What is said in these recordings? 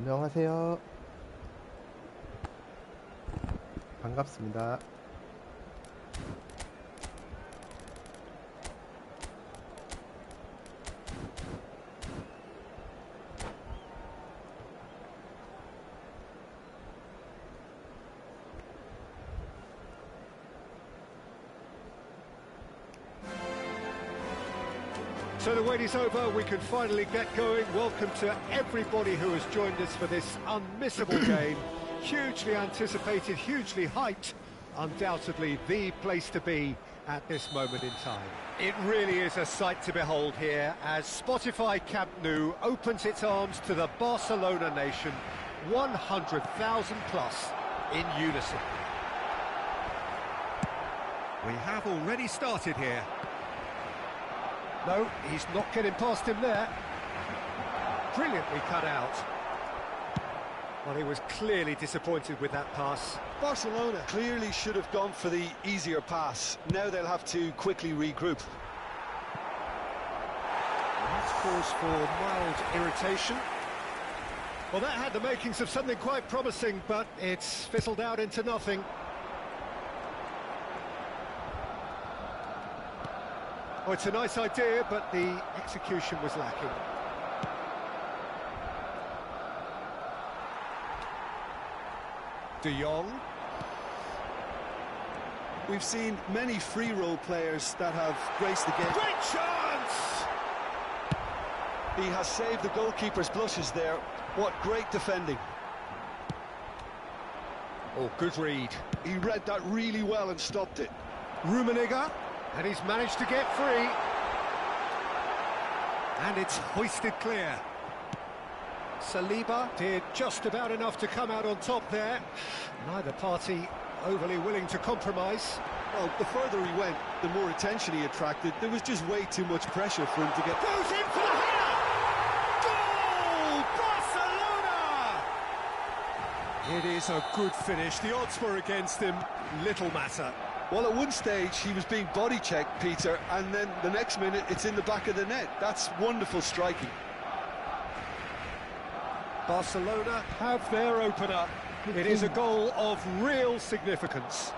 안녕하세요. 반갑습니다. So the wait is over, we can finally get going. Welcome to everybody who has joined us for this unmissable game. Hugely anticipated, hugely hyped. Undoubtedly the place to be at this moment in time. It really is a sight to behold here as Spotify Camp Nou opens its arms to the Barcelona nation, 100,000 plus in unison. We have already started here. No, he's not getting past him there. Brilliantly cut out. Well, he was clearly disappointed with that pass. Barcelona clearly should have gone for the easier pass. Now they'll have to quickly regroup. That's cause for mild irritation. Well, that had the makings of something quite promising, but it's fizzled out into nothing. Oh, it's a nice idea, but the execution was lacking. De Jong. We've seen many free role players that have graced the game. Great chance! He has saved the goalkeeper's blushes there. What great defending. Oh, good read. He read that really well and stopped it. Rummenigge. And he's managed to get free. And it's hoisted clear. Saliba did just about enough to come out on top there. Neither party overly willing to compromise. Well, the further he went, the more attention he attracted. There was just way too much pressure for him to get... Goes in for the header! Goal! Barcelona! It is a good finish. The odds were against him. Little matter. Well, at one stage, he was being body-checked, Peter, and then the next minute, it's in the back of the net. That's wonderful striking. Barcelona have their opener. It is a goal of real significance.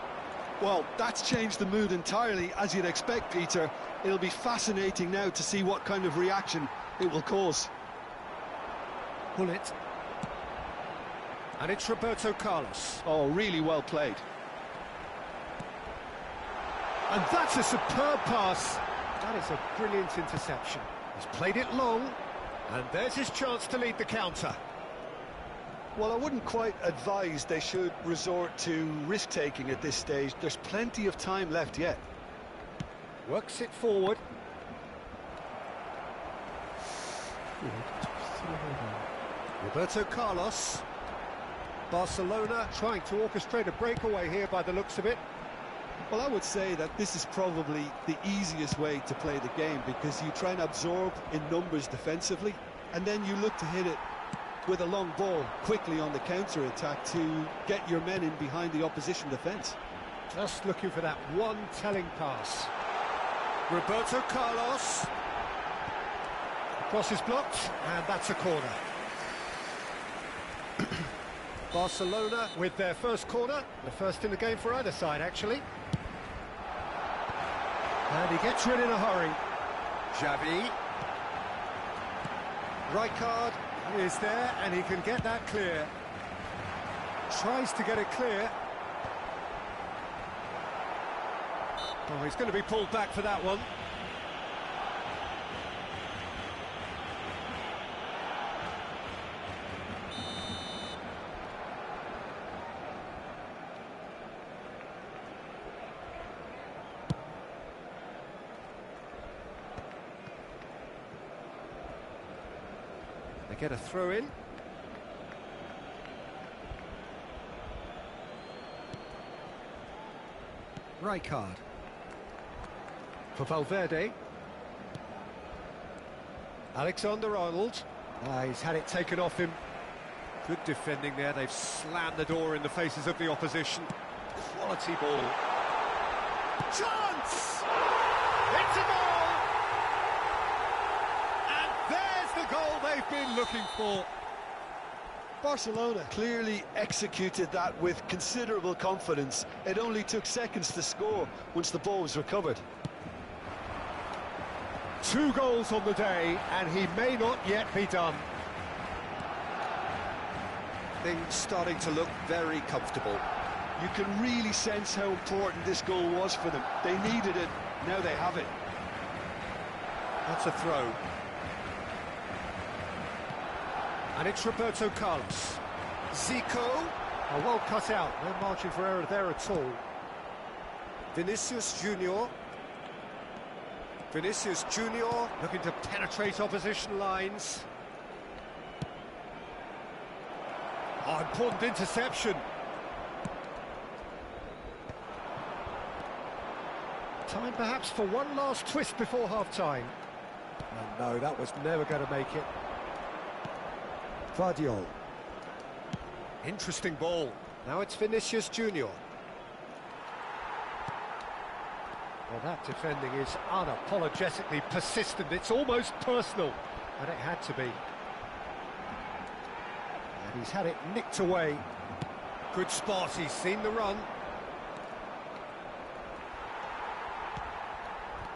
Well, that's changed the mood entirely, as you'd expect, Peter. It'll be fascinating now to see what kind of reaction it will cause. Pull it. And it's Roberto Carlos. Oh, really well played. And that's a superb pass. That is a brilliant interception. He's played it long, and there's his chance to lead the counter. Well, I wouldn't quite advise they should resort to risk-taking at this stage. There's plenty of time left yet. Works it forward. Roberto Carlos. Barcelona trying to orchestrate a breakaway here by the looks of it. Well, I would say that this is probably the easiest way to play the game because you try and absorb in numbers defensively and then you look to hit it with a long ball quickly on the counter-attack to get your men in behind the opposition defence. Just looking for that one telling pass. Roberto Carlos. Cross is blocked, and that's a corner. Barcelona with their first corner, the first in the game for either side, actually. And he gets rid in a hurry. Xavi. Rijkaard is there, and he can get that clear. Tries to get it clear. Oh, he's going to be pulled back for that one. They get a throw in. Rijkaard. For Valverde. Alexander-Arnold. He's had it taken off him. Good defending there. They've slammed the door in the faces of the opposition. Quality ball. Chance! It's a goal! And there's the goal they've been looking for. Barcelona clearly executed that with considerable confidence. It only took seconds to score once the ball was recovered. 2 goals on the day, and he may not yet be done. Things starting to look very comfortable. You can really sense how important this goal was for them. They needed it, now they have it. That's a throw. And it's Roberto Carlos. Zico. Oh, well cut out, no margin for error there at all. Vinicius Junior. Vinicius Junior. Looking to penetrate opposition lines. Oh, important interception. Time perhaps for one last twist before half-time. And no, that was never going to make it. Vardiol. Interesting ball. Now it's Vinicius Junior. Well, that defending is unapologetically persistent. It's almost personal, and it had to be. And he's had it nicked away. Good spot, he's seen the run.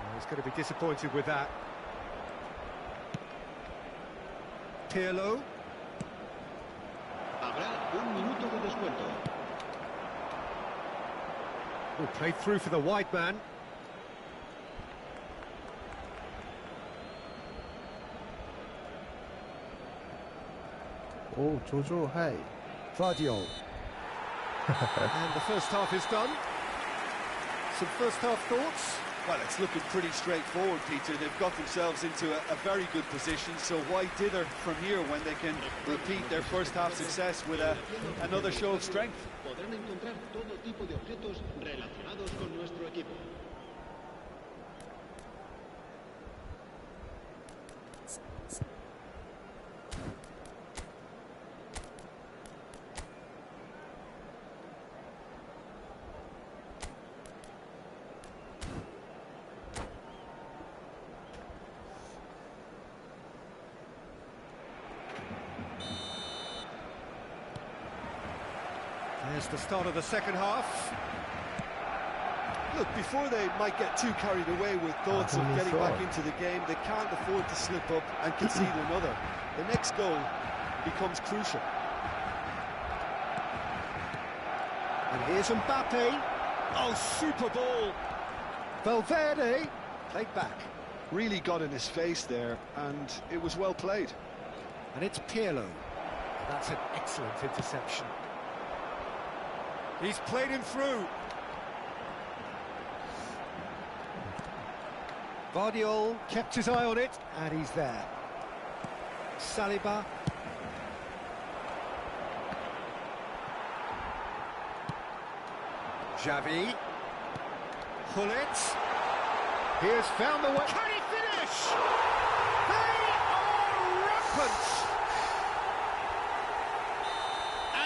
Well, he's going to be disappointed with that. Pirlo. Oh, played through for the wide man. 오, 조조, 하이. Vardiol. And the first half is done. Some first half thoughts? Well, it's looking pretty straightforward, Peter. They've got themselves into a very good position, so why dither from here when they can repeat their first half success with another show of strength? Podrán encontrar todo tipo de objetos relacionados con nuestro equipo. There's the start of the second half. Look, before they might get too carried away with thoughts of getting back into the game, they can't afford to slip up and concede another. The next goal becomes crucial. And here's Mbappe. Oh, super ball. Valverde played back. Really got in his face there, and it was well played. And it's Pirlo. That's an excellent interception. He's played him through. Vardiol kept his eye on it, and he's there. Saliba. Xavi. Hullet. He has found the way. Can he finish? They are rampant!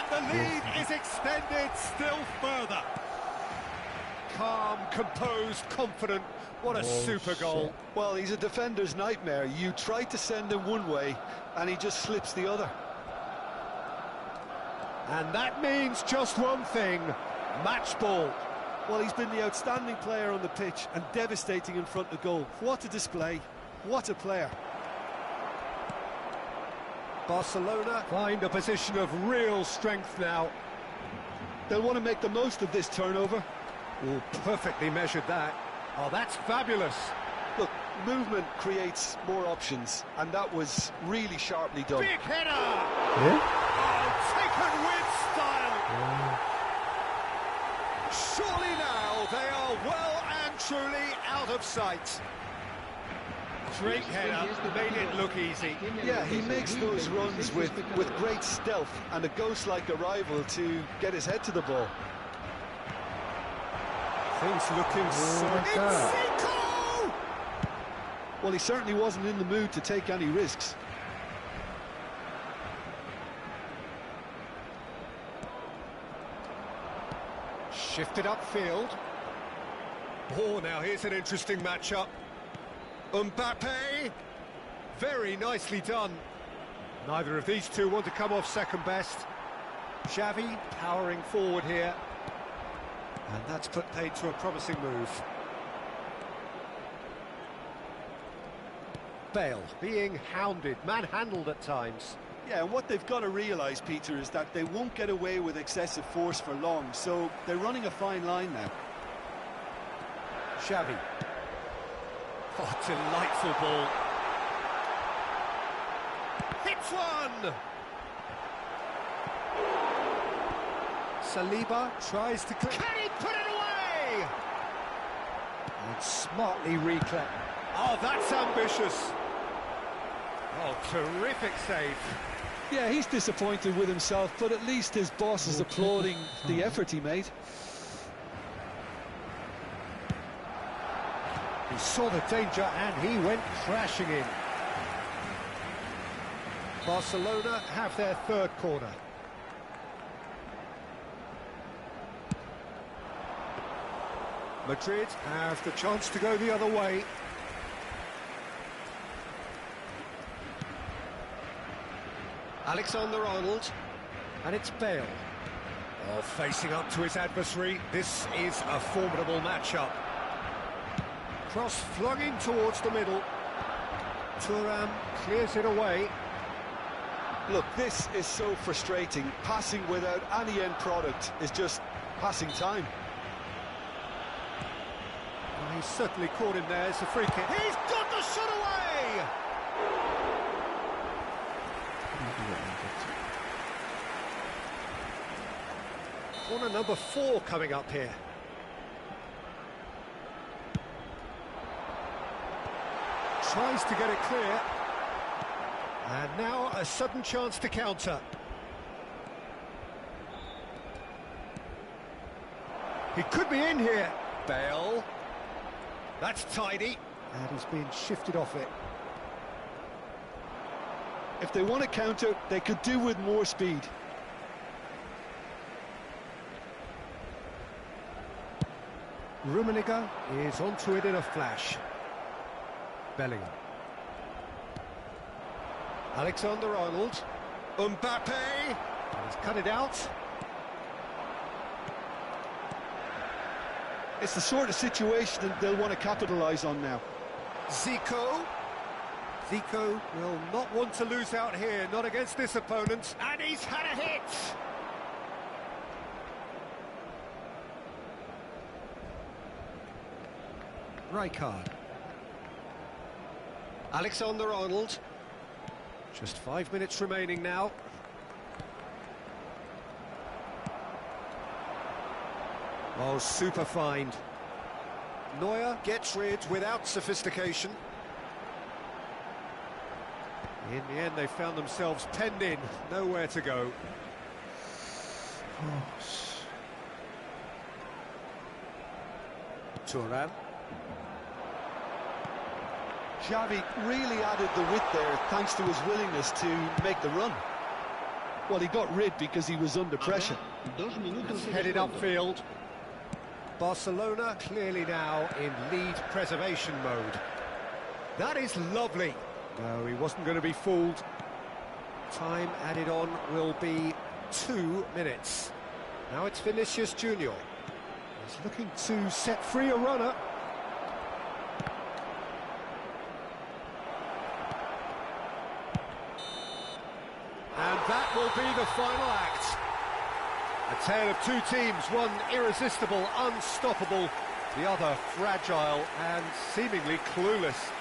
The lead is extended still further. Calm, composed, confident. What a super goal. Well, he's a defender's nightmare. You try to send him one way, and he just slips the other. And that means just one thing, match ball. Well, he's been the outstanding player on the pitch and devastating in front of goal. What a display. What a player. Barcelona find a position of real strength now. They'll want to make the most of this turnover. Oh, perfectly measured that. Oh, that's fabulous. Look, movement creates more options, and that was really sharply done. Big header! 예? Oh, taken with style! Surely now they are well and truly out of sight. Great header, made it look easy. Yeah, he makes those runs with great stealth and a ghost-like arrival to get his head to the ball. Things looking so... God. Well, he certainly wasn't in the mood to take any risks. Shifted upfield. Oh, now here's an interesting matchup. Mbappe, very nicely done. Neither of these two want to come off second best. Xavi powering forward here. And that's put paid to a promising move. Bale being hounded, manhandled at times. Yeah, and what they've got to realise, Peter, is that they won't get away with excessive force for long, so they're running a fine line now. Xavi. Oh, delightful ball. Hits one! Saliba tries to clear. Can he put it away? And smartly reclaimed. Oh, that's ambitious. Oh, terrific save. Yeah, he's disappointed with himself, but at least his boss is applauding the effort he made. He saw the danger and he went crashing in. Barcelona have their third corner. Madrid have the chance to go the other way. Alexander-Arnold, and it's Bale. Oh, facing up to his adversary, this is a formidable matchup. Cross flung in towards the middle. Thuram clears it away. Look, this is so frustrating. Passing without any end product is just passing time. Well, he's certainly caught him there. It's a free kick. He's got the shot away! Corner number 4 coming up here. Tries to get it clear. And now a sudden chance to counter. He could be in here. Bale. That's tidy. And he's been shifted off it. If they want to counter, they could do with more speed. Rummenigge is onto it in a flash. Bellingham. Alexander-Arnold. Mbappe. And he's cut it out. It's the sort of situation that they'll want to capitalise on now. Zico. Zico will not want to lose out here, not against this opponent. And he's had a hit! Rijkaard. Alexander-Arnold. Just 5 minutes remaining now. Oh, super find. Neuer gets rid without sophistication. In the end, they found themselves penned in, nowhere to go. Thuram. Xavi really added the width there thanks to his willingness to make the run. Well, he got rid because he was under pressure. Headed upfield. Barcelona clearly now in lead preservation mode. That is lovely. No, he wasn't going to be fooled. Time added on will be 2 minutes. Now it's Vinicius Junior. He's looking to set free a runner. And that will be the final act. A tale of two teams, one irresistible, unstoppable, the other fragile and seemingly clueless.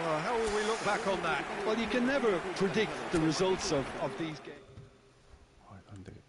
Well, how will we look back on that? Well, you can never predict the results of these games. 안 되겠다.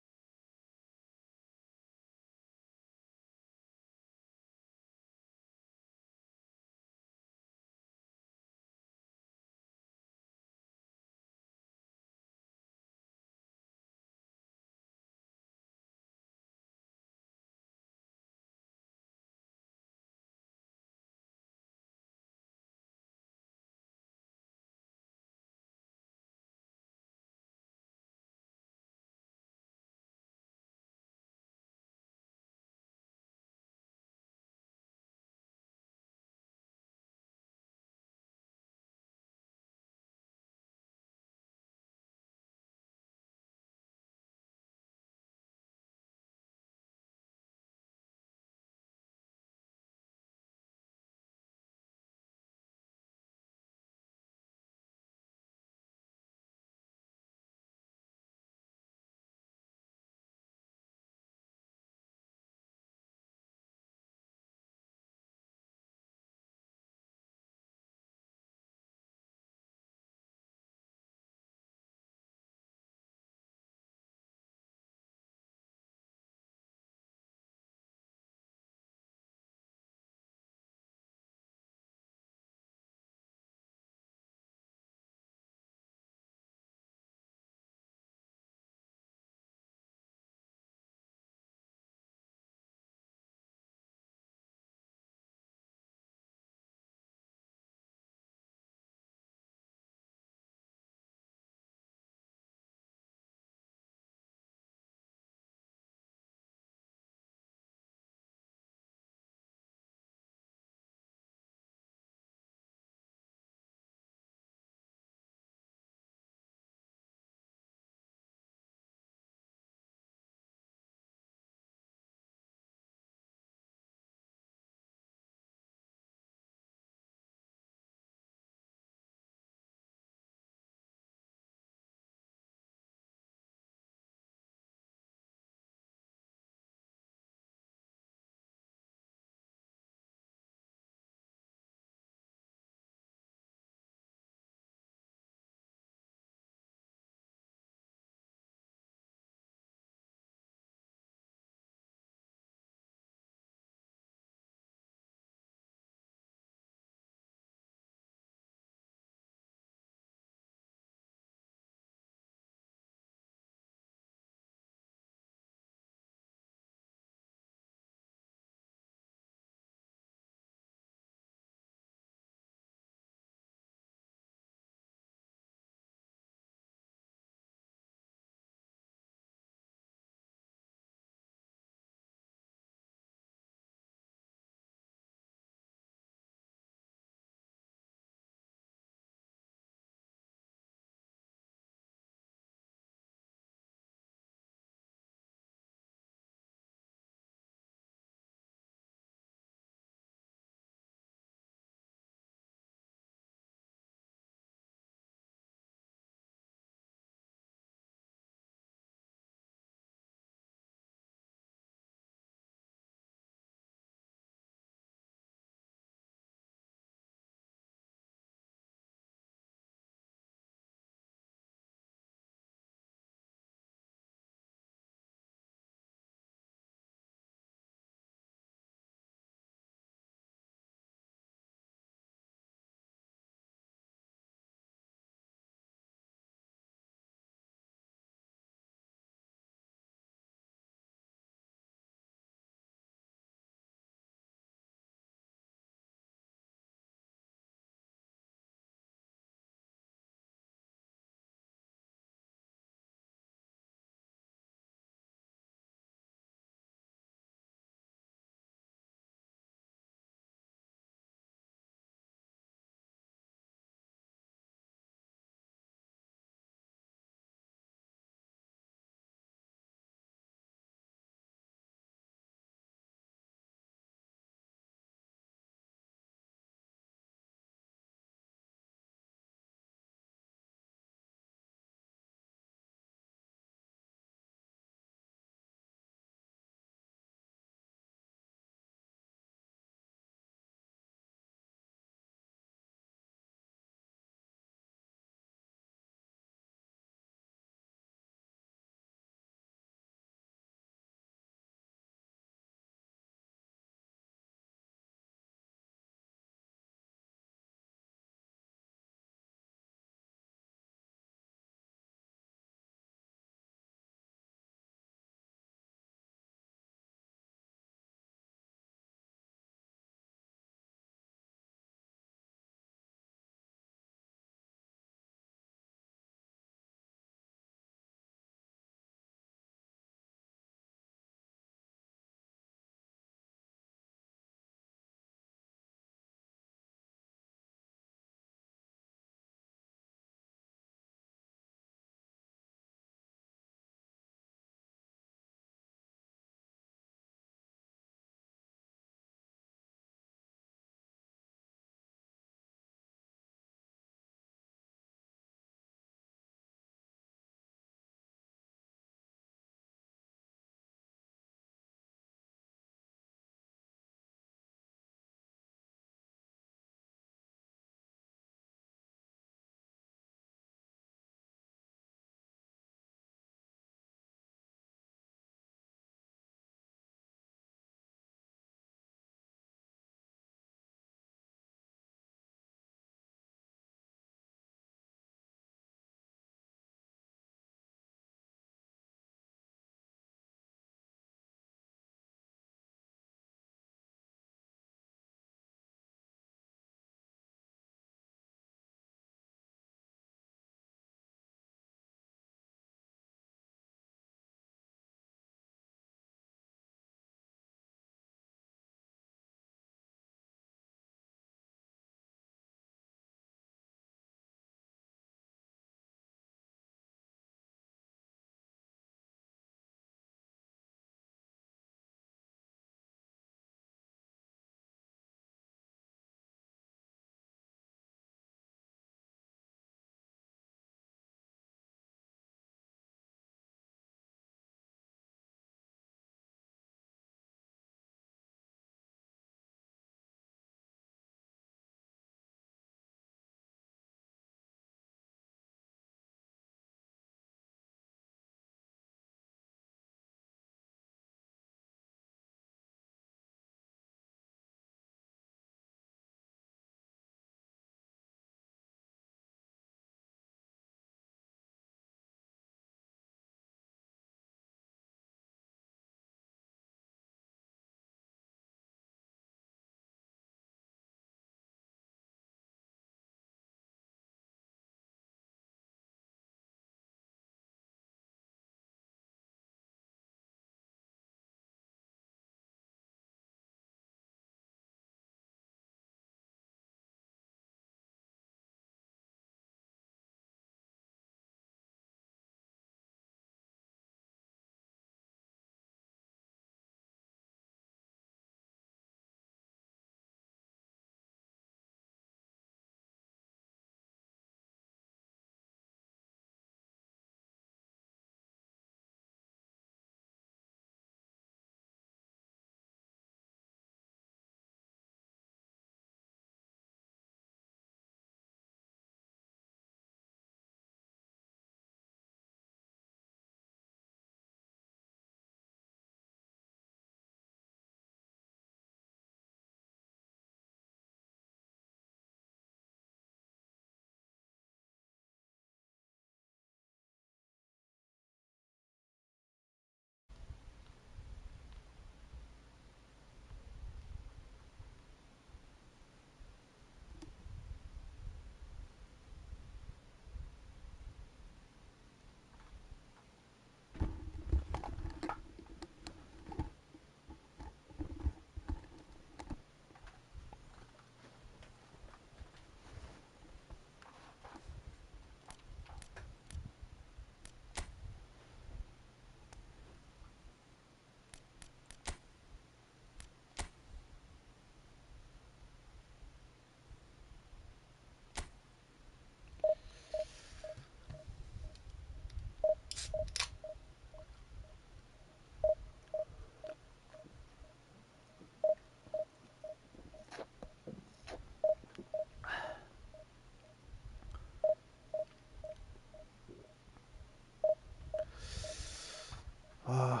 어?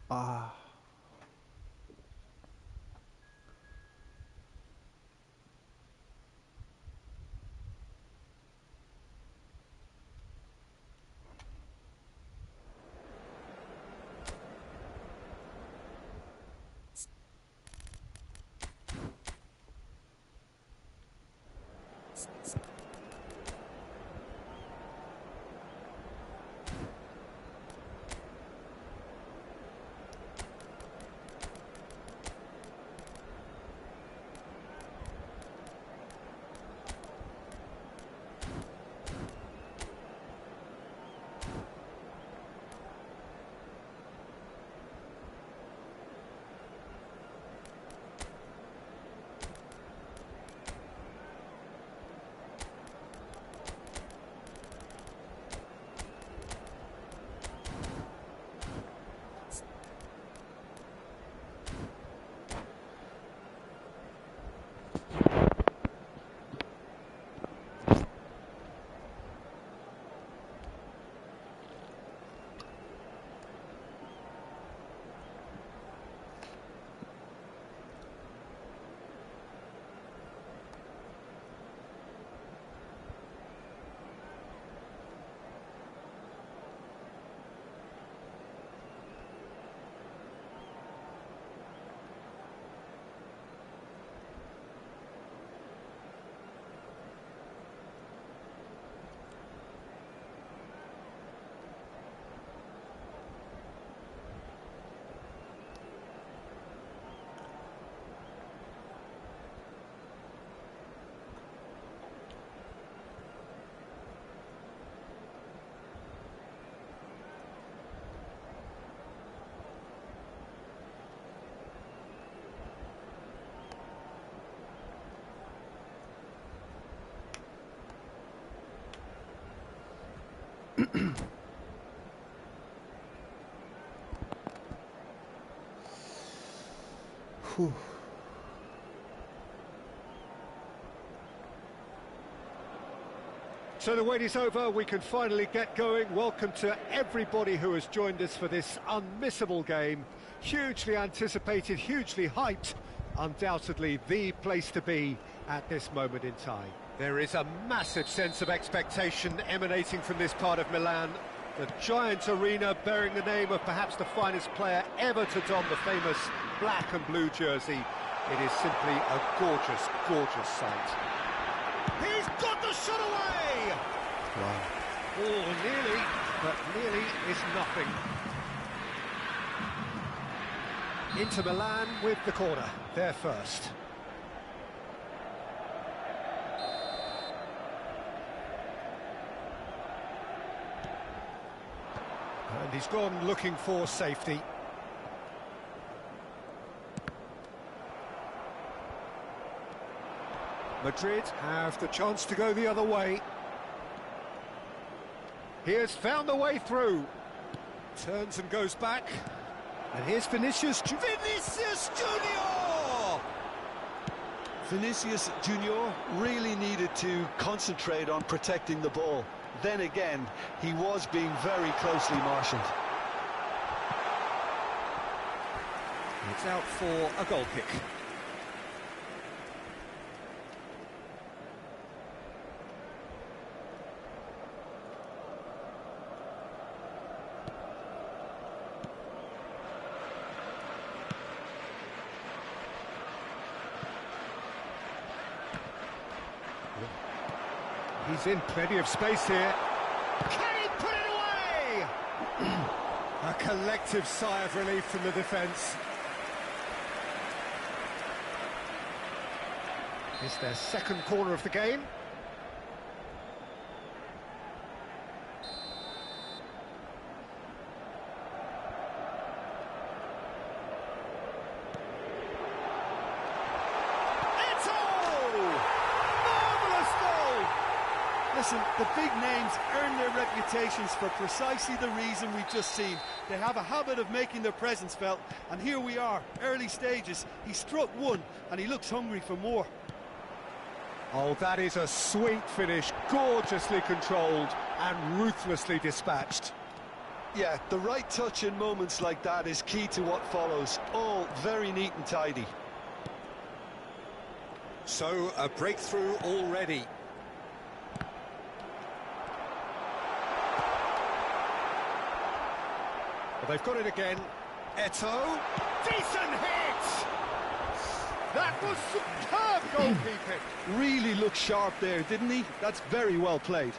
아. 후. So the wait is over, we can finally get going. Welcome to everybody who has joined us for this unmissable game. Hugely anticipated, hugely hyped, undoubtedly the place to be at this moment in time. There is a massive sense of expectation emanating from this part of Milan. The giant arena bearing the name of perhaps the finest player ever to don the famous black and blue jersey. It is simply a gorgeous, gorgeous sight. He's got the shot away! Wow. Oh, nearly, but nearly is nothing. Inter Milan with the corner, they're first. And he's gone looking for safety. Madrid have the chance to go the other way. He has found the way through. Turns and goes back. And here's Vinicius Junior! Vinicius Junior really needed to concentrate on protecting the ball. Then again, he was being very closely marshalled. It's out for a goal kick. He's in plenty of space here. Can he put it away? A collective sigh of relief from the defence. It's their second corner of the game. Listen, the big names earn their reputations for precisely the reason we've just seen. They have a habit of making their presence felt, and here we are, early stages. He struck one, and he looks hungry for more. Oh, that is a sweet finish, gorgeously controlled and ruthlessly dispatched. Yeah, the right touch in moments like that is key to what follows. All very neat and tidy. So, a breakthrough already. Well, they've got it again. Eto'o. Decent hit! That was superb goalkeeping. Really looked sharp there, didn't he? That's very well played.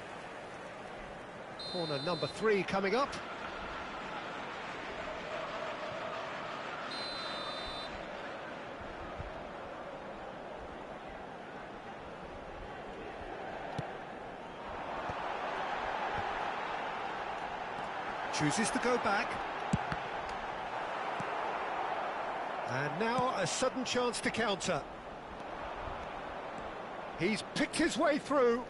Corner number 3 coming up. Chooses to go back. And now a sudden chance to counter. He's picked his way through.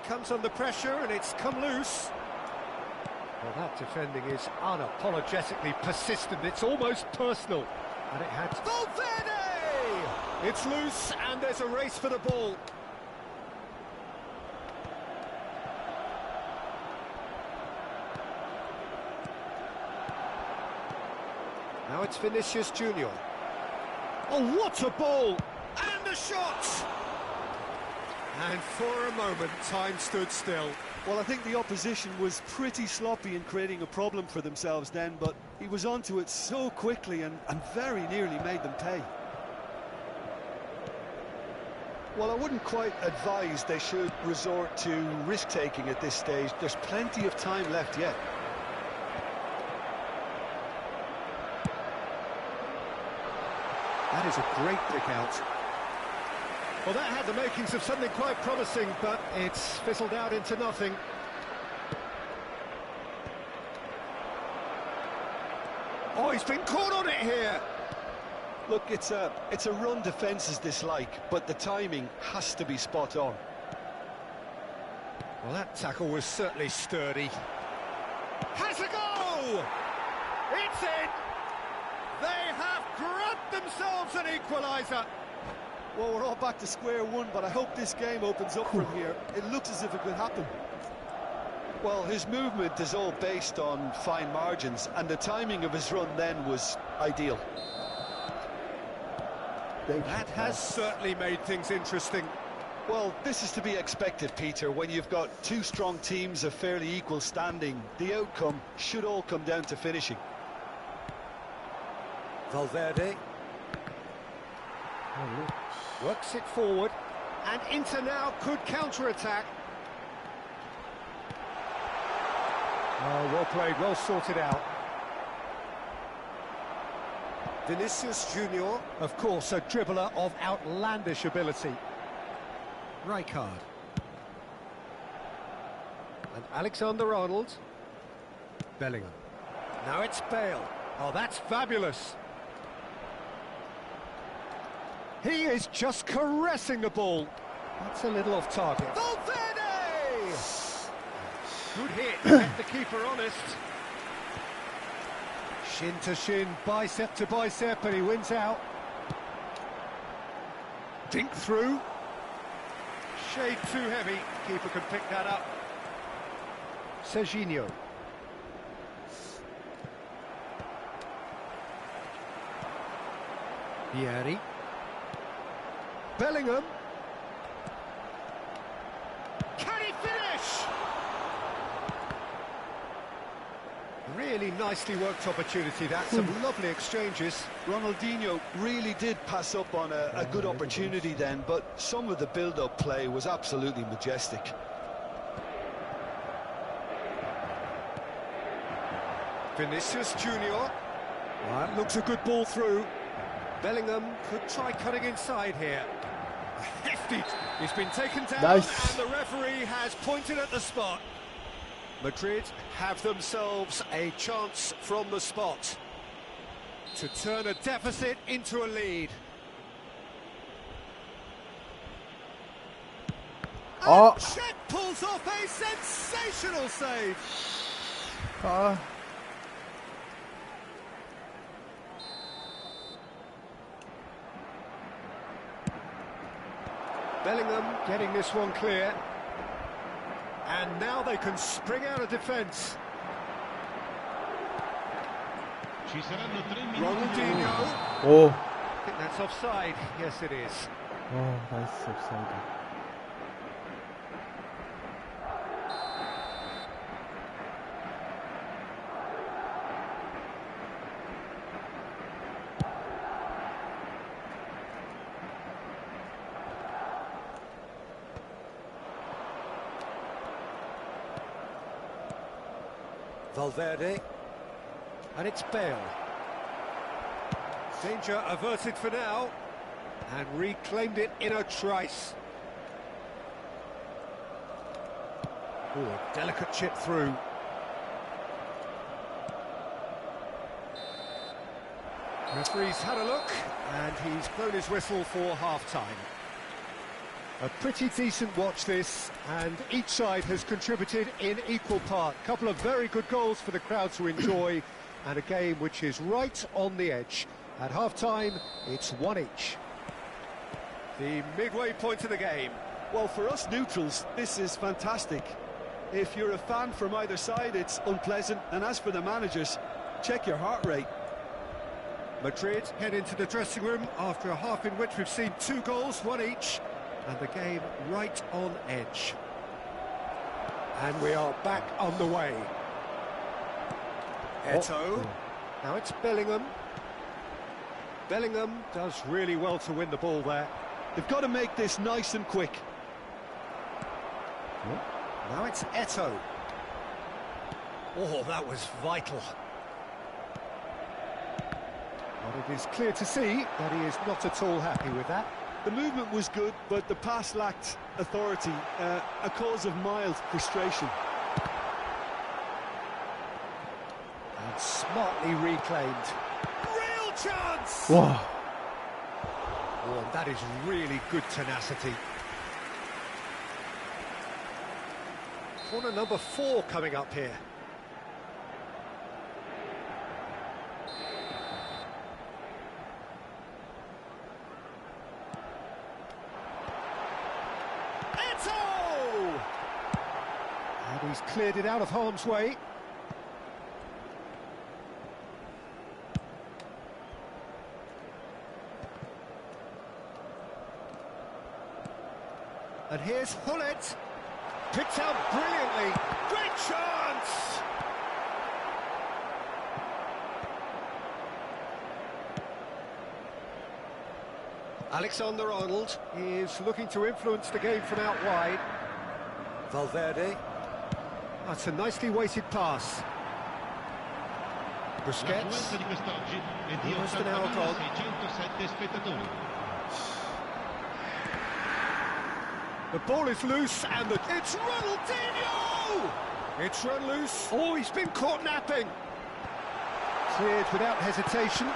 Comes under pressure and it's come loose. Well, that defending is unapologetically persistent. It's almost personal. And it had... Valverde! It's loose and there's a race for the ball. Now it's Vinicius Junior. Oh, what a ball! And a shot! And for a moment, time stood still. Well, I think the opposition was pretty sloppy in creating a problem for themselves then, but he was onto it so quickly and very nearly made them pay. Well, I wouldn't quite advise they should resort to risk-taking at this stage. There's plenty of time left yet. That is a great pick out. Well, that had the makings of something quite promising, but it's fizzled out into nothing. Oh, he's been caught on it here. Look, it's a run defence's dislike, but the timing has to be spot on. Well, that tackle was certainly sturdy. Has a go! It's in! They have grabbed themselves an equaliser. Well, we're all back to square one, but I hope this game opens up from here. It looks as if it could happen. Well, his movement is all based on fine margins, and the timing of his run then was ideal. That has certainly made things interesting. Well, this is to be expected, Peter. When you've got two strong teams of fairly equal standing, the outcome should all come down to finishing. Valverde works it forward, and Inter now could counter-attack. Oh, well played, well sorted out. Vinicius Junior, of course, a dribbler of outlandish ability. Rijkaard. And Alexander-Arnold. Bellingham. Now it's Bale. Oh, that's fabulous. He is just caressing the ball. That's a little off target. Valverde! Good hit, kept the keeper honest. Shin to shin, bicep to bicep, and he wins out. Dink through. Shade too heavy, keeper can pick that up. Serginho. Vieri. Bellingham. Can he finish? Really nicely worked opportunity, that. Some lovely exchanges. Ronaldinho really did pass up on a good opportunity then, but some of the build-up play was absolutely majestic. Vinicius Junior. That looks a good ball through. Bellingham could try cutting inside here. Hefty. He's been taken down, Nice. and the referee has pointed at the spot. Madrid have themselves a chance from the spot to turn a deficit into a lead. Oh. Cech pulls off a sensational save. Bellingham getting this one clear. And now they can spring out of defence. Ronaldinho. Oh. I think that's offside. Yes, it is. Oh, that's offside. Valverde. And it's Bale. Danger averted for now. And reclaimed it in a trice. Oh, a delicate chip through. Referee's had a look, and he's blown his whistle for half-time. A pretty decent watch this, and each side has contributed in equal part. A couple of very good goals for the crowd to enjoy, and a game which is right on the edge. At half-time, it's one each. The midway point of the game. Well, for us neutrals, this is fantastic. If you're a fan from either side, it's unpleasant. And as for the managers, check your heart rate. Madrid head into the dressing room after a half in which we've seen 2 goals, one each, and the game right on edge. And we are back on the way. Eto'o. Now it's Bellingham. Bellingham does really well to win the ball there. They've got to make this nice and quick. Now it's Eto'o. Oh, that was vital. But it is clear to see that he is not at all happy with that. The movement was good, but the pass lacked authority, a cause of mild frustration. And smartly reclaimed. Real chance! Wow. Oh, and that is really good tenacity. Corner number 4 coming up here. Eto'o! And he's cleared it out of harm's way. And here's Hullet. Picked out brilliantly. Great chance! Alexander-Arnold is looking to influence the game from out wide. Valverde. That's a nicely weighted pass. Busquets. Almost an hour gone. The ball is loose, and it's Ronaldinho! It's run loose. Oh, he's been caught napping. Cleared without hesitation.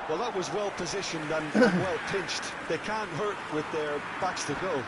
Well, that was well positioned and well pinched. They can't hurt with their backs to goal.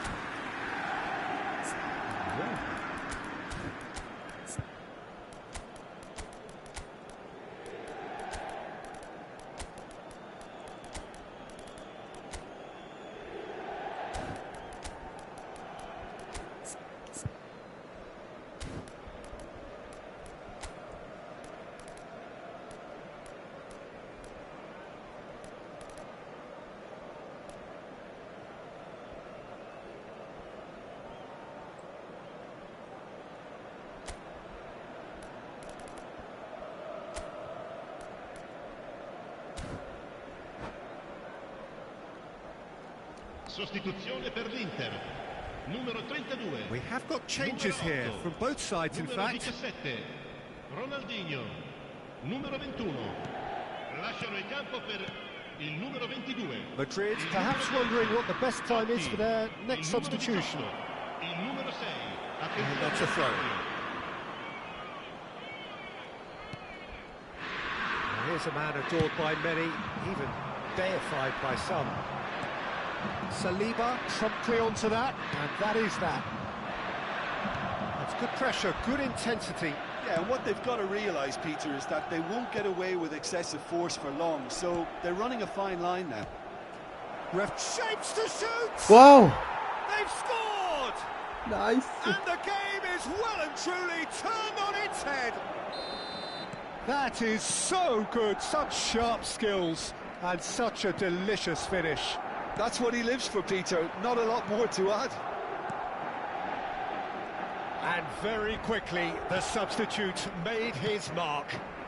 Sostituzione per l'Inter. Numero 32. We have got changes here from both sides, in fact. 17. Ronaldinho. Numero 21. Lasciano il campo per il numero 22. Madrid perhaps wondering what the best time is for their next substitution. Il numero 6. And that's a throw. Now here's a man adored by many, even deified by some. Saliba promptly onto that, and that is that. That's good pressure, good intensity. Yeah, and what they've got to realise, Peter, is that they won't get away with excessive force for long, so they're running a fine line now. Ref shapes to shoot! Wow! They've scored! Nice! And the game is well and truly turned on its head. That is so good, such sharp skills, and such a delicious finish. That's what he lives for, Peter. Not a lot more to add. And very quickly, the substitute made his mark.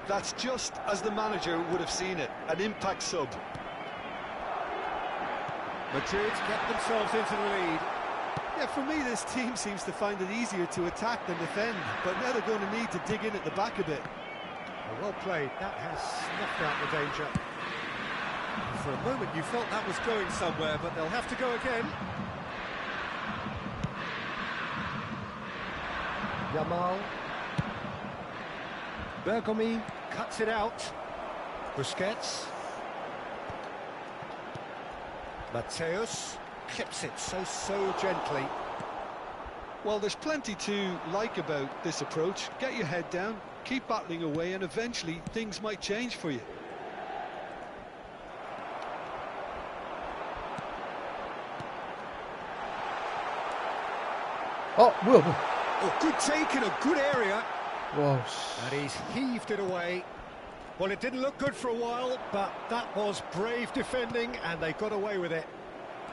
That's just as the manager would have seen it, an impact sub. Madrid get themselves into the lead. Yeah, for me, this team seems to find it easier to attack than defend, but now they're going to need to dig in at the back a bit. Well played, that has snuffed out the danger. For a moment you felt that was going somewhere, but they'll have to go again. Yamal. Bergomi cuts it out. Busquets. Mateus clips it so gently. Well, there's plenty to like about this approach. Get your head down, keep battling away, and eventually things might change for you. 뭐야? Oh, good take in a good area. 와, And he's heaved it away. Well, it didn't look good for a while, but that was brave defending, and they got away with it.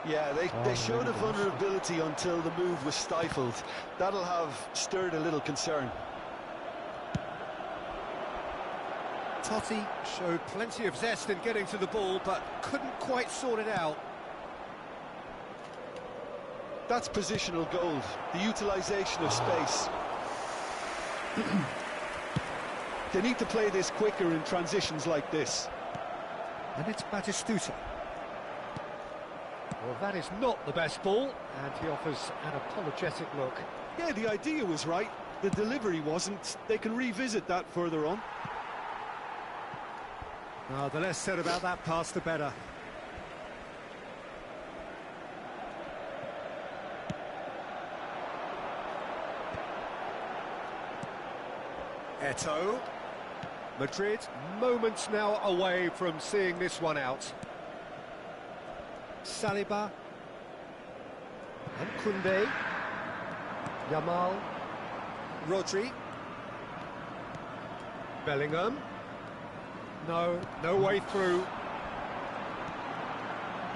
Yeah, they showed a vulnerability until the move was stifled. That'll have stirred a little concern. Totti showed plenty of zest in getting to the ball, but couldn't quite sort it out. That's positional gold, the utilisation of space. They need to play this quicker in transitions like this. And it's Batistuta. Well, that is not the best ball, and he offers an apologetic look. Yeah, the idea was right, the delivery wasn't. They can revisit that further on. The less said about that pass, the better. Eto'o. Madrid, moments now away from seeing this one out. Saliba. And Koundé. Yamal. Rodri. Bellingham. No way through.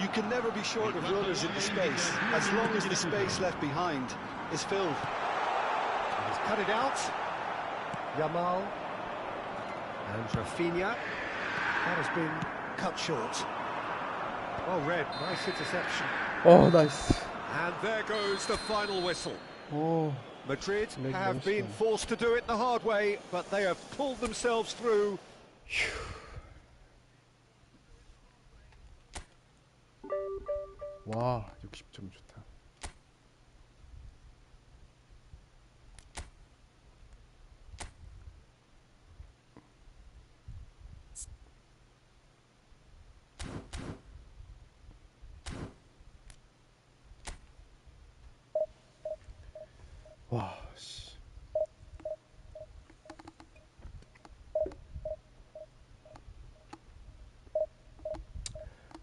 You can never be short of runners in the space, as long as the space left behind is filled. He's cut it out. Yamal. And Rafinha. That has been cut short. Well read, nice interception. 나이스. And there goes the final whistle. 오, Madrid Leg have been motion. forced to do it the hard way, but they have pulled themselves through. 와, 60점 좋다. 와, 씨.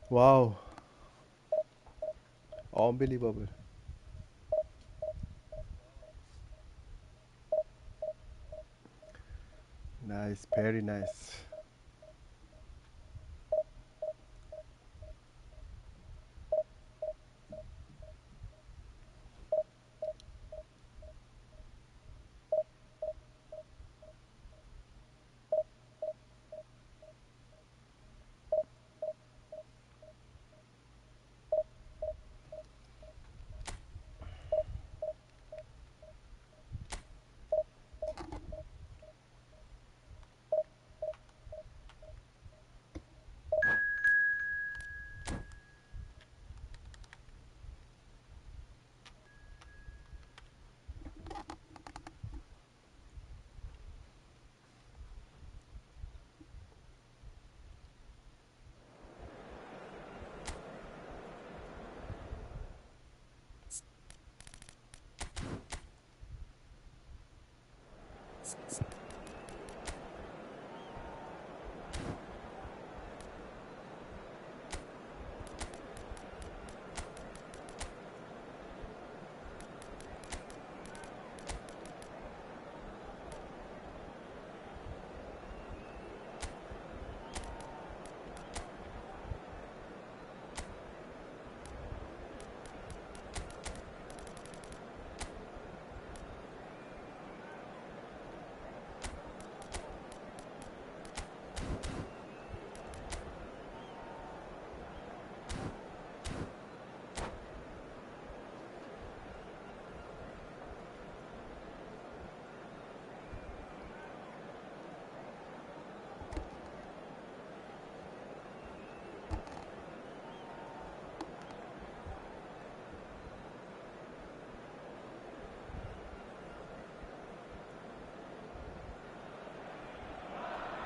와우. Unbelievable. Nice, very nice.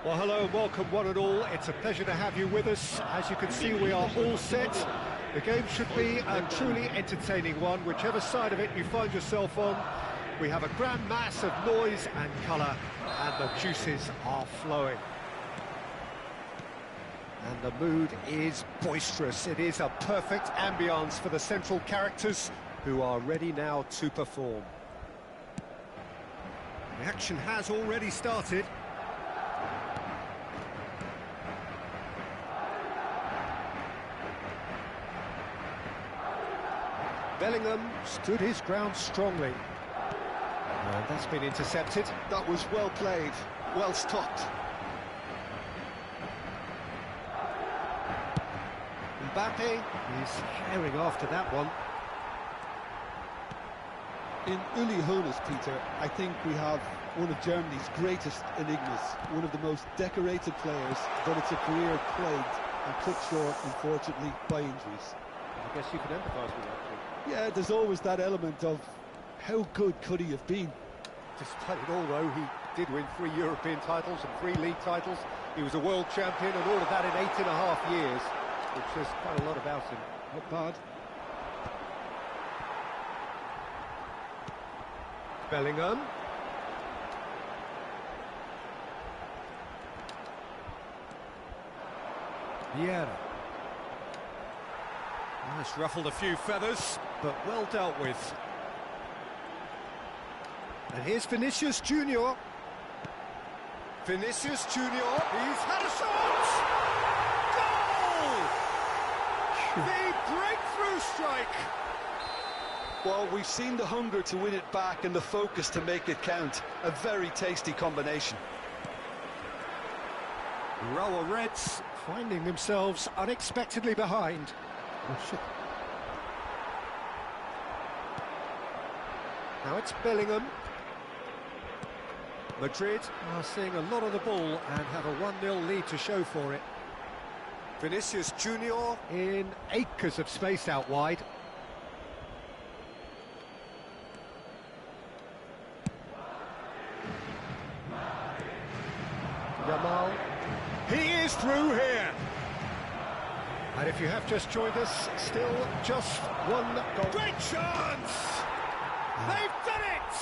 Well, hello and welcome one and all. It's a pleasure to have you with us. As you can see, we are all set. The game should be a truly entertaining one, whichever side of it you find yourself on. We have a grand mass of noise and colour, and the juices are flowing. And the mood is boisterous. It is a perfect ambience for the central characters, who are ready now to perform. The action has already started. Bellingham stood his ground strongly. And that's been intercepted. That was well played, well stopped. Mbappe is herring after that one. In Uli Hoeneß, Peter, I think we have one of Germany's greatest enigmas, one of the most decorated players, but it's a career plagued and cut short, unfortunately, by injuries. I guess you can empathise with that. Yeah, there's always that element of how good could he have been? Despite it all, though, he did win 3 European titles and 3 league titles. He was a world champion and all of that in 8.5 years, which says quite a lot about him. Not bad. Bellingham. Vieira. That's ruffled a few feathers, but well dealt with. And here's Vinicius Junior. Vinicius Junior, he's had a shot! Goal! The breakthrough strike! Well, we've seen the hunger to win it back and the focus to make it count. A very tasty combination. Rower Reds finding themselves unexpectedly behind. Oh, shit. Now it's Bellingham. Madrid are seeing a lot of the ball and have a 1-0 lead to show for it. Vinicius Junior in acres of space out wide. Yamal. He is through here. And if you have just joined us, still just one goal. Great chance! They've done it!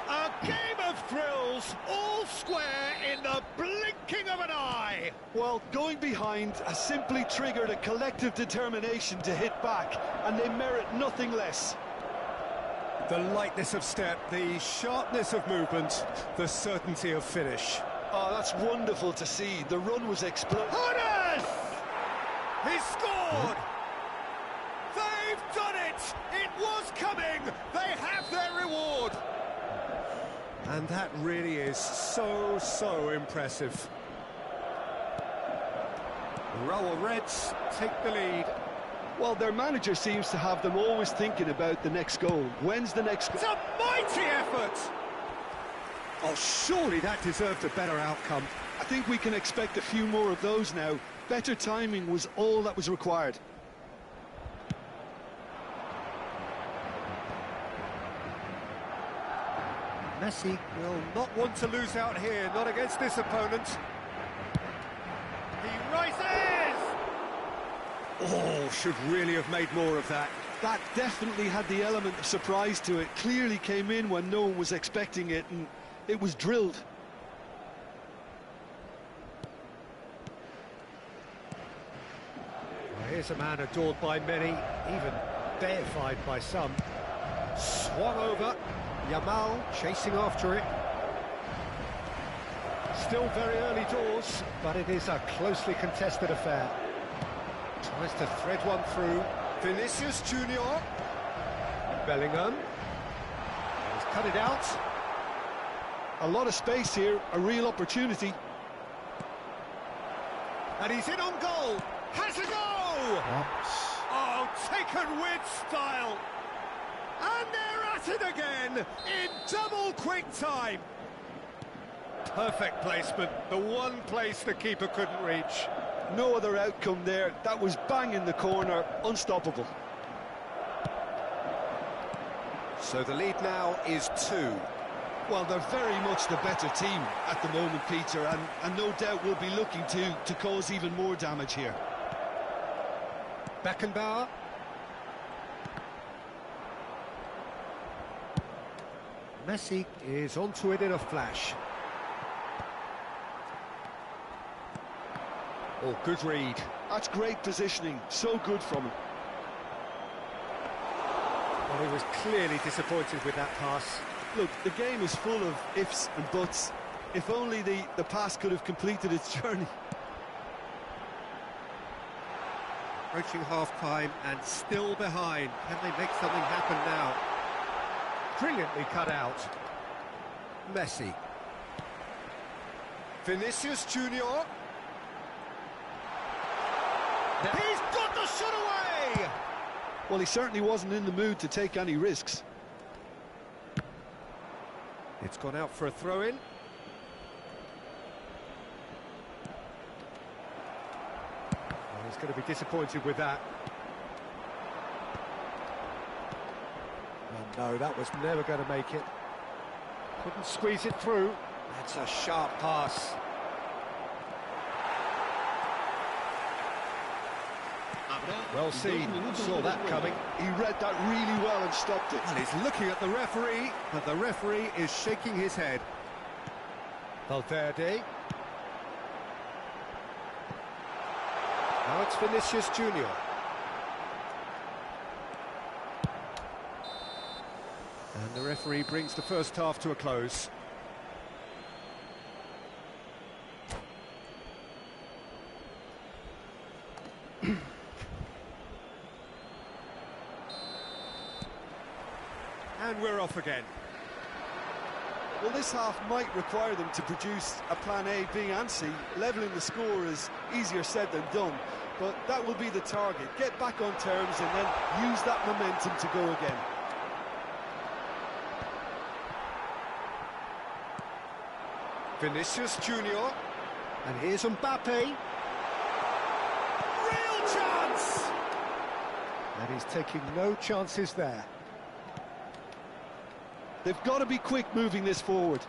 A game of thrills, all square in the blinking of an eye. Well, going behind has simply triggered a collective determination to hit back, and they merit nothing less. The lightness of step, the sharpness of movement, the certainty of finish. Oh, that's wonderful to see. The run was explosive. Hoeneß! He scored! They've done it! It was coming! They have their reward! And that really is so impressive. Rower Reds take the lead. Well, their manager seems to have them always thinking about the next goal. When's the next It's goal? a mighty effort! Oh, surely that deserved a better outcome. I think we can expect a few more of those now. Better timing was all that was required. Messi will not want to lose out here, not against this opponent. He rises! Oh, should really have made more of that. That definitely had the element of surprise to it. Clearly came in when no one was expecting it, and It was drilled. Well, here's a man adored by many, even deified by some. Swung over, Yamal chasing after it. Still very early doors, but it is a closely contested affair. Tries to thread one through. Vinicius Junior. Bellingham. He's cut it out. A lot of space here, a real opportunity. And he's in on goal. Has a go! Oh, taken with style. And they're at it again in double quick time. Perfect placement, the one place the keeper couldn't reach. No other outcome there. That was bang in the corner, unstoppable. So the lead now is 2. Well, they're very much the better team at the moment, Peter, and no doubt will be looking to cause even more damage here. Beckenbauer. Messi is onto it in a flash. Oh, good read. That's great positioning, so good from him. Well, he was clearly disappointed with that pass. Look, the game is full of ifs and buts. If only the pass could have completed its journey. Approaching half-time and still behind. Can they make something happen now? Brilliantly cut out. Messi. Vinicius Junior. He's got the shot away! Well, he certainly wasn't in the mood to take any risks. It's gone out for a throw-in. Well, he's going to be disappointed with that. Oh, no, that was never going to make it. Couldn't squeeze it through. That's a sharp pass. Well seen, saw that coming. He read that really well and stopped it. And he's looking at the referee, but the referee is shaking his head. Valverde. Now it's Vinicius Junior. And the referee brings the first half to a close. And we're off again. Well, this half might require them to produce a plan A, B and C. Levelling the score is easier said than done, but that will be the target. Get back on terms and then use that momentum to go again. Vinicius Junior. And here's Mbappe. Real chance! And he's taking no chances there. They've got to be quick moving this forward.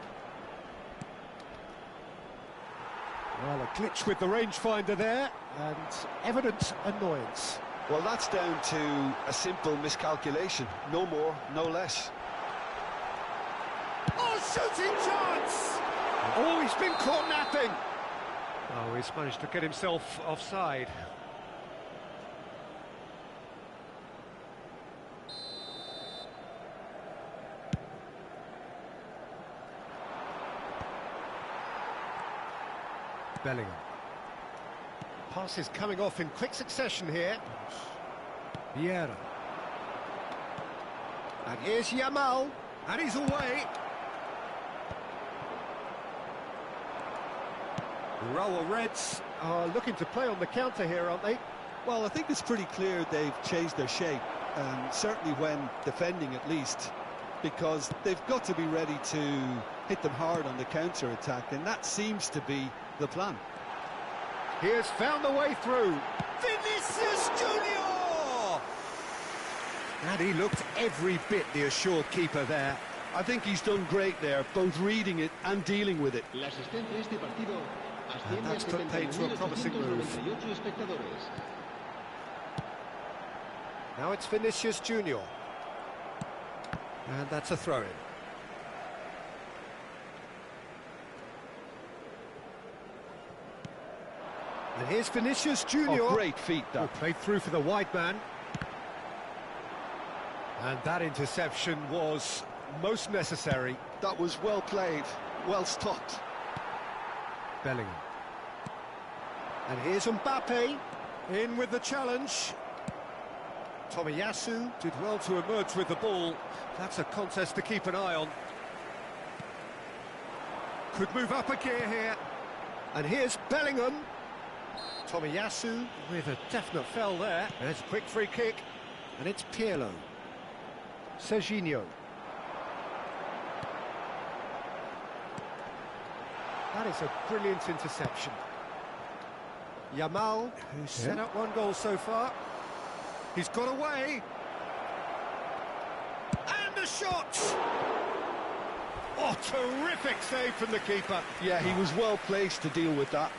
Well, a glitch with the rangefinder there, and evident annoyance. Well, that's down to a simple miscalculation. No more, no less. Oh, shooting chance! Oh, he's been caught napping. Oh, he's managed to get himself offside. Bellingham. Passes coming off in quick succession here. Vieira. And here's Yamal. And he's away. The Raul Reds are looking to play on the counter here, aren't they? Well, I think it's pretty clear they've changed their shape, certainly when defending at least, because they've got to be ready to hit them hard on the counter-attack, and that seems to be the plan. He has found the way through. Vinicius Junior! And he looked every bit the assured keeper there. I think he's done great there, both reading it and dealing with it. La asistencia a este partido And asciende that's a put paid to a promising move. 70.898 espectadores. Now it's Vinicius Junior. And that's a throw-in. And here's Vinicius Junior. Oh, great feet, Oh, that. played through for the wide man. And that interception was most necessary. That was well played, well stopped. Bellingham. And here's Mbappe, in with the challenge. Tomiyasu did well to emerge with the ball. That's a contest to keep an eye on. Could move up a gear here. And here's Bellingham. Tomiyasu with a definite fell there. There's a quick free kick. And it's Pirlo. Serginho. That is a brilliant interception. Yamal, who's set up one goal so far. He's got away. And the shot! Oh, terrific save from the keeper. Yeah, he was well placed to deal with that.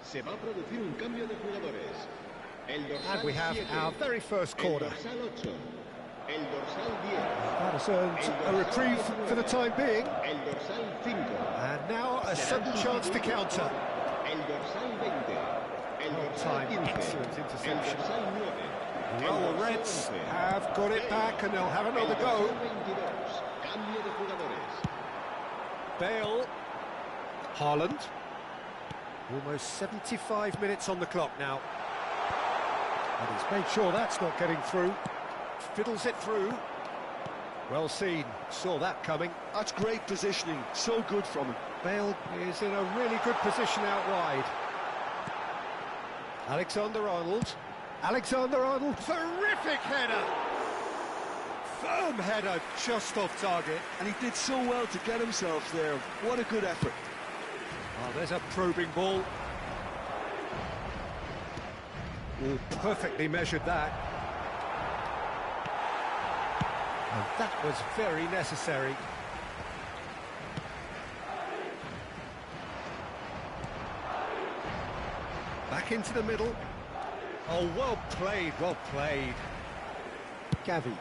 Se va a producir un cambio de jugadores. El dorsal And we have 7, our very first el corner. dorsal 8, el dorsal 10, That has earned a reprieve for the time being. el dorsal 5, And now a sudden chance to counter. el dorsal 20, el dorsal Time, 15, excellent el interception. dorsal 9, el Well, the dorsal Reds 11, have got it back and they'll have el another go. dorsal 22, cambio de jugadores. Bale. Haaland. Almost 75 minutes on the clock now. And he's made sure that's not getting through. Fiddles it through. Well seen. Saw that coming. That's great positioning, so good from him. Bale is in a really good position out wide. Alexander-Arnold. Alexander-Arnold, terrific header! Firm header, just off target. And he did so well to get himself there. What a good effort. Oh, there's a probing ball. Oh, perfectly measured that. And that was very necessary. Back into the middle. Oh, well played, well played. Gavi.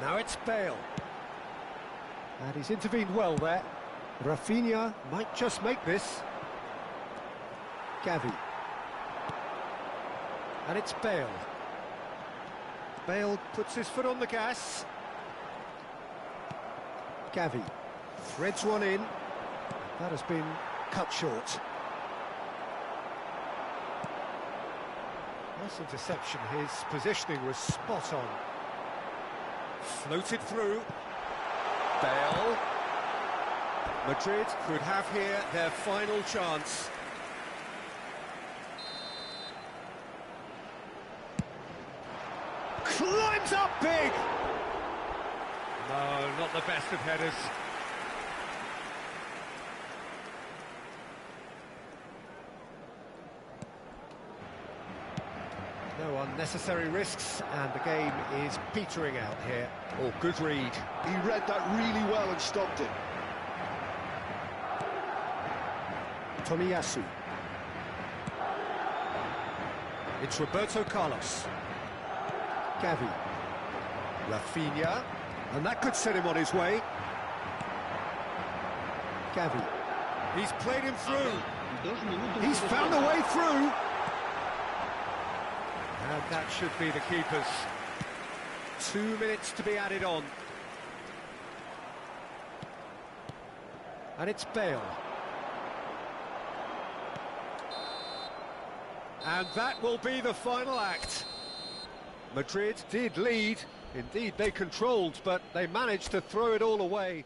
Now it's Bale. And he's intervened well there. Rafinha might just make this. Gavi. And it's Bale. Bale puts his foot on the gas. Gavi threads one in. That has been cut short. Nice interception. His positioning was spot on. Floated through. Bale. Madrid could have here their final chance. Climbs up big! No, not the best of headers. No unnecessary risks, and the game is petering out here. Oh, good read. He read that really well and stopped it. Tomiyasu. It's Roberto Carlos. Gavi. Rafinha. And that could set him on his way. Gavi. He's played him through. 2 minutos He's de found a descuento. way through. And that should be the keeper's. 2 minutes to be added on. And it's Bale. And that will be the final act. Madrid did lead, indeed they controlled, but they managed to throw it all away.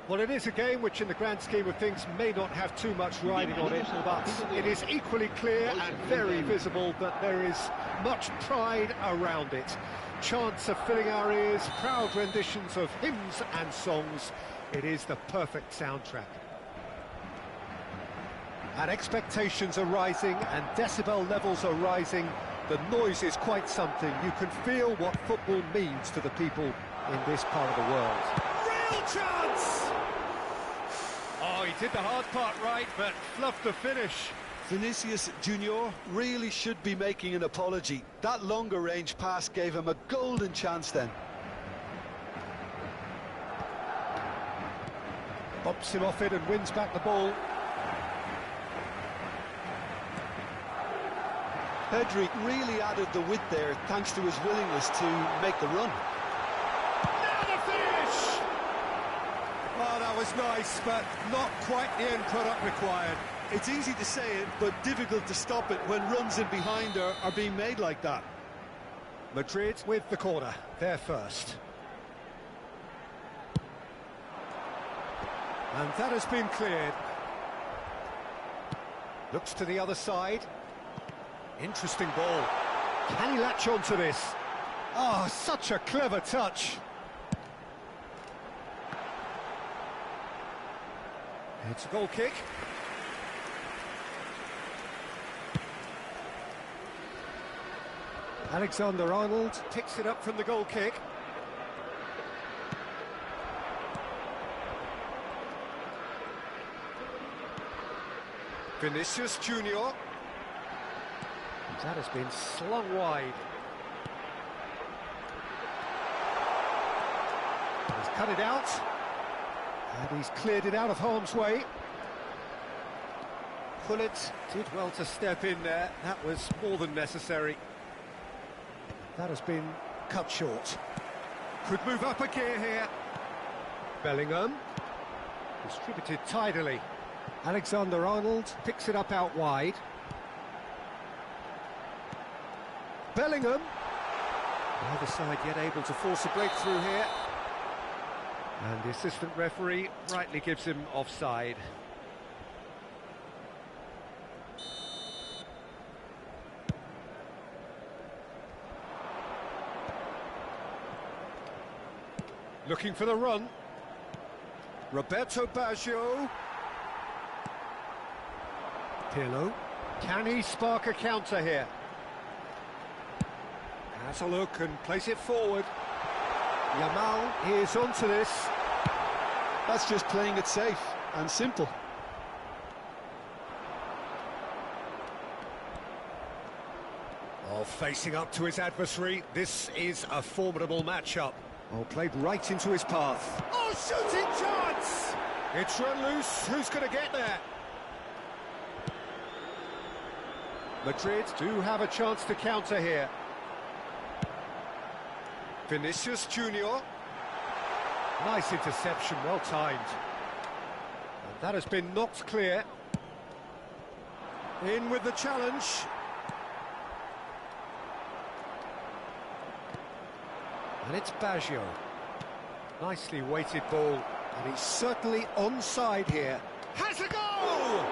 Well, it is a game which in the grand scheme of things may not have too much riding on it, but it is equally clear and very visible that there is much pride around it. Chants are filling our ears, proud renditions of hymns and songs. It is the perfect soundtrack. And expectations are rising and decibel levels are rising. The noise is quite something. You can feel what football means to the people in this part of the world. Real chance! Oh, he did the hard part right, but fluffed the finish. Vinicius Junior really should be making an apology. That longer range pass gave him a golden chance then. Bumps him off it and wins back the ball. Pedri really added the width there thanks to his willingness to make the run. Now the finish! Oh, that was nice, but not quite the end product required. It's easy to say it, but difficult to stop it when runs in behind are being made like that. Madrid with the corner, they're first. And that has been cleared. Looks to the other side. Interesting ball. Can he latch on to this? Oh, such a clever touch. It's a goal kick. Alexander-Arnold picks it up from the goal kick. Vinicius Junior. That has been slung wide. He's cut it out. And he's cleared it out of harm's way. Pullet did well to step in there. That was more than necessary. That has been cut short. Could move up a gear here. Bellingham. Distributed tidily. Alexander-Arnold picks it up out wide. Bellingham. Neither side yet able to force a breakthrough here. And the assistant referee rightly gives him offside. Looking for the run. Roberto Baggio. Pirlo. Can he spark a counter here? Has a look and plays it forward. Yamal is onto this. That's just playing it safe and simple. Oh, facing up to his adversary, this is a formidable matchup. Oh, played right into his path. Oh, shooting chance! It's run loose, who's going to get there? Madrid do have a chance to counter here. Vinicius Junior. Nice interception, well timed. And that has been knocked clear. In with the challenge. And it's Baggio. Nicely weighted ball. And he's certainly onside here. Has a goal!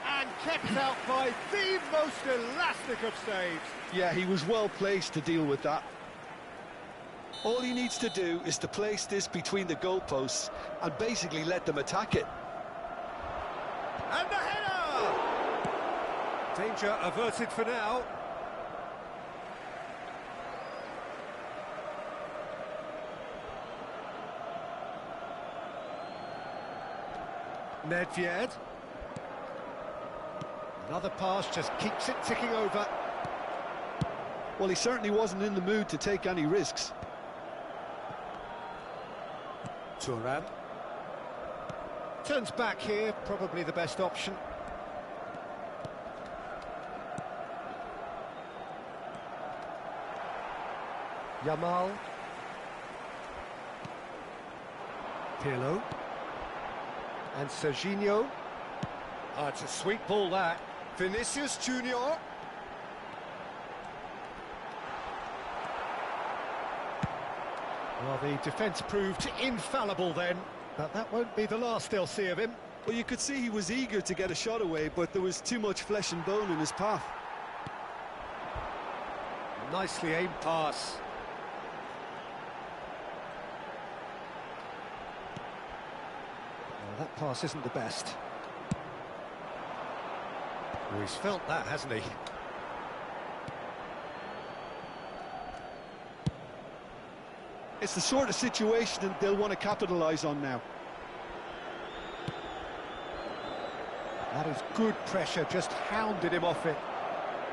And kept out by the most elastic of saves. Yeah, he was well placed to deal with that. All he needs to do is to place this between the goalposts and basically let them attack it. And the header! Danger averted for now. Nedved. Another pass just keeps it ticking over. Well, he certainly wasn't in the mood to take any risks. Thuram. Turns back here, probably the best option. Yamal. Pirlo. And Serginho. Oh, it's a sweet ball, that. Vinicius Junior. Well, the defence proved infallible then, but that won't be the last they'll see of him. Well, you could see he was eager to get a shot away, but there was too much flesh and bone in his path. Nicely aimed pass. Well, that pass isn't the best. Oh, he's felt that, hasn't he? It's the sort of situation that they'll want to capitalise on now. That is good pressure, just hounded him off it.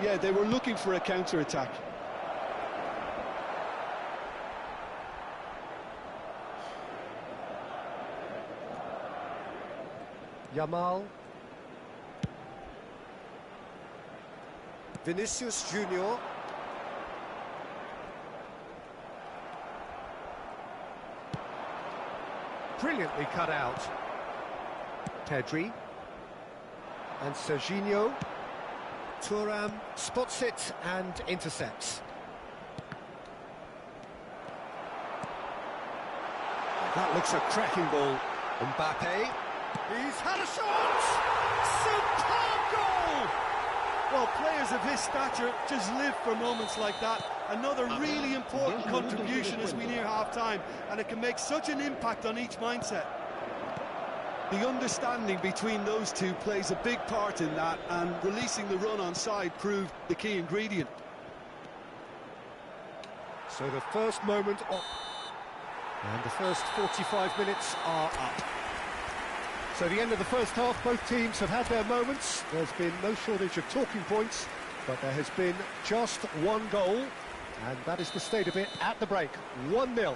Yeah, they were looking for a counter-attack. Yamal. Vinicius Junior. Brilliantly cut out. Pedri. And Serginho. Thuram spots it and intercepts. That looks a cracking ball. Mbappe. He's had a shot! Superb goal! Well, players of his stature just live for moments like that. Another really important contribution as we near half-time, and it can make such an impact on each mindset. The understanding between those two plays a big part in that, and releasing the run on side proved the key ingredient. So the first moment up, and the first 45 minutes are up. So the end of the first half, both teams have had their moments. There's been no shortage of talking points, but there has been just one goal, and that is the state of it at the break, 1-0.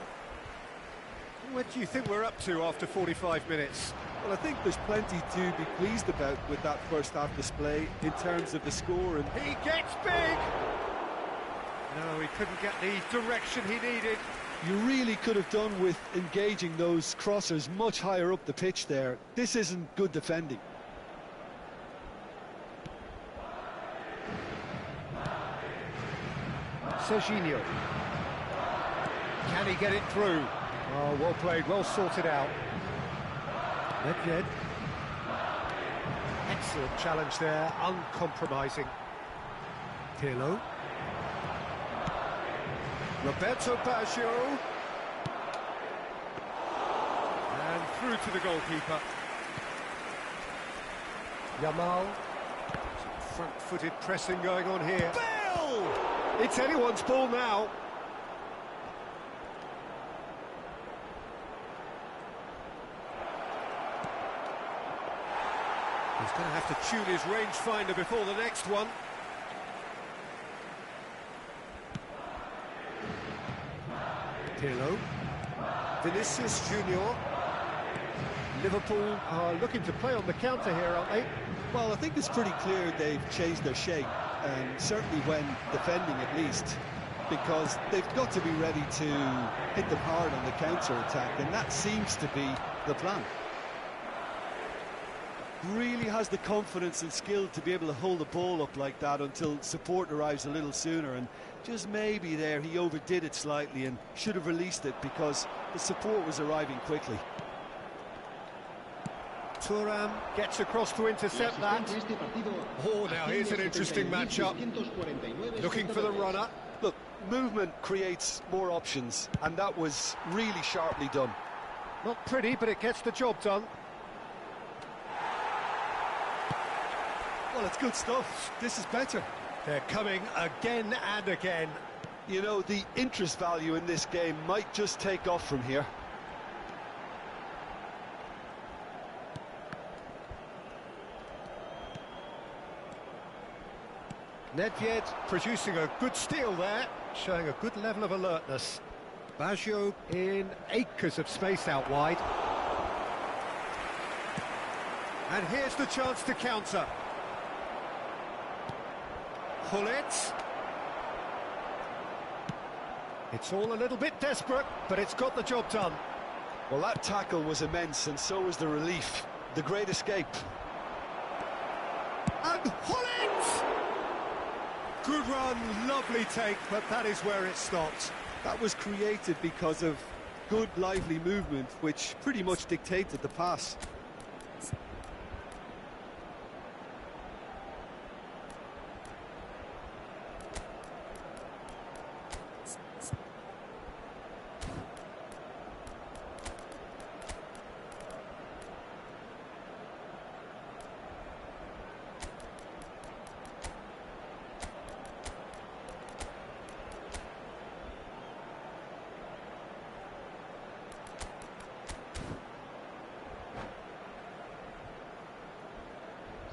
What do you think we're up to after 45 minutes? Well, I think there's plenty to be pleased about with that first half display in terms of the score. And he gets big! No, he couldn't get the direction he needed. You really could have done with engaging those crossers much higher up the pitch there. This isn't good defending. Serginho. Can he get it through? Oh, well played, well sorted out. Nedved. Excellent challenge there, uncompromising. Pirlo. Roberto Baggio. And through to the goalkeeper. Yamal. Some front-footed pressing going on here. Bale! It's anyone's ball now. He's going to have to tune his rangefinder before the next one. Pirlo. Vinicius Junior. Liverpool are looking to play on the counter here, aren't they? Well, I think it's pretty clear they've changed their shape, and certainly when defending at least, because they've got to be ready to hit them hard on the counter-attack, and that seems to be the plan. Really has the confidence and skill to be able to hold the ball up like that until support arrives a little sooner, and just maybe there he overdid it slightly and should have released it because the support was arriving quickly. Thuram gets across to intercept that. Oh, now here's an interesting matchup. Looking for the runner. Look, movement creates more options, and that was really sharply done. Not pretty, but it gets the job done. Well, it's good stuff. This is better. They're coming again and again. You know, the interest value in this game might just take off from here. Nedved producing a good steal there, showing a good level of alertness. Baggio in acres of space out wide. And here's the chance to counter. Hullet. It's all a little bit desperate, but it's got the job done. Well, that tackle was immense, and so was the relief. The great escape. And Hullet! Good run, lovely take, but that is where it stopped. That was created because of good, lively movement, which pretty much dictated the pass.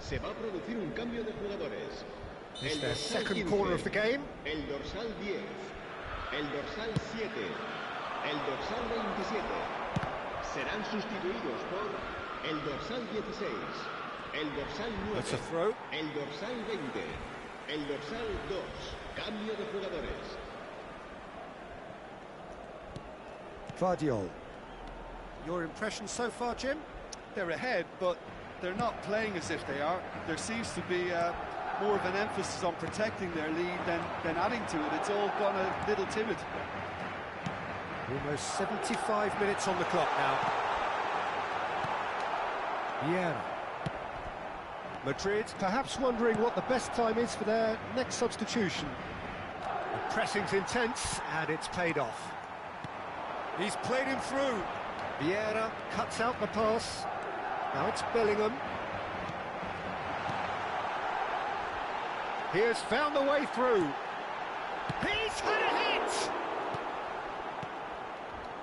Se va a producir un cambio de jugadores. It's their second corner of the game. El dorsal 10, el dorsal 7, el dorsal 27 serán sustituidos por el dorsal 16, el dorsal 9, That's a throw. el dorsal 20, el dorsal 2. Cambio de jugadores. Guardiol. Your impression so far, Jim? They're ahead, but they're not playing as if they are. There seems to be more of an emphasis on protecting their lead than adding to it. It's all gone a little timid. Almost 75 minutes on the clock now. Vieira. Madrid perhaps wondering what the best time is for their next substitution. The pressing's intense, and it's paid off. He's played him through. Vieira cuts out the pass. Now it's Bellingham. He has found the way through. He's had a hit!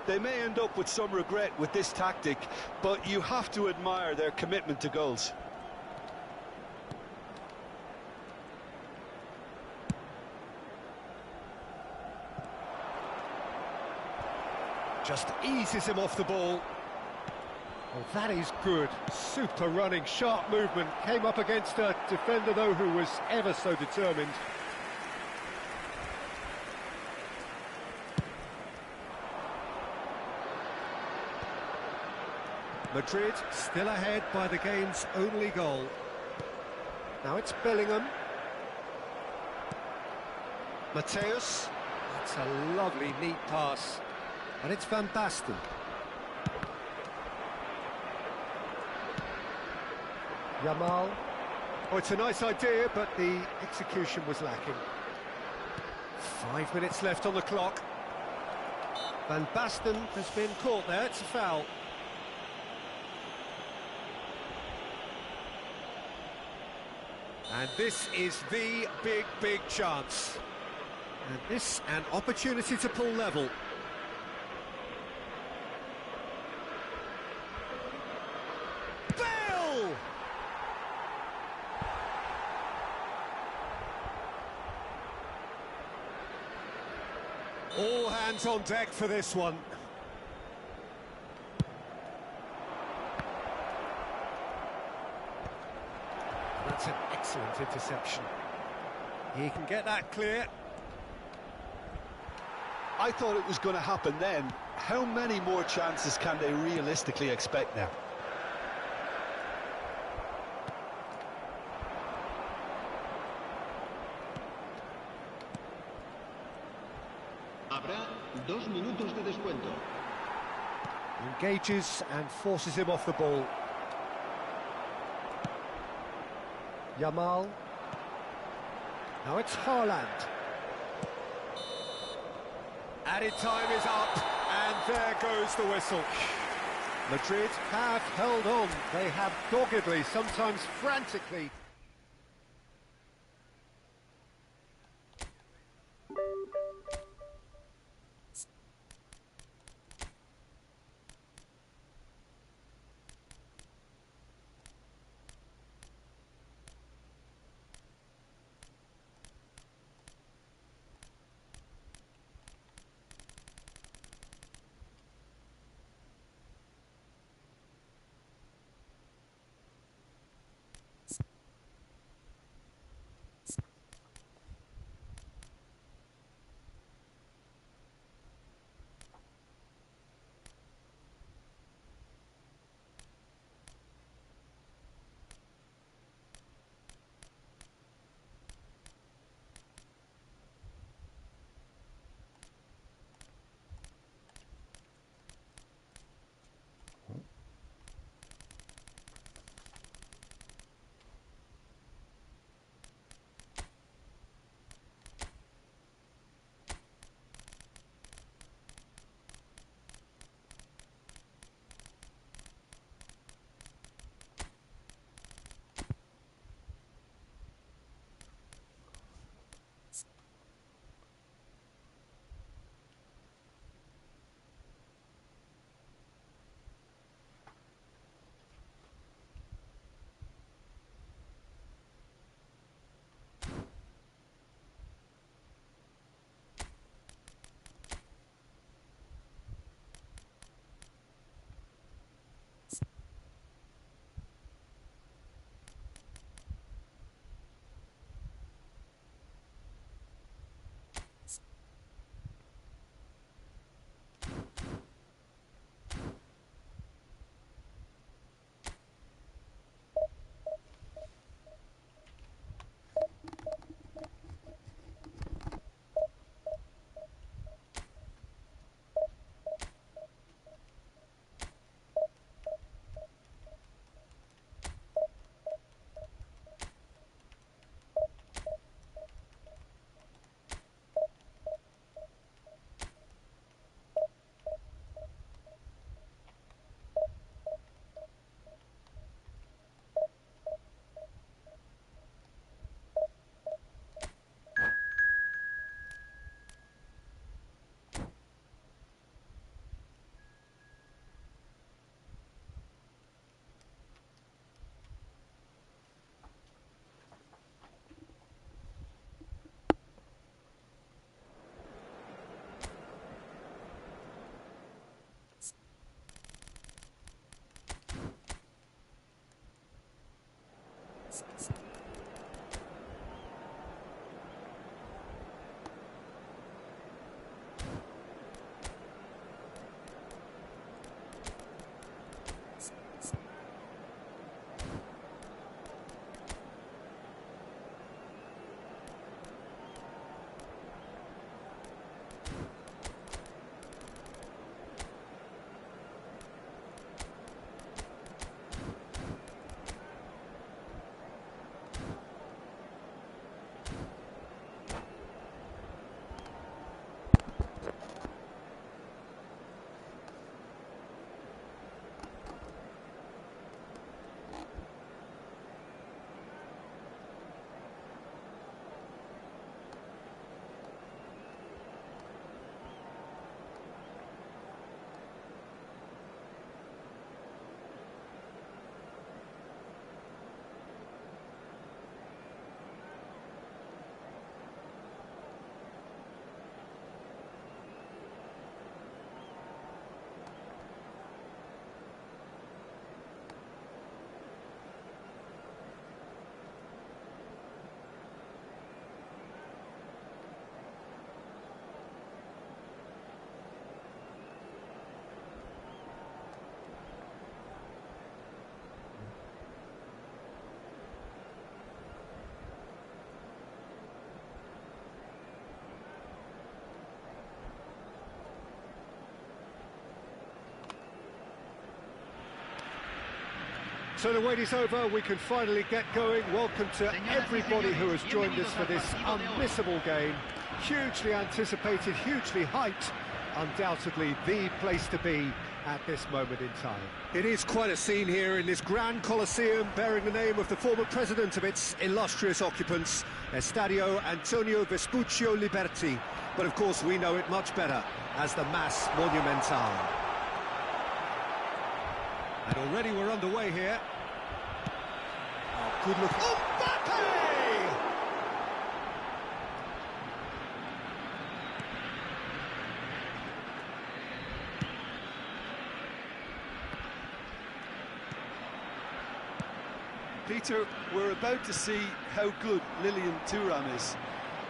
They may end up with some regret with this tactic, but you have to admire their commitment to goals. Just eases him off the ball. Oh, that is good. Super running, sharp movement. Came up against a defender, though, who was ever so determined. Madrid still ahead by the game's only goal. Now it's Bellingham. Mateus. That's a lovely, neat pass. And it's Van Basten. Yamal. Oh, it's a nice idea, but the execution was lacking. 5 minutes left on the clock. Van Basten has been caught there, it's a foul. And this is the big chance. And this, an opportunity to pull level. Bale! All hands on deck for this one. That's an excellent interception. He can get that clear. I thought it was going to happen then. How many more chances can they realistically expect now? Habrá 2 minutos de descuento. Engages and forces him off the ball. Yamal. Now it's Haaland. Added time is up, and there goes the whistle. Madrid have held on. They have doggedly, sometimes frantically. So the wait is over, we can finally get going. Welcome to everybody who has joined us for this unmissable game. Hugely anticipated, hugely hyped, undoubtedly the place to be at this moment in time. It is quite a scene here in this grand Colosseum, bearing the name of the former president of its illustrious occupants, Estadio Antonio Vespuccio Liberti. But of course we know it much better as the Mas Monumental. And already we're underway here. Oh, good look. Mbappe! Peter, we're about to see how good Lilian Thuram is.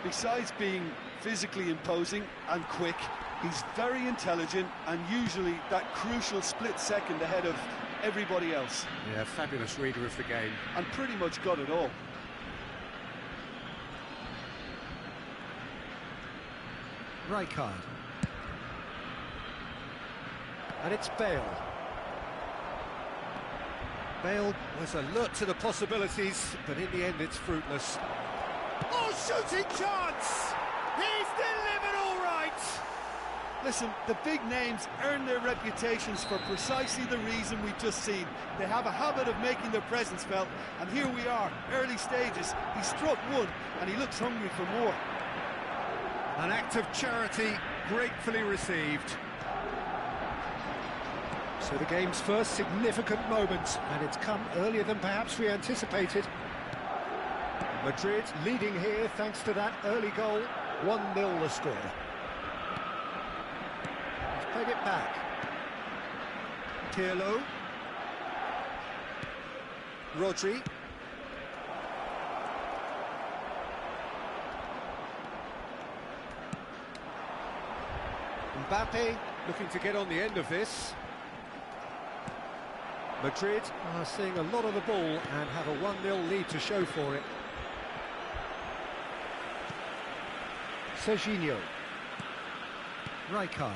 Besides being physically imposing and quick, he's very intelligent and usually that crucial split second ahead of everybody else. Yeah, fabulous reader of the game. And pretty much got it all. Rijkaard. And it's Bale. Bale was alert to the possibilities, but in the end it's fruitless. Oh, shooting chance! He's delivered all right! Listen, the big names earn their reputations for precisely the reason we've just seen. They have a habit of making their presence felt, and here we are, early stages. He struck one, and he looks hungry for more. An act of charity, gratefully received. So the game's first significant moment, and it's come earlier than perhaps we anticipated. Madrid leading here thanks to that early goal. 1-0 the score. He's played it back. Pirlo. Rodri. Mbappe looking to get on the end of this. Madrid are seeing a lot of the ball and have a 1-0 lead to show for it. Serginho. Rijkaard.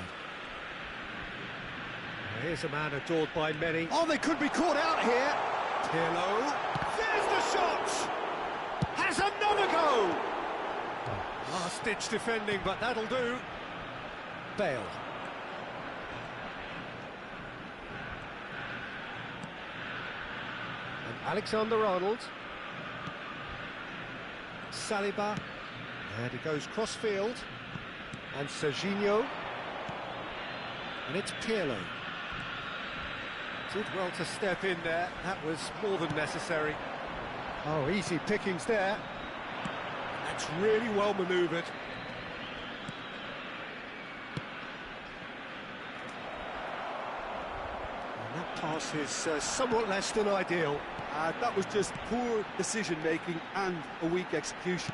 Here's a man adored by many. Oh, they could be caught out here. Pirlo. There's the shot! Has another go! Last-ditch defending, but that'll do. Bale. Alexander-Arnold. Saliba. And he goes cross-field. And Serginho. And it's Pirlo. Did well to step in there. That was more than necessary. Oh, easy pickings there. That's really well manoeuvred. And that pass is somewhat less than ideal. That was just poor decision-making and a weak execution.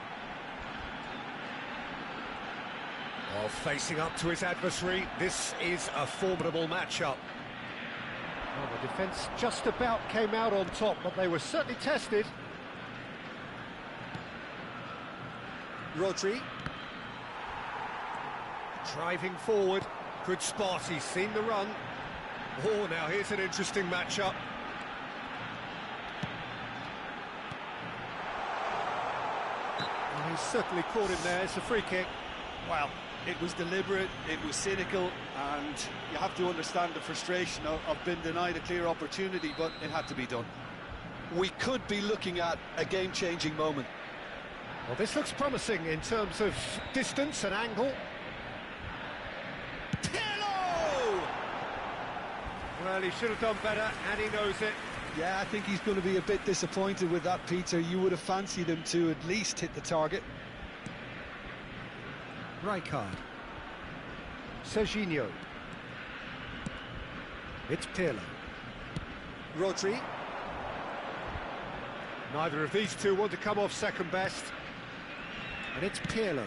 While facing up to his adversary, this is a formidable matchup. Well, the defence just about came out on top, but they were certainly tested. Rodri. Driving forward. Good spot, he's seen the run. Oh, now here's an interesting matchup. Well, he's certainly caught him there, it's a free kick. Well, it was deliberate, it was cynical, and you have to understand the frustration of being denied a clear opportunity, but it had to be done. We could be looking at a game-changing moment. Well, this looks promising in terms of distance and angle. Pirlo! Well, he should have done better, and he knows it. Yeah, I think he's going to be a bit disappointed with that, Peter. You would have fancied him to at least hit the target. Rijkaard. Serginho. It's Pirlo. Rodri. Neither of these two want to come off second best. And it's Pirlo.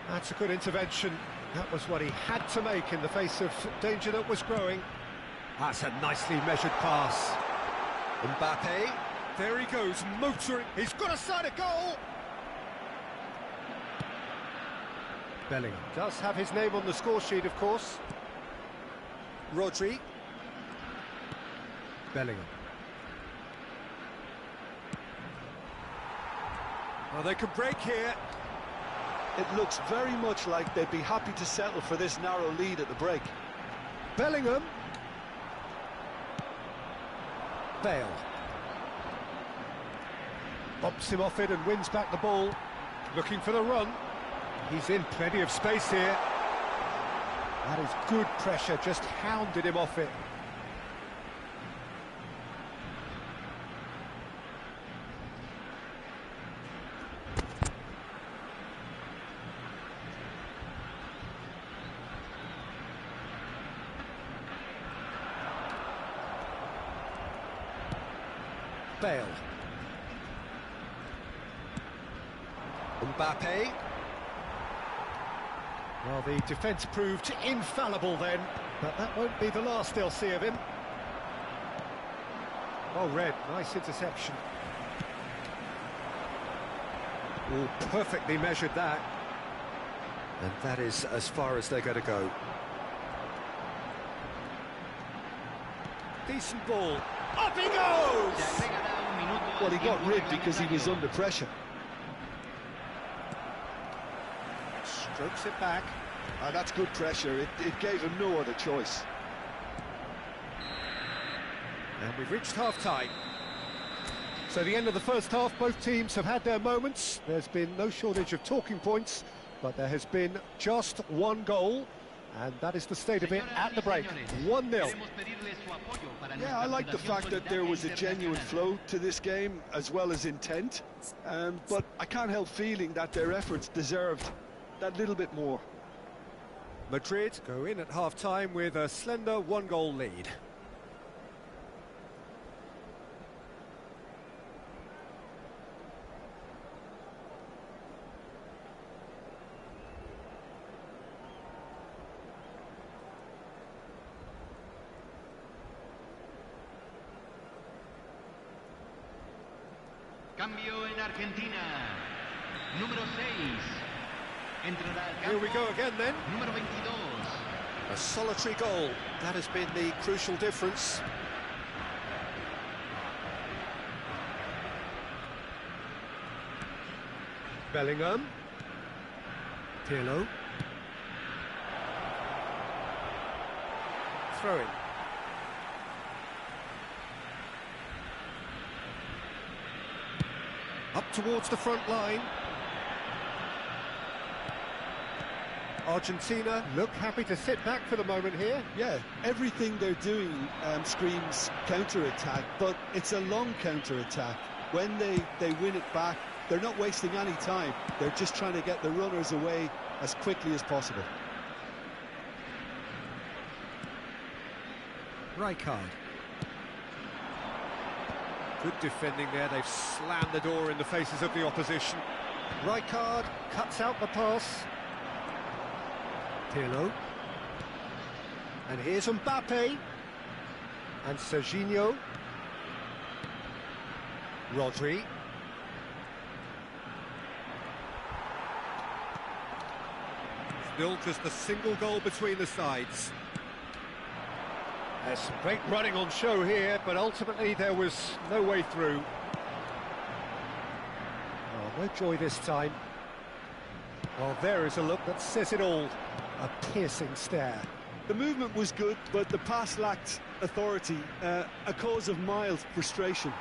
That's a good intervention. That was what he had to make in the face of danger that was growing. That's a nicely measured pass. Mbappe. There he goes, motoring. He's got a side of goal. Bellingham does have his name on the score sheet, of course. Rodri. Bellingham. Well, they could break here. It looks very much like they'd be happy to settle for this narrow lead at the break. Bellingham. Bale. Bumps him off it and wins back the ball. Looking for the run. He's in plenty of space here. That is good pressure, just hounded him off it. Bale. Mbappe. Well, the defence proved infallible then, but that won't be the last they'll see of him. Oh, Red, nice interception. Oh, perfectly measured that. And that is as far as they're going to go. Decent ball. Up he goes! Well, he got rid because he was under pressure. Strokes it back. That's good pressure. It gave him no other choice. And we've reached half-time. So the end of the first half, both teams have had their moments. There's been no shortage of talking points, but there has been just one goal, and that is the state of it at the break. 1-0. Yeah, I like the fact that there was a genuine flow to this game, as well as intent. But I can't help feeling that their efforts deserved that little bit more. Madrid go in at half-time with a slender one-goal lead. Cambio en Argentina. Número 6. Entrará al campo. Here we go again then. Número 22. A solitary goal. That has been the crucial difference. Bellingham. Pirlo. Throw in. Up towards the front line. Argentina look happy to sit back for the moment here. Yeah, everything they're doing screams counter-attack, but it's a long counter-attack. When they win it back, they're not wasting any time. They're just trying to get the runners away as quickly as possible. Rijkaard. Good defending there, they've slammed the door in the faces of the opposition. Rijkaard cuts out the pass. Pirlo. And here's Mbappe. And Serginho. Rodri. Still just a single goal between the sides. There's some great running on show here, but ultimately there was no way through. Oh, no joy this time. Well, there is a look that says it all. A piercing stare. The movement was good, but the pass lacked authority, a cause of mild frustration.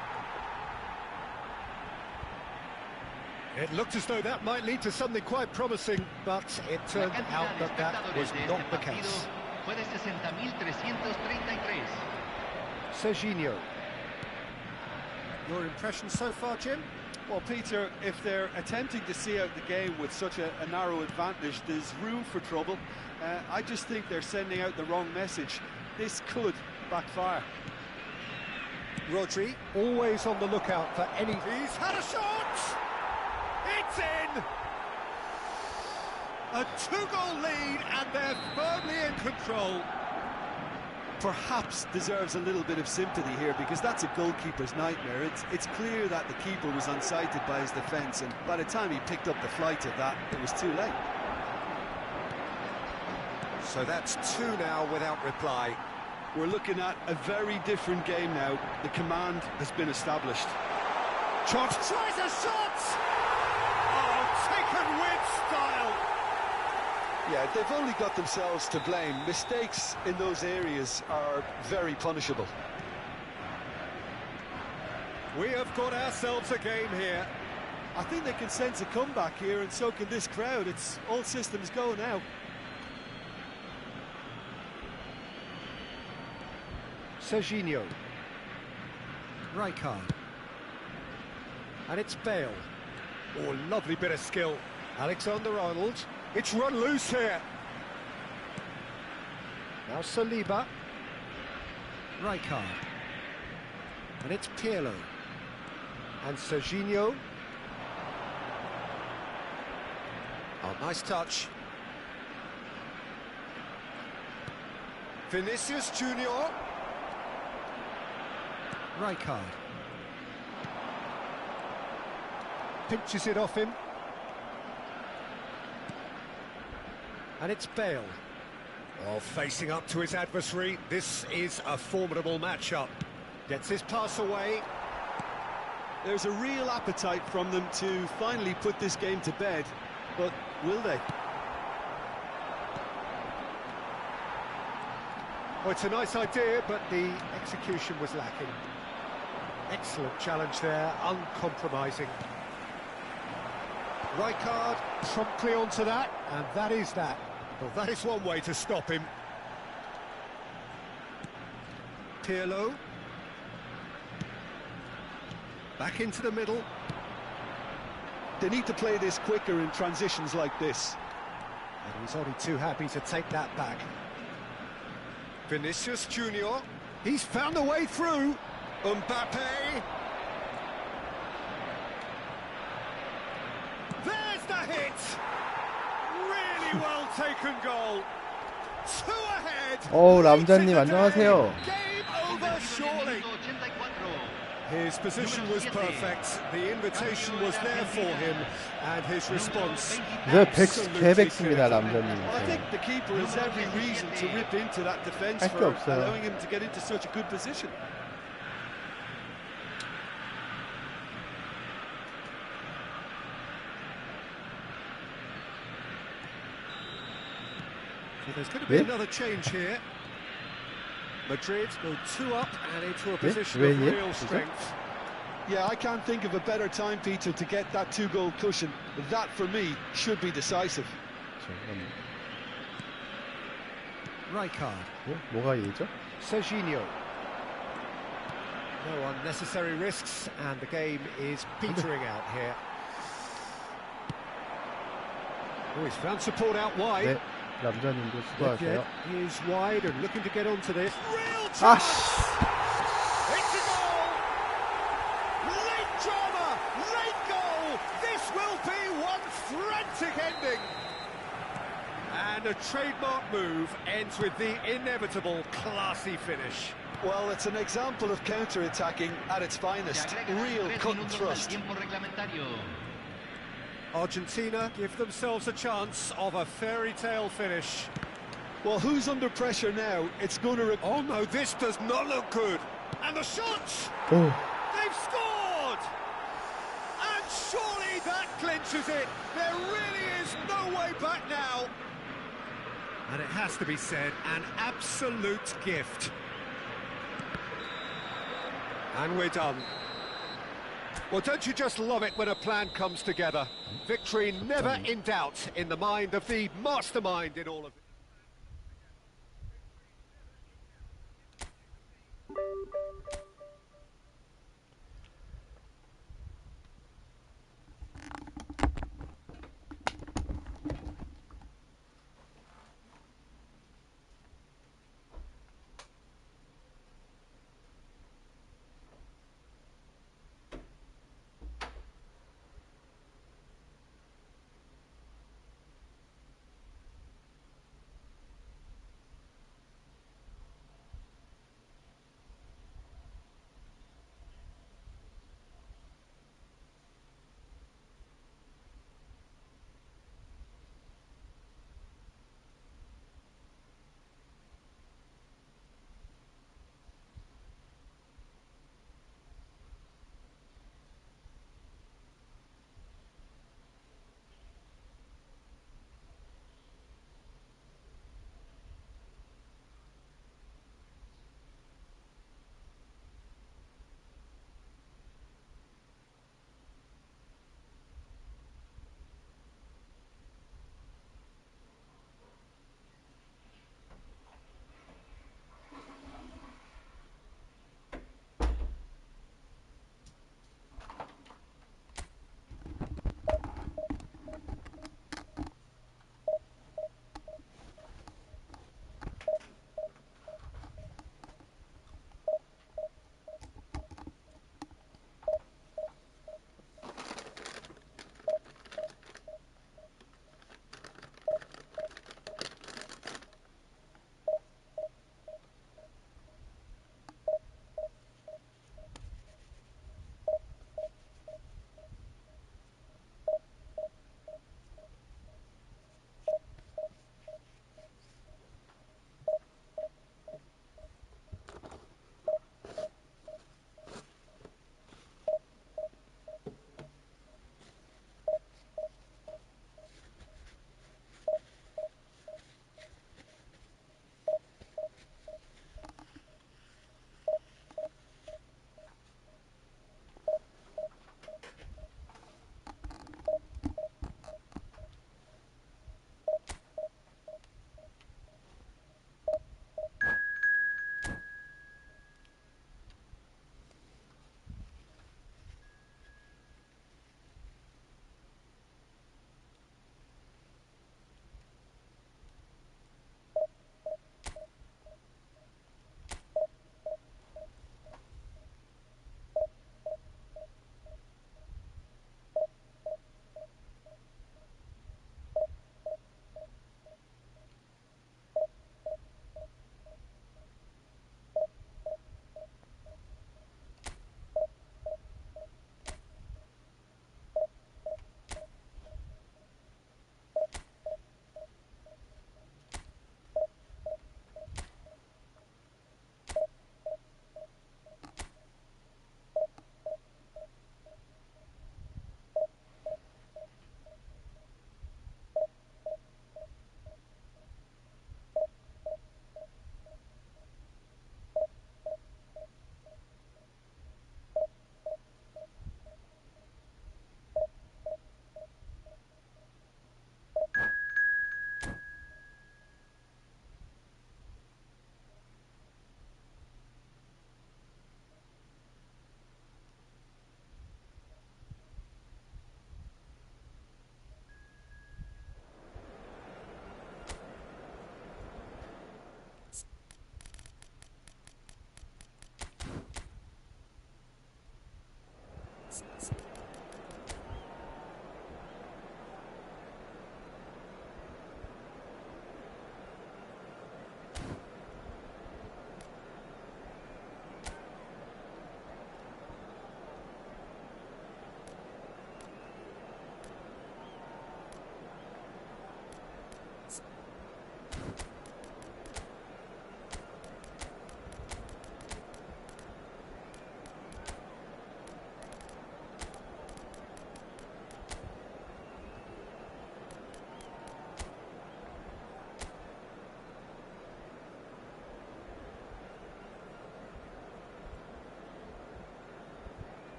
It looked as though that might lead to something quite promising, but it turned out that that was not the case. Fue de 60.333. Serginho. Your impression so far, Jim? Well, Peter, if they're attempting to see out the game with such a narrow advantage, there's room for trouble. I just think they're sending out the wrong message. This could backfire. Rodri, always on the lookout for any... He's had a shot! It's in! A two-goal lead, and they're firmly in control. Perhaps deserves a little bit of sympathy here, because that's a goalkeeper's nightmare. It's clear that the keeper was unsighted by his defence, and by the time he picked up the flight of that, it was too late. So that's two now without reply. We're looking at a very different game now. The command has been established. Chance tries a shot! and with style. Yeah, they've only got themselves to blame. Mistakes in those areas are very punishable. We have got ourselves a game here. I think they can sense a comeback here, and so can this crowd. It's all systems go now. Serginho. Rijkaard. And it's Bale. Oh, lovely bit of skill. Alexander-Arnold. It's run loose here. Now Saliba. Rijkaard. And it's Pirlo. And Serginho. Oh, nice touch. Vinicius Junior. Rijkaard. Pinches it off him. And it's Bale. Oh, facing up to his adversary. This is a formidable matchup. Gets his pass away. There's a real appetite from them to finally put this game to bed, but will they? Oh, it's a nice idea, but the execution was lacking. Excellent challenge there, uncompromising. Rijkaard promptly onto that, and that is that. Well, that is one way to stop him. Pirlo. Back into the middle. They need to play this quicker in transitions like this. And he's only too happy to take that back. Vinicius Junior. He's found a way through. Mbappe. There's the hit. Really well taken goal. Two ahead. 람자님 안녕하세요. Game over surely. His position was perfect. The invitation was there for him, and his response. 저 absolutely 개백수입니다, fearful. 람자님. I think the keeper has every reason to rip into that defence 할게 for 없어요. allowing him to get into such a good position. So there's going to be 왜? another change here. Madrid go 2 up and into a 왜? position 왜 of 이게? real strength. Yeah, I can't think of a better time, Peter, to get that 2-goal cushion. That, for me, should be decisive. Rijkaard. 뭐가 얘기죠? Serginho. No unnecessary risks, and the game is petering out here. Oh, he's found support out wide. 네, 람자님도 수고하세요. He is wide and looking to get onto this. Real 아, chance! It's a goal! Late drama! Late goal! This will be one frantic ending! And a trademark move ends with the inevitable classy finish. Well, it's an example of counter-attacking at its finest. Real cut and thrust. Argentina give themselves a chance of a fairy tale finish. Well, who's under pressure now? It's going to... Oh no, this does not look good. And the shots! 오, They've scored! And surely that clinches it. There really is no way back now. And it has to be said, an absolute gift. And we're done. Well, don't you just love it when a plan comes together? Victory never in doubt in the mind of the mastermind in all of it.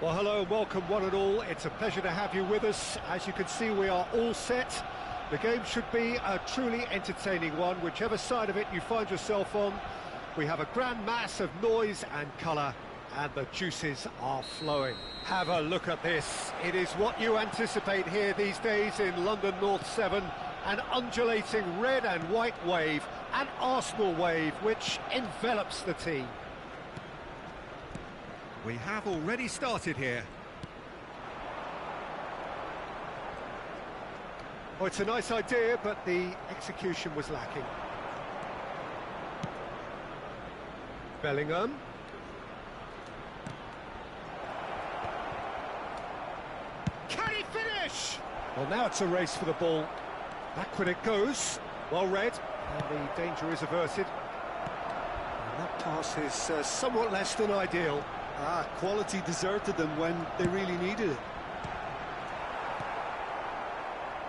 Well, hello and welcome one and all. It's a pleasure to have you with us. As you can see, we are all set. The game should be a truly entertaining one, whichever side of it you find yourself on. We have a grand mass of noise and colour, and the juices are flowing. Have a look at this. It is what you anticipate here these days in London North 7. An undulating red and white wave, an Arsenal wave, which envelops the team. We have already started here. Oh, it's a nice idea, but the execution was lacking. Bellingham. Can he finish? Well, now it's a race for the ball. Backward it goes. Well read, and the danger is averted. And that pass is somewhat less than ideal. Quality deserted them when they really needed it.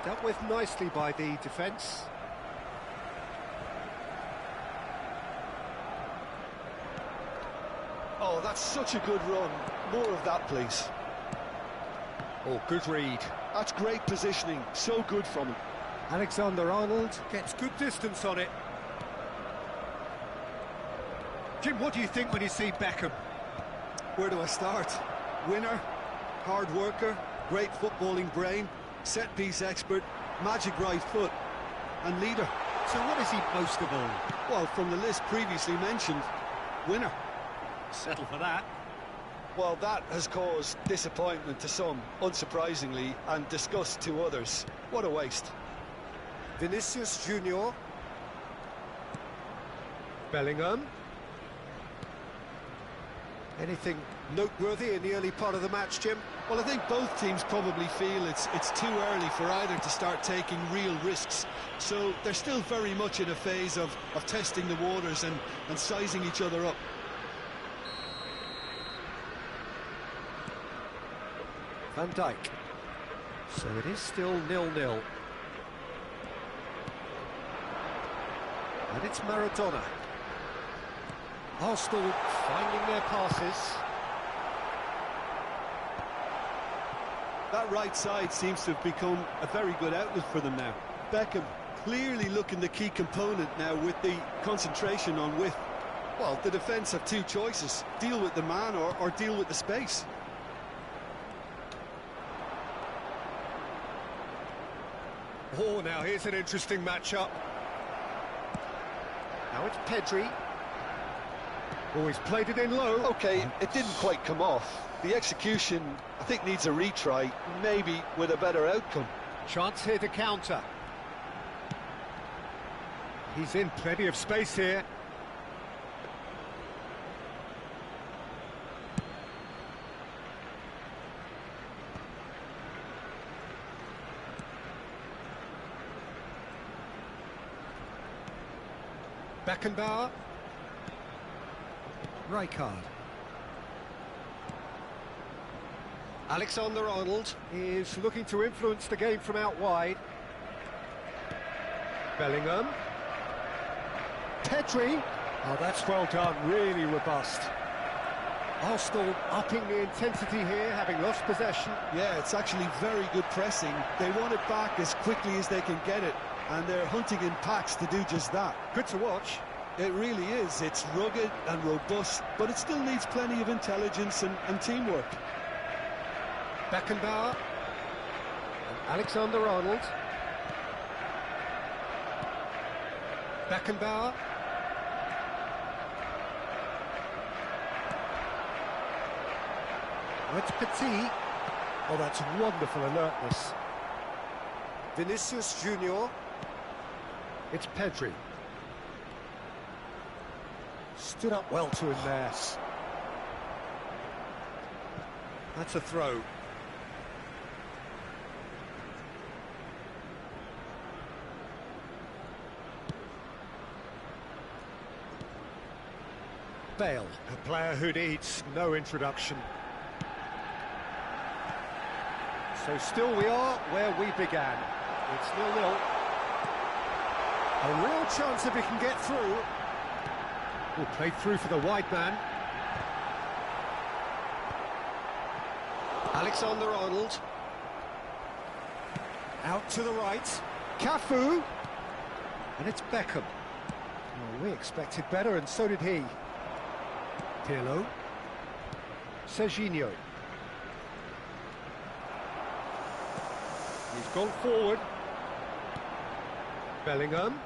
Dealt with nicely by the defence. Oh, that's such a good run. More of that, please. Oh, good read. That's great positioning. So good from him. Alexander-Arnold gets good distance on it. Jim, what do you think when you see Beckham? Where do I start? Winner, hard worker, great footballing brain, set-piece expert, magic right foot, and leader. So what is he most of all? Well, from the list previously mentioned, winner. Settle for that. Well, that has caused disappointment to some, unsurprisingly, and disgust to others. What a waste. Vinicius Junior. Bellingham. Anything noteworthy in the early part of the match, Jim? Well, I think both teams probably feel it's too early for either to start taking real risks. So they're still very much in a phase of testing the waters and sizing each other up. Van Dijk. So it is still 0-0. And it's Maradona. Arsenal finding their passes. That right side seems to have become a very good outlet for them now. Beckham clearly looking the key component now with the concentration on width. Well, the defence have two choices. Deal with the man or deal with the space. Oh, now here's an interesting matchup. Now it's Pedri. Oh, he's played it in low. Okay, it didn't quite come off. The execution, I think, needs a retry, maybe with a better outcome. Chance here to counter. He's in plenty of space here. Beckenbauer. Rijkaard. Alexander-Arnold is looking to influence the game from out wide. Bellingham. Pedri. Oh, that's well done, really robust. Arsenal upping the intensity here, having lost possession. Yeah, it's actually very good pressing. They want it back as quickly as they can get it, and they're hunting in packs to do just that. Good to watch. It really is. It's rugged and robust, but it still needs plenty of intelligence and teamwork. Beckenbauer. And Alexander-Arnold. Beckenbauer. Oh, it's Petit. Oh, that's wonderful alertness. Vinicius Junior. It's Pedri. Stood up well to him there. That's a throw. Bale, a player who needs no introduction. So still we are where we began. It's 0-0. A real chance if he can get through. Oh, played through for the wide man. Alexander-Arnold. Out to the right. Cafu. And it's Beckham. Well, we expected better, and so did he. Pirlo. Serginho. He's gone forward. Bellingham.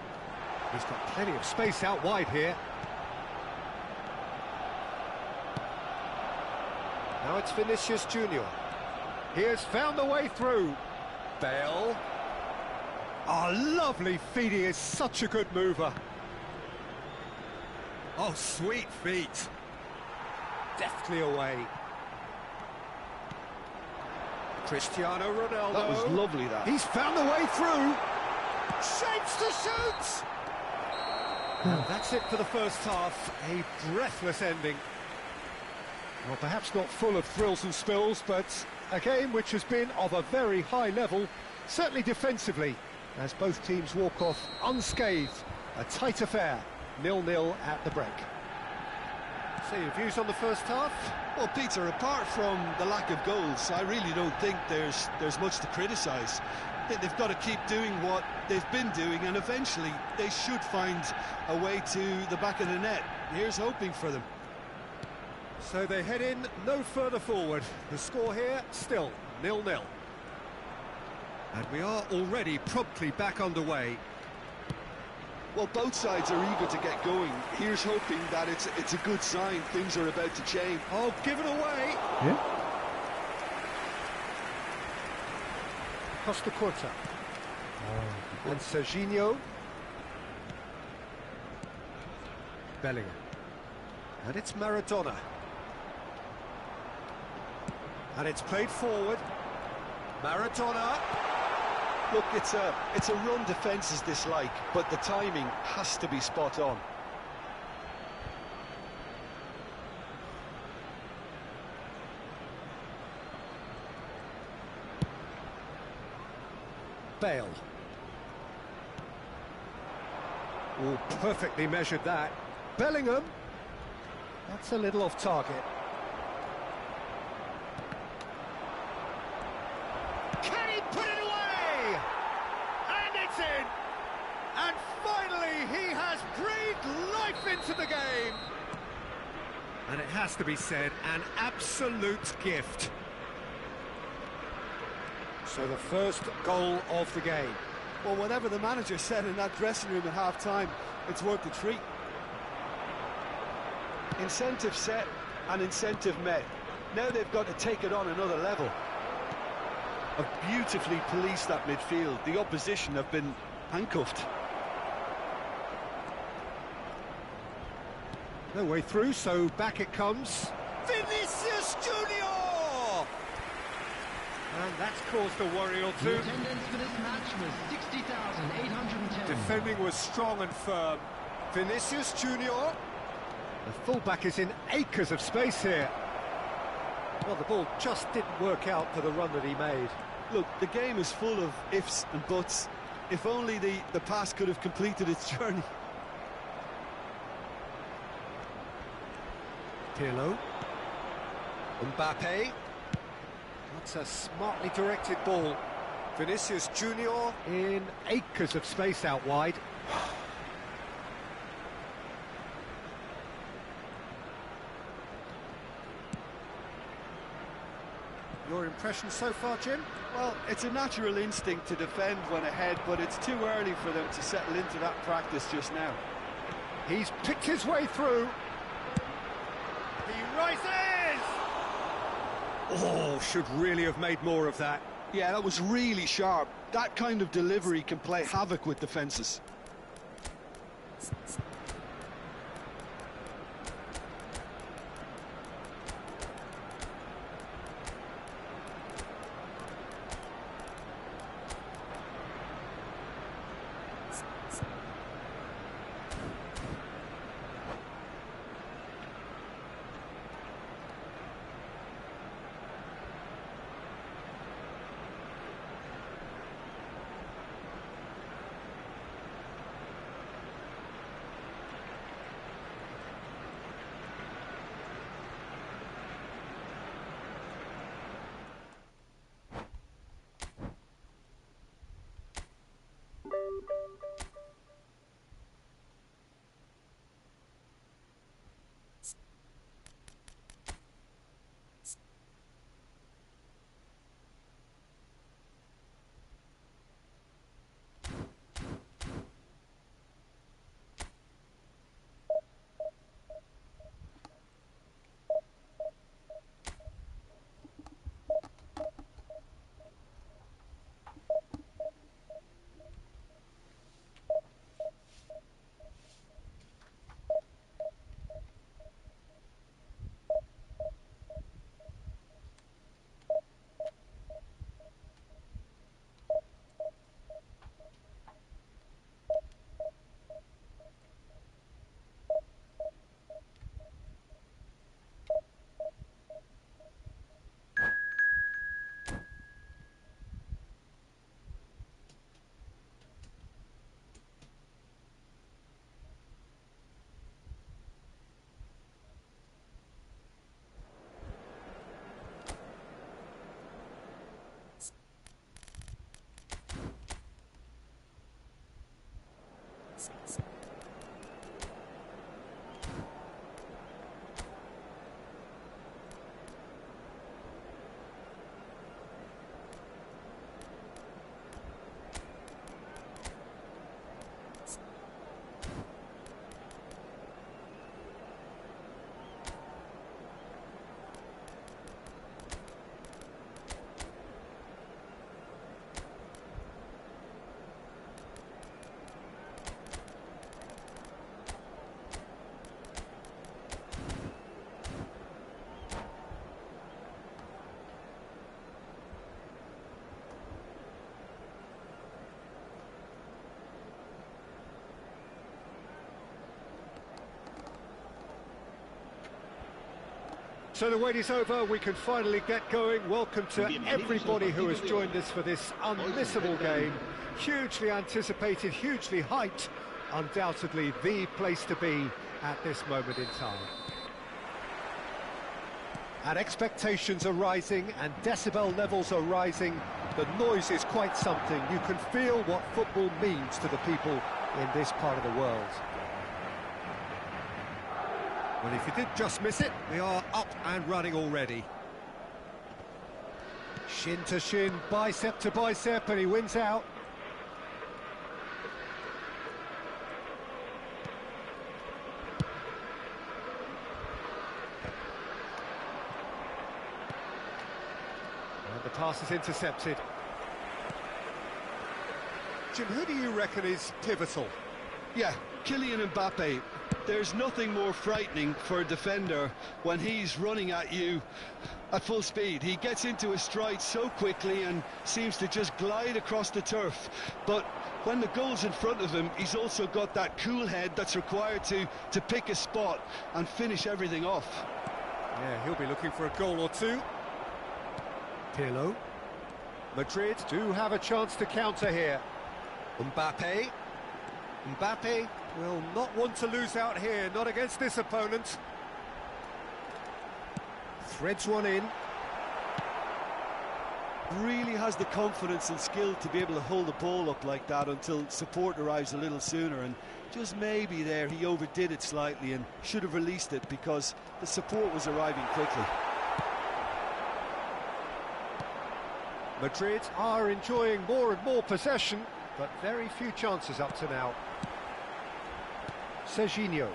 He's got plenty of space out wide here. Now it's Vinicius Junior. He has found the way through. Bale. Oh, lovely feet. He is such a good mover. Oh, sweet feet. Deftly away. Cristiano Ronaldo. That was lovely, that. He's found the way through. Shapes to shoot. And that's it for the first half. A breathless ending. Well, perhaps not full of thrills and spills, but a game which has been of a very high level, certainly defensively, as both teams walk off unscathed. A tight affair, 0-0 at the break. So your views on the first half? Well, Peter, apart from the lack of goals, I really don't think there's much to criticise. They've got to keep doing what they've been doing, and eventually they should find a way to the back of the net. Here's hoping for them. So they head in no further forward. The score here, still 0-0. And we are already promptly back underway. Well, both sides are eager to get going. Here's hoping that it's a good sign. Things are about to change. Oh, give it away! 예? Costa Curta. And Serginho. Bellingham. And it's Maradona. And it's played forward. Maradona. Look, it's a run defence's dislike, but the timing has to be spot on. Bale. Oh, perfectly measured that. Bellingham. That's a little off target. Can he put it away? And it's in! And finally he has breathed life into the game! And it has to be said, an absolute gift. So the first goal of the game. Well, whatever the manager said in that dressing room at half-time, it's worth the treat. Incentive set and incentive met. Now they've got to take it on another level. Have beautifully policed that midfield. The opposition have been handcuffed. No way through, so back it comes. Vinicius Junior! And that's caused a worry or The two. attendance for this match was 60,810. Defending was strong and firm. Vinicius Junior. The fullback is in acres of space here. Well, the ball just didn't work out for the run that he made. Look, the game is full of ifs and buts. If only the pass could have completed its journey. Pirlo. Mbappe. That's a smartly directed ball. Vinicius Junior in acres of space out wide. Your impression so far, Jim? Well, it's a natural instinct to defend when ahead, but it's too early for them to settle into that practice just now. He's picked his way through. He rises! Oh, should really have made more of that. Yeah, that was really sharp. That kind of delivery can play havoc with defences. So the wait is over, we can finally get going. Welcome to everybody who has joined us for this unmissable game. Hugely anticipated, hugely hyped. Undoubtedly the place to be at this moment in time. And expectations are rising and decibel levels are rising. The noise is quite something. You can feel what football means to the people in this part of the world. Well, if you did just miss it, we are up and running already. Shin to shin, bicep to bicep, and he wins out. And the pass is intercepted. Jim, who do you reckon is pivotal? Yeah, Kylian Mbappe. There's nothing more frightening for a defender when he's running at you at full speed. He gets into his stride so quickly and seems to just glide across the turf. But when the goal's in front of him, he's also got that cool head that's required to pick a spot and finish everything off. Yeah, he'll be looking for a goal or two. Pirlo. Madrid do have a chance to counter here. Mbappe. Mbappe. Will not want to lose out here, not against this opponent. Threads one in. Really has the confidence and skill to be able to hold the ball up like that until support arrives a little sooner, and just maybe there he overdid it slightly and should have released it because the support was arriving quickly. Madrid are enjoying more and more possession, but very few chances up to now. Serginho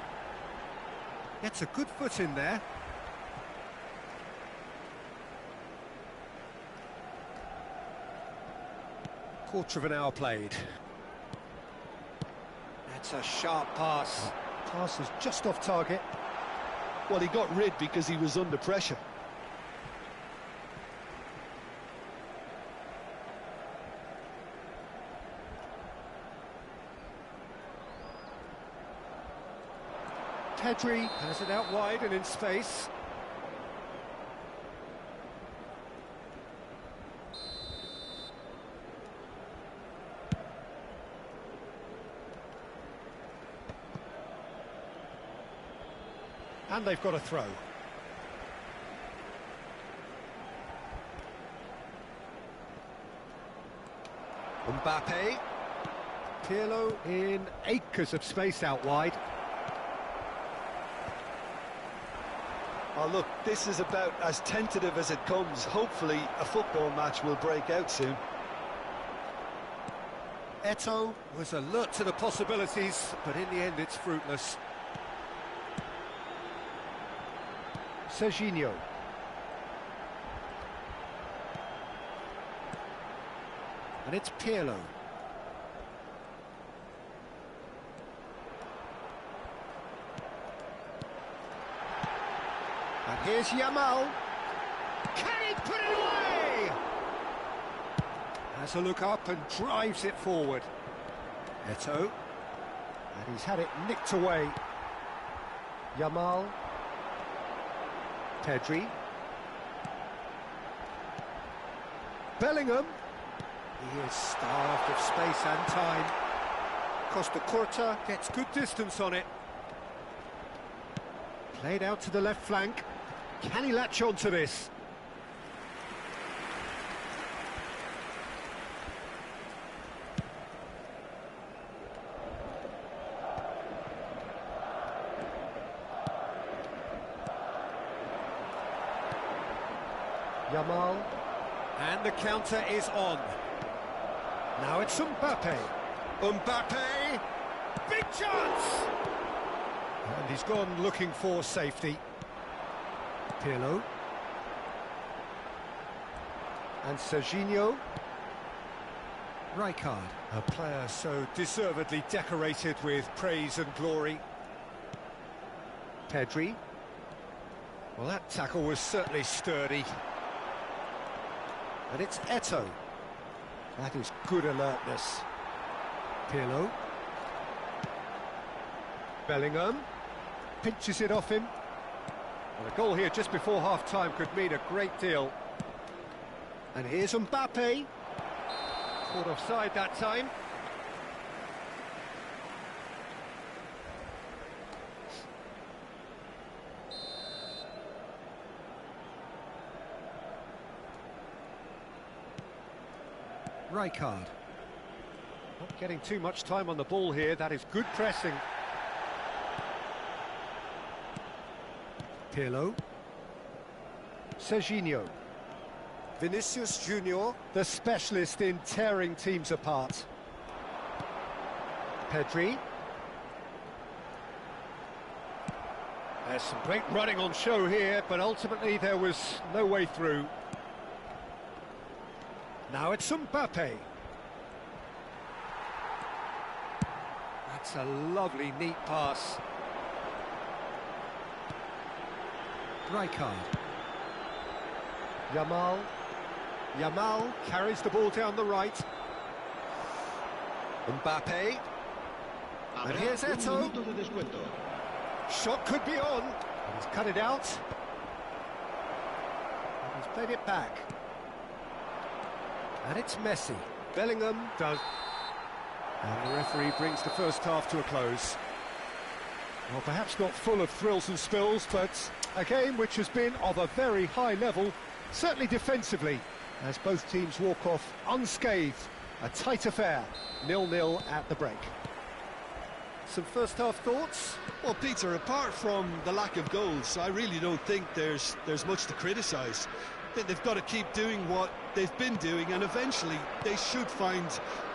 gets a good foot in there. Quarter of an hour played. That's a sharp pass. Pass is just off target. Well, he got rid because he was under pressure. Pedri has it out wide and in space. And they've got a throw. Mbappe. Pirlo in acres of space out wide. Oh, look, this is about as tentative as it comes. Hopefully, a football match will break out soon. Eto'o was alert to the possibilities, but in the end it's fruitless. Serginho. And it's Pirlo. And here's Yamal. Can he put it away? Has a look up and drives it forward. Eto'o. And he's had it nicked away. Yamal. Pedri. Bellingham. He is starved of space and time. Costa Curta gets good distance on it. Played out to the left flank. Can he latch on to this? Yamal, and the counter is on. Now it's Mbappe. Mbappe, big chance! And he's gone looking for safety. Pirlo. And Serginho. Rijkaard, a player so deservedly decorated with praise and glory. Pedri. Well, that tackle was certainly sturdy. And it's Eto'o. That is good alertness. Pirlo. Bellingham. Pinches it off him. Well, a goal here just before half-time could mean a great deal. And here's Mbappe. Caught offside that time. Rijkaard. Not getting too much time on the ball here. That is good pressing. Pirlo. Serginho. Vinicius Junior, the specialist in tearing teams apart. Pedri. There's some great running on show here, but ultimately there was no way through. Now it's Mbappe. That's a lovely, neat pass. Rijkaard. Yamal. Yamal carries the ball down the right. Mbappe. And here's Eto'o. Shot could be on. He's cut it out. He's played it back. And it's Messi. Bellingham does. And the referee brings the first half to a close. Well, perhaps not full of thrills and spills, but a game which has been of a very high level, certainly defensively, as both teams walk off unscathed. A tight affair, 0-0 at the break. Some first-half thoughts? Well, Peter, apart from the lack of goals, I really don't think there's much to criticise. They've got to keep doing what they've been doing, and eventually they should find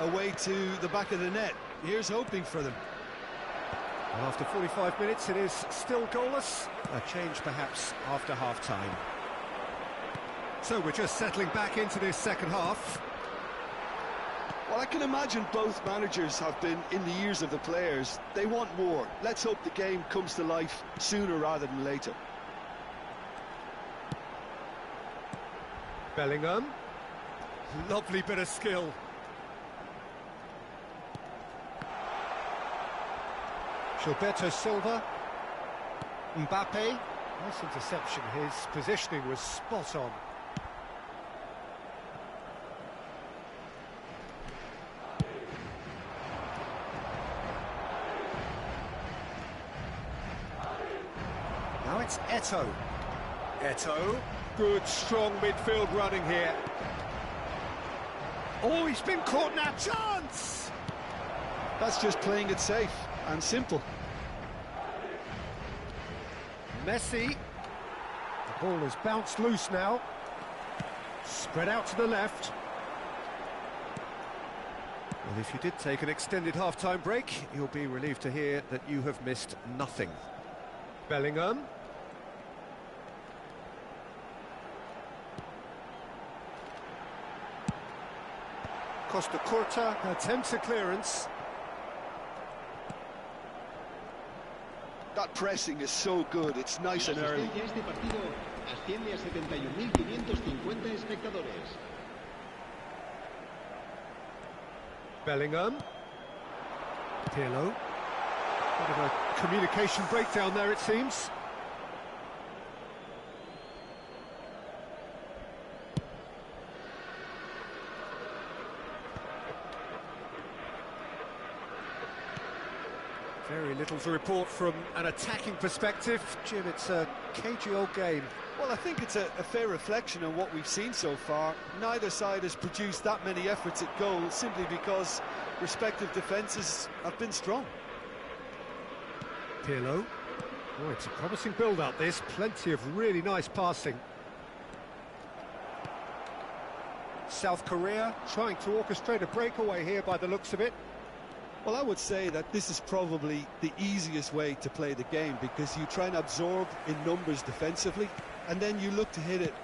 a way to the back of the net. Here's hoping for them. Well, after 45 minutes, it is still goalless. A change, perhaps, after half-time. So we're just settling back into this second half. Well, I can imagine both managers have been in the ears of the players. They want more. Let's hope the game comes to life sooner rather than later. Bellingham. Lovely bit of skill. Gilberto Silva. Mbappe. Nice interception. His positioning was spot on. Now it's Eto'o. Eto'o. Good, strong midfield running here. Oh, he's been caught now. Chance! That's just playing it safe and simple. Messi. The ball has bounced loose now. Spread out to the left. Well, if you did take an extended half-time break, you'll be relieved to hear that you have missed nothing. Bellingham. Costa Curta attempts a clearance. That pressing is so good, it's nice and early. Este partido asciende a 71.550 espectadores. Bellingham. Pirlo. Bit of a communication breakdown there, it seems. Very little to report from an attacking perspective. Jim, it's a cagey old game. Well, I think it's a fair reflection on what we've seen so far. Neither side has produced that many efforts at goal simply because respective defences have been strong. Pirlo. Oh, it's a promising build-up, this. Plenty of really nice passing. South Korea trying to orchestrate a breakaway here by the looks of it. Well, I would say that this is probably the easiest way to play the game because you try and absorb in numbers defensively and then you look to hit it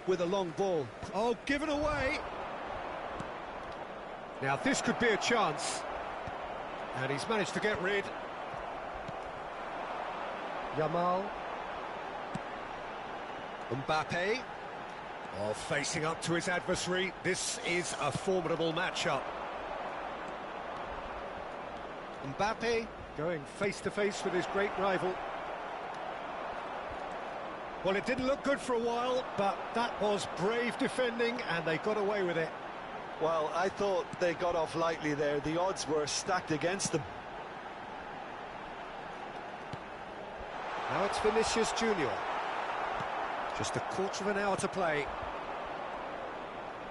with a long ball. Oh, given away! Now this could be a chance. And he's managed to get rid. Yamal. Mbappe. Oh, facing up to his adversary. This is a formidable matchup. Mbappe going face-to-face with his great rival. Well, it didn't look good for a while, but that was brave defending, and they got away with it. Well, I thought they got off lightly there. The odds were stacked against them. Now it's Vinicius Junior. Just a quarter of an hour to play.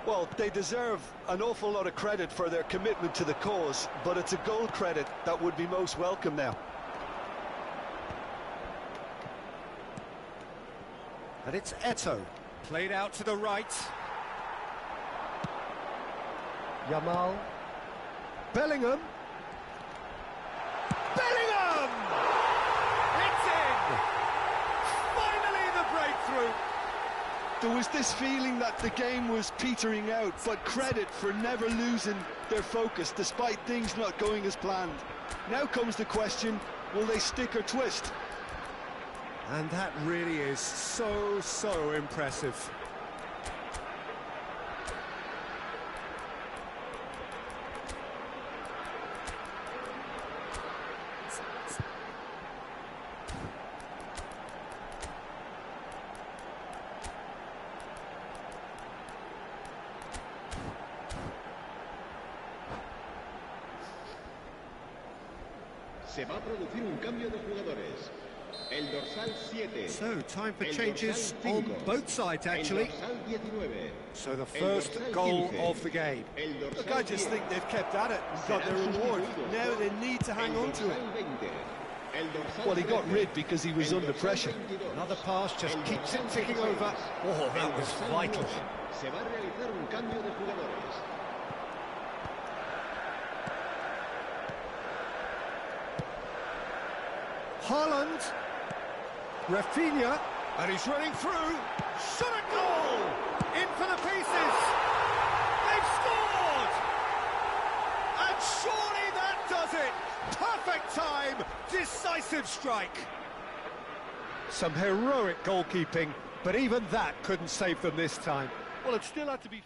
Well, they deserve an awful lot of credit for their commitment to the cause, but it's a goal credit that would be most welcome now. And it's Eto'o, played out to the right. Yamal. Bellingham. Bellingham! It's in! Finally the breakthrough! There was this feeling that the game was petering out, but credit for never losing their focus despite things not going as planned. Now comes the question, will they stick or twist? And that really is so impressive. Se va a producir un cambio de jugadores. El dorsal 7. So, time for El changes dorsal on 5. both sides, El actually. dorsal 19. So the El first dorsal goal 15. of the game. El dorsal Look, I just 10. think they've kept at it and got their Serán reward. sustituidos Now por they need to hang el on to it. dorsal 20. El dorsal Well, he got 13. rid because he was El under dorsal pressure. 22. Another pass just El keeps it dorsal ticking 16. over. Oh, that El was dorsal vital. 9. Se va a realizar un cambio de jugadores. Haaland, Rafinha, and he's running through. Shot a goal! In for the pieces. They've scored! And surely that does it. Perfect time, decisive strike. Some heroic goalkeeping, but even that couldn't save them this time. Well, it still had to be...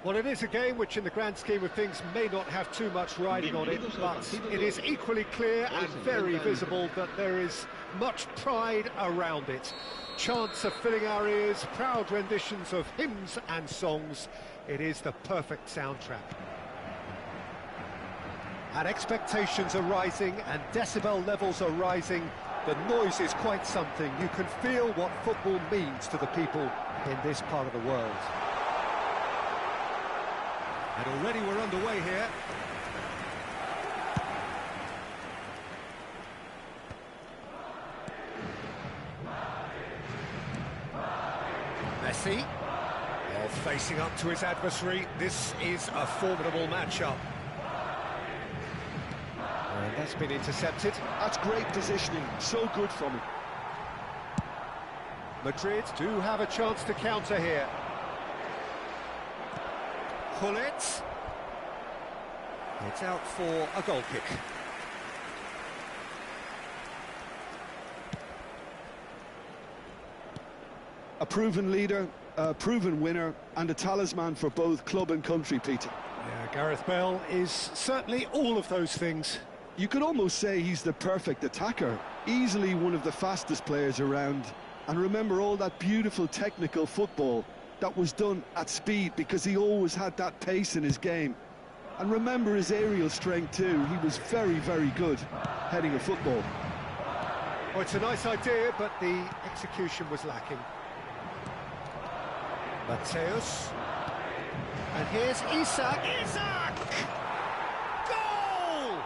Well, it is a game which in the grand scheme of things may not have too much riding on it, but it is equally clear and very visible that there is much pride around it. Chants are filling our ears, proud renditions of hymns and songs. It is the perfect soundtrack. And expectations are rising and decibel levels are rising. The noise is quite something. You can feel what football means to the people in this part of the world. And already we're underway here. Messi. Well, facing up to his adversary, this is a formidable matchup. And that's been intercepted. That's great positioning, so good from him. Madrid do have a chance to counter here. Gullit. It's out for a goal kick. A proven leader, a proven winner, and a talisman for both club and country, Peter. Yeah, Gareth Bale is certainly all of those things. You could almost say he's the perfect attacker, easily one of the fastest players around. And remember all that beautiful technical football that was done at speed, because he always had that pace in his game. And remember his aerial strength too. He was very, very good heading a football. Well, it's a nice idea, but the execution was lacking. Mateus. And here's Isak. Isak! Goal!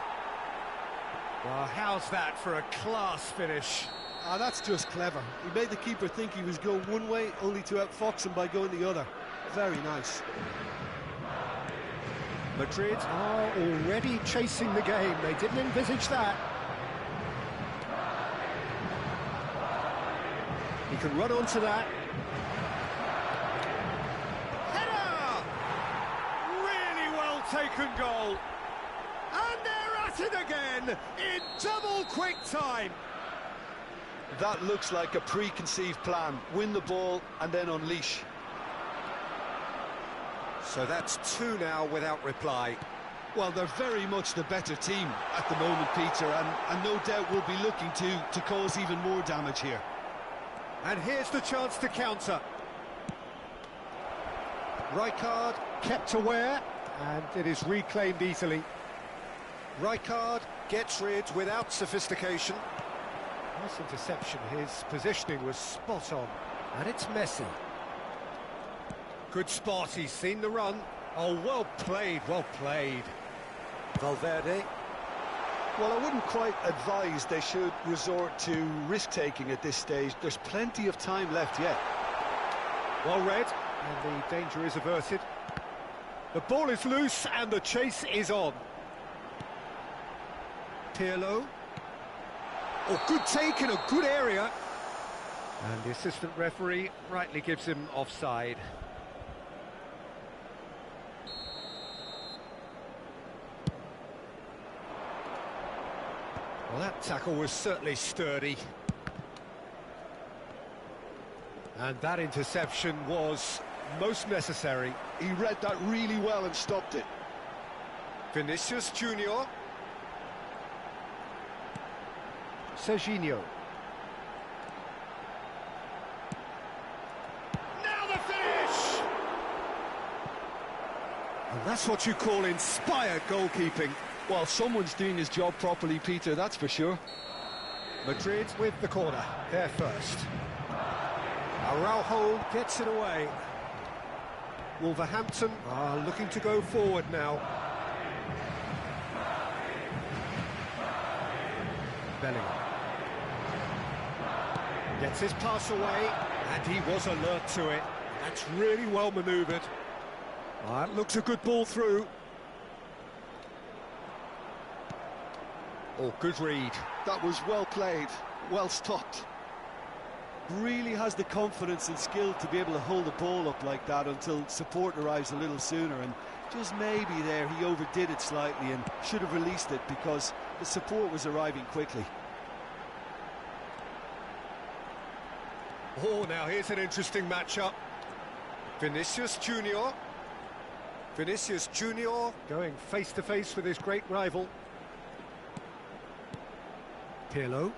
Well, how's that for a class finish? Ah, that's just clever. He made the keeper think he was going one way, only to outfox him by going the other. Very nice. Madrid are already chasing the game. They didn't envisage that. He can run onto that. Header! Really well taken goal. And they're at it again in double quick time. That looks like a preconceived plan. Win the ball and then unleash. So that's two now without reply. Well, they're very much the better team at the moment, Peter, and no doubt will be looking to cause even more damage here. And here's the chance to counter. Rijkaard kept aware, and it is reclaimed easily. Rijkaard gets rid without sophistication. Nice interception, his positioning was spot on. And it's Messi. Good spot, he's seen the run. Oh, well played, well played. Valverde. Well, I wouldn't quite advise they should resort to risk-taking at this stage. There's plenty of time left yet. Well read, and the danger is averted. The ball is loose, and the chase is on. Pirlo. Oh, good take in a good area. And the assistant referee rightly gives him offside. Well, that tackle was certainly sturdy. And that interception was most necessary. He read that really well and stopped it. Vinicius Junior. Serginho. Now the finish! And that's what you call inspired goalkeeping. Well, someone's doing his job properly, Peter, that's for sure. Madrid with the corner, there first. Araujo gets it away. Wolverhampton are looking to go forward now. Bellingham. Gets his pass away, and he was alert to it. That's really well manoeuvred. That looks a good ball through. Oh, good read. That was well played, well stopped. Really has the confidence and skill to be able to hold the ball up like that until support arrives a little sooner, and just maybe there he overdid it slightly and should have released it because the support was arriving quickly. Oh, now here's an interesting matchup. Vinicius Junior. Vinicius Junior going face-to-face with his great rival. Pirlo.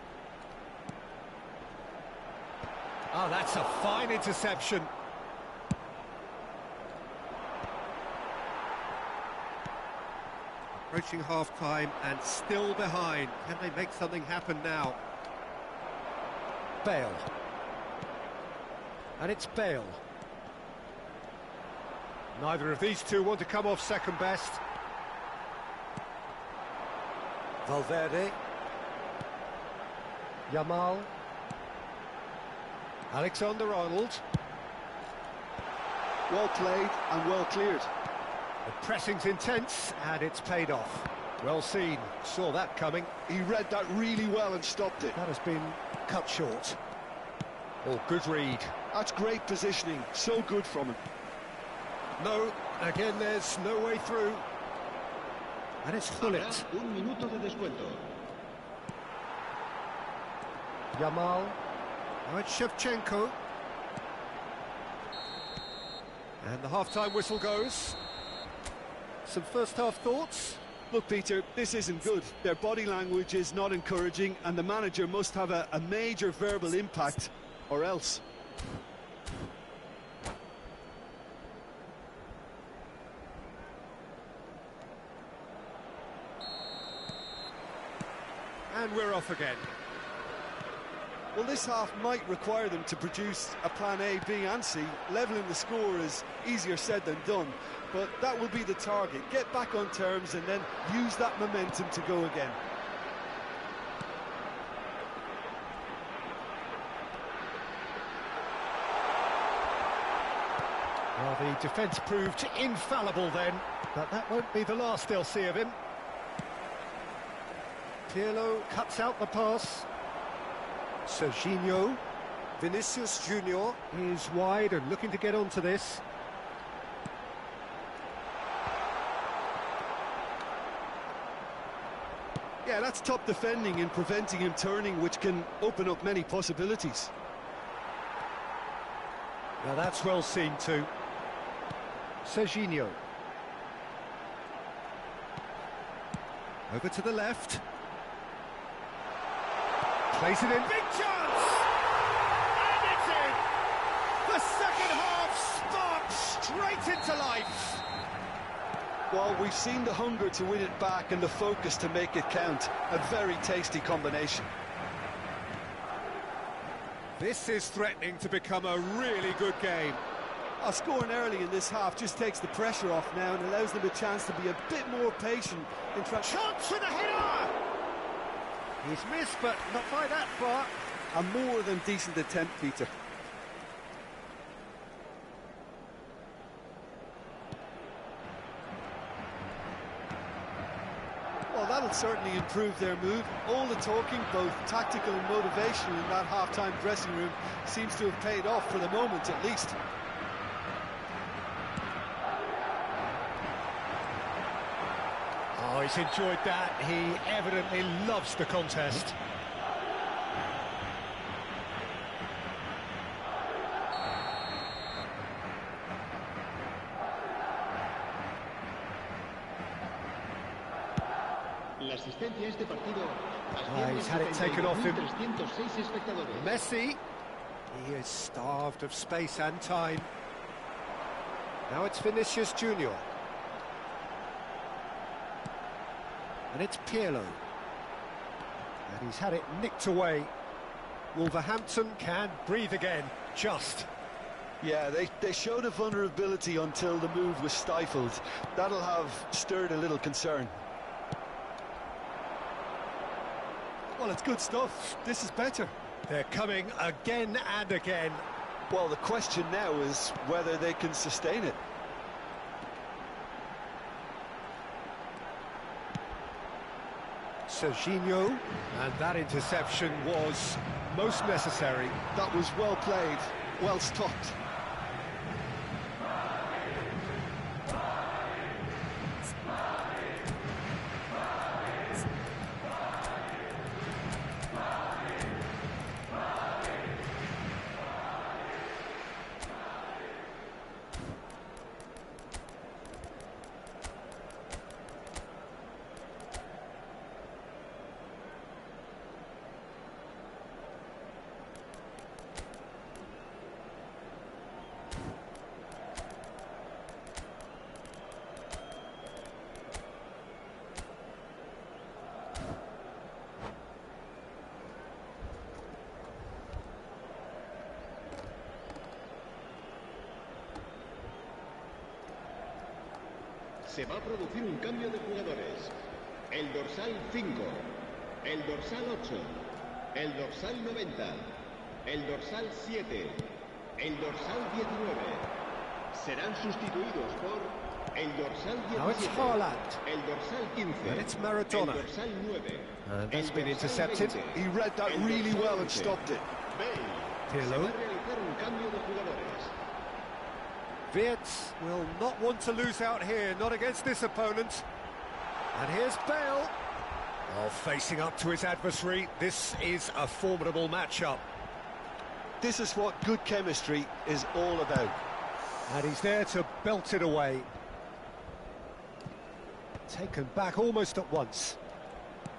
Oh, that's a fine interception. Approaching half-time and still behind. Can they make something happen now? Bale. And it's Bale. Neither of these two want to come off second best. Valverde. Yamal. Alexander-Arnold. Well played and well cleared. The pressing's intense, and it's paid off. Well seen, saw that coming. He read that really well and stopped it. That has been cut short. Oh, good read. That's great positioning, so good from him. No, again there's no way through. And it's Hullet. Un minuto de descuento. Yamal. Now it's Shevchenko. And the half-time whistle goes. Some first-half thoughts? Look, Peter, this isn't good. Their body language is not encouraging, and the manager must have a major verbal impact, or else. And we're off again. Well, this half might require them to produce a plan A, B and C. Levelling the score is easier said than done, but that will be the target. Get back on terms and then use that momentum to go again. Well, the defence proved infallible then, but that won't be the last they'll see of him. Pirlo cuts out the pass. Serginho. Vinicius Junior. Is wide and looking to get onto this. Yeah, that's top defending and preventing him turning, which can open up many possibilities. Now that's well seen too. Serginho. Over to the left. Plays it in. Big chance! And it's in! The second half sparks straight into life. Well, we've seen the hunger to win it back and the focus to make it count. A very tasty combination. This is threatening to become a really good game. Scoring early in this half just takes the pressure off now and allows them a chance to be a bit more patient in trying. Chance with a header! He's missed, but not by that far. A more than decent attempt, Peter. Well, that'll certainly improve their mood. All the talking, both tactical and motivational in that half-time dressing room, seems to have paid off for the moment at least. Oh, he's enjoyed that. He evidently loves the contest. La asistencia a este partido He's had it taken off him. 306 espectadores. Messi, he is starved of space and time. Now it's Vinicius Junior. And it's Pirlo. And he's had it nicked away. Wolverhampton can breathe again, just. Yeah, they showed a vulnerability until the move was stifled. That'll have stirred a little concern. Well, it's good stuff. This is better. They're coming again and again. Well, the question now is whether they can sustain it. Serginho, and that interception was most necessary. That was well played, well stopped. Se va a producir un cambio de jugadores. El dorsal 5, el dorsal 8, el dorsal 90, el dorsal 7, el dorsal 19. Serán sustituidos por el dorsal 17, Now it's Haaland. el dorsal 15, And it's Maradona. el dorsal 9. And that's el been dorsal intercepted. 20, He read that el really dorsal well and 11. stopped it. Bale. Se Pirlo. va a realizar un cambio de jugadores. Wirtz will not want to lose out here, not against this opponent. And here's Bale. Oh, facing up to his adversary. This is a formidable matchup. This is what good chemistry is all about. And he's there to belt it away. Taken back almost at once.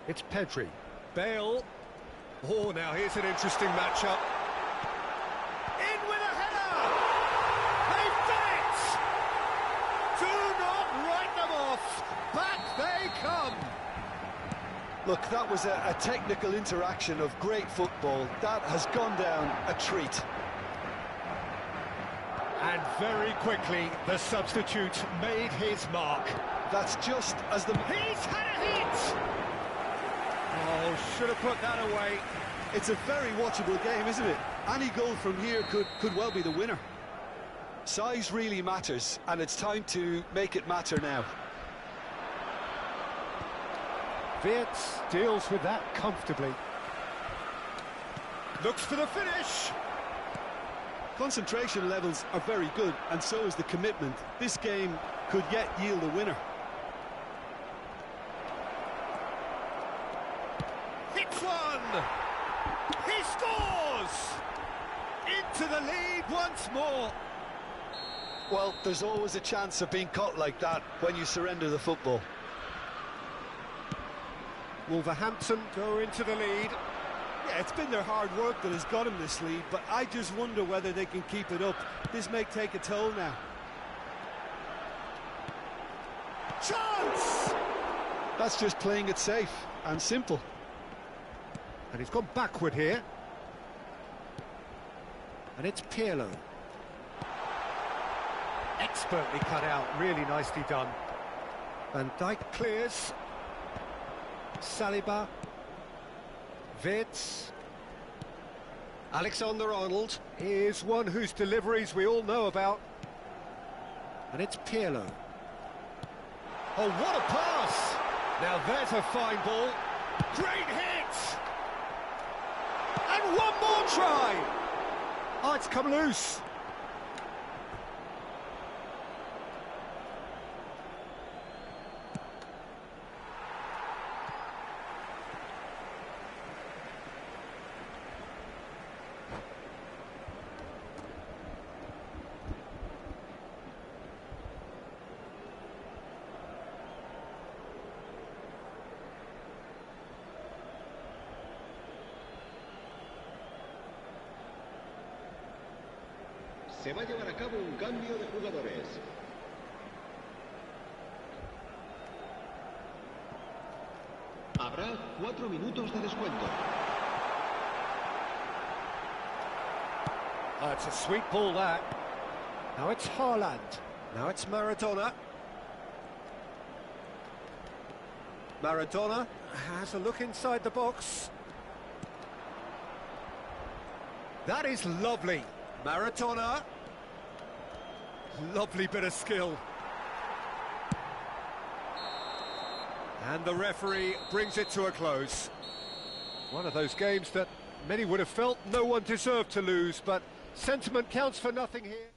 It's Pedri. Bale. Oh, now here's an interesting matchup. In with a header! They've done it! Do not write them off! Back they come! Look, that was a technical interaction of great football. That has gone down a treat. And very quickly, the substitute made his mark. That's just as the... He's had a hit! Oh, should have put that away. It's a very watchable game, isn't it? Any goal from here could well be the winner. Size really matters, and it's time to make it matter now. Wirtz deals with that comfortably. Looks for the finish. Concentration levels are very good, and so is the commitment. This game could yet yield a winner. Hits one! He scores! Into the lead once more. Well, there's always a chance of being caught like that when you surrender the football. Wolverhampton go into the lead. Yeah, it's been their hard work that has got them this lead, but I just wonder whether they can keep it up. This may take a toll now. Chance! That's just playing it safe and simple. And he's gone backward here. And it's Pirlo. Expertly cut out, really nicely done. Van Dijk clears. Saliba. Wirtz. Alexander-Arnold. Here's one whose deliveries we all know about. And it's Pirlo. Oh, what a pass! Now there's a fine ball. Great hit! And one more try! Oh, it's come loose. Se va a llevar a cabo un cambio de jugadores. Habrá 4 minutos de descuento. Oh, it's a sweet ball, that. Now it's Haaland. Now it's Maradona. Maradona has a look inside the box. That is lovely. Maradona. Lovely bit of skill. And the referee brings it to a close. One of those games that many would have felt no one deserved to lose, but sentiment counts for nothing here.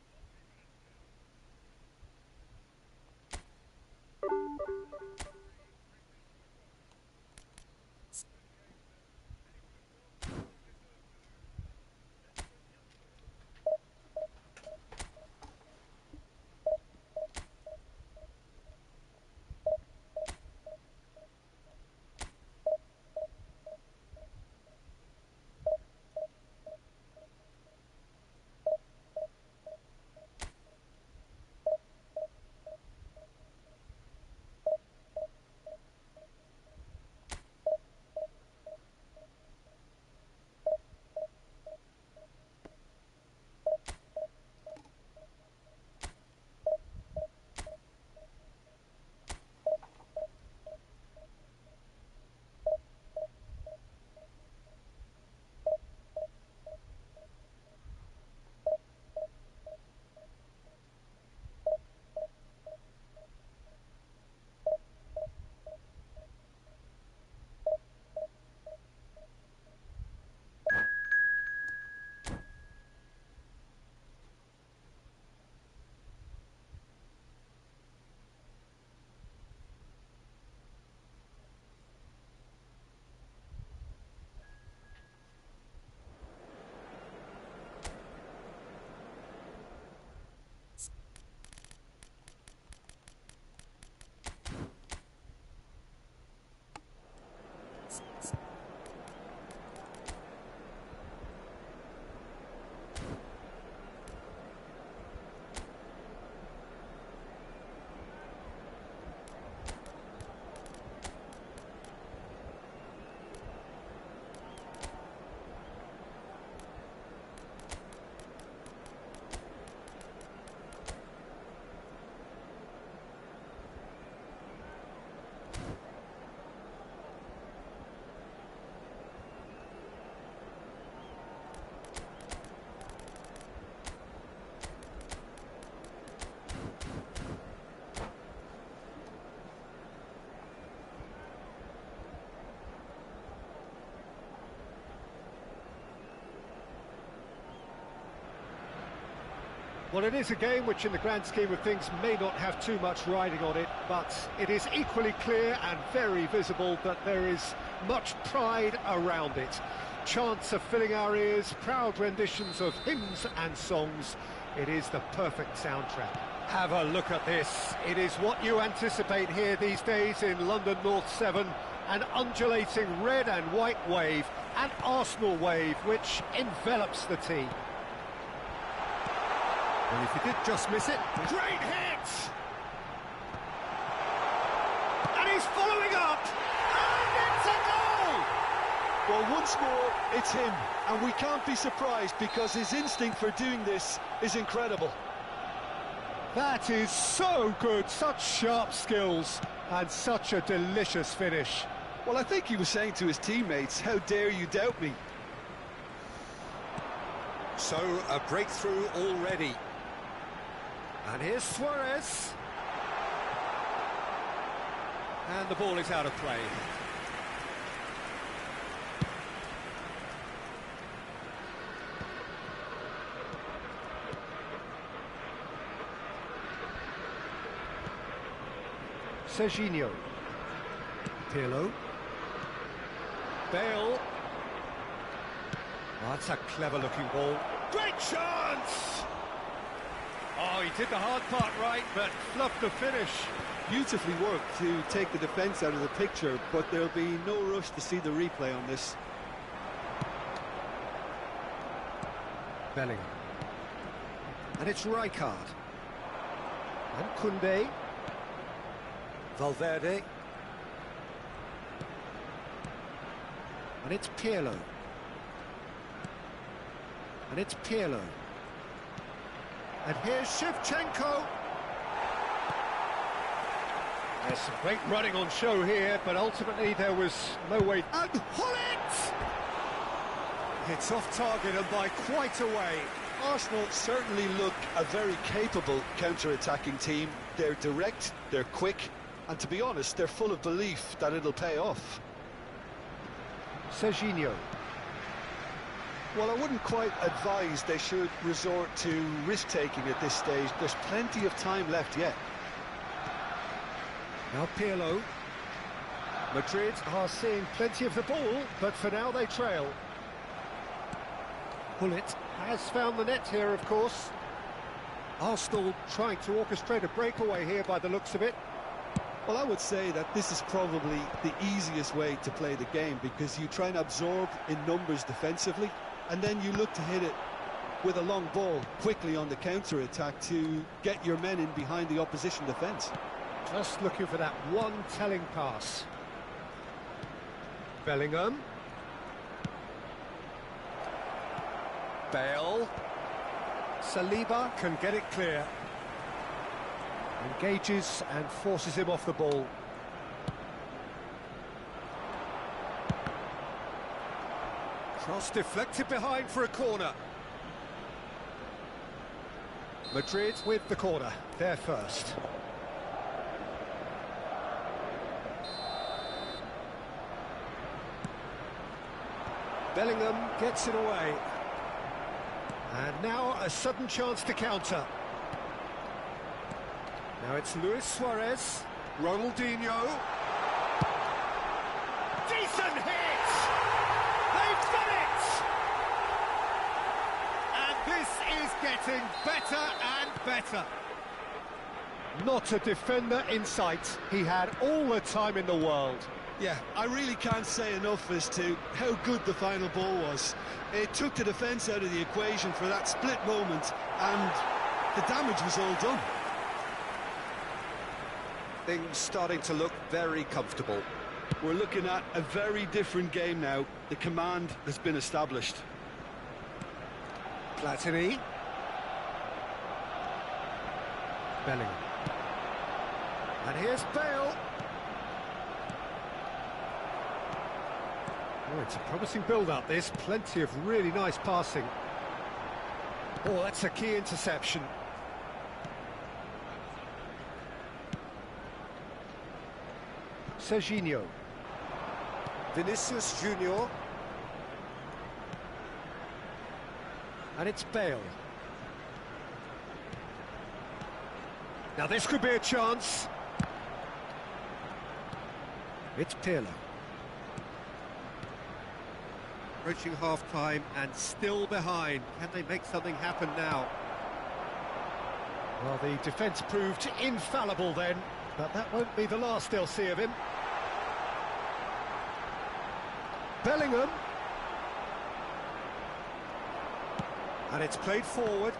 Well, it is a game which in the grand scheme of things may not have too much riding on it, but it is equally clear and very visible that there is much pride around it. chants are filling our ears, proud renditions of hymns and songs. It is the perfect soundtrack. Have a look at this. It is what you anticipate here these days in London North 7. An undulating red and white wave, an Arsenal wave which envelops the team. And if he did just miss it, great hit! And he's following up! And it's a goal! Well, once more, it's him, and we can't be surprised because his instinct for doing this is incredible. That is so good, such sharp skills, and such a delicious finish. Well, I think he was saying to his teammates, how dare you doubt me? So, a breakthrough already. And here's Suarez. And the ball is out of play. Serginho. Pirlo. Bale. Oh, that's a clever-looking ball. Great chance! Oh, he did the hard part right, but fluffed the finish. Beautifully worked to take the defence out of the picture, but there'll be no rush to see the replay on this. Bellingham. And it's Rijkaard. And Koundé. Valverde. And it's Pirlo. And it's Pirlo. And here's Shevchenko. There's some great running on show here, but ultimately there was no way. And Hullet! It's off target and by quite a way. Arsenal certainly look a very capable counter-attacking team. They're direct, they're quick, and to be honest, they're full of belief that it'll pay off. Serginho. Well, I wouldn't quite advise they should resort to risk-taking at this stage. There's plenty of time left yet. Now Pirlo. Madrid are seeing plenty of the ball, but for now they trail. Hullet has found the net here, of course. Arsenal trying to orchestrate a breakaway here by the looks of it. Well, I would say that this is probably the easiest way to play the game because you try and absorb in numbers defensively, and then you look to hit it with a long ball quickly on the counter-attack to get your men in behind the opposition defence. Just looking for that one telling pass. Bellingham. Bale. Saliba can get it clear. Engages and forces him off the ball. Cross deflected behind for a corner. Madrid with the corner, they're first. Bellingham gets it away. And now a sudden chance to counter. Now it's Luis Suarez, Ronaldinho. Decent hit! They've done it! And this is getting better and better. Not a defender in sight. He had all the time in the world. Yeah, I really can't say enough as to how good the final ball was. It took the defence out of the equation for that split moment, and the damage was all done. Things starting to look very comfortable. We're looking at a very different game now. The command has been established. Platini. Bellingham. And here's Bale. Oh, it's a promising build-up, this. Plenty of really nice passing. Oh, that's a key interception. Serginho. Vinicius Junior. And it's Bale. Now this could be a chance. It's Pirlo. Approaching half-time and still behind. Can they make something happen now? Well, the defence proved infallible then, but that won't be the last they'll see of him. Bellingham. And it's played forward.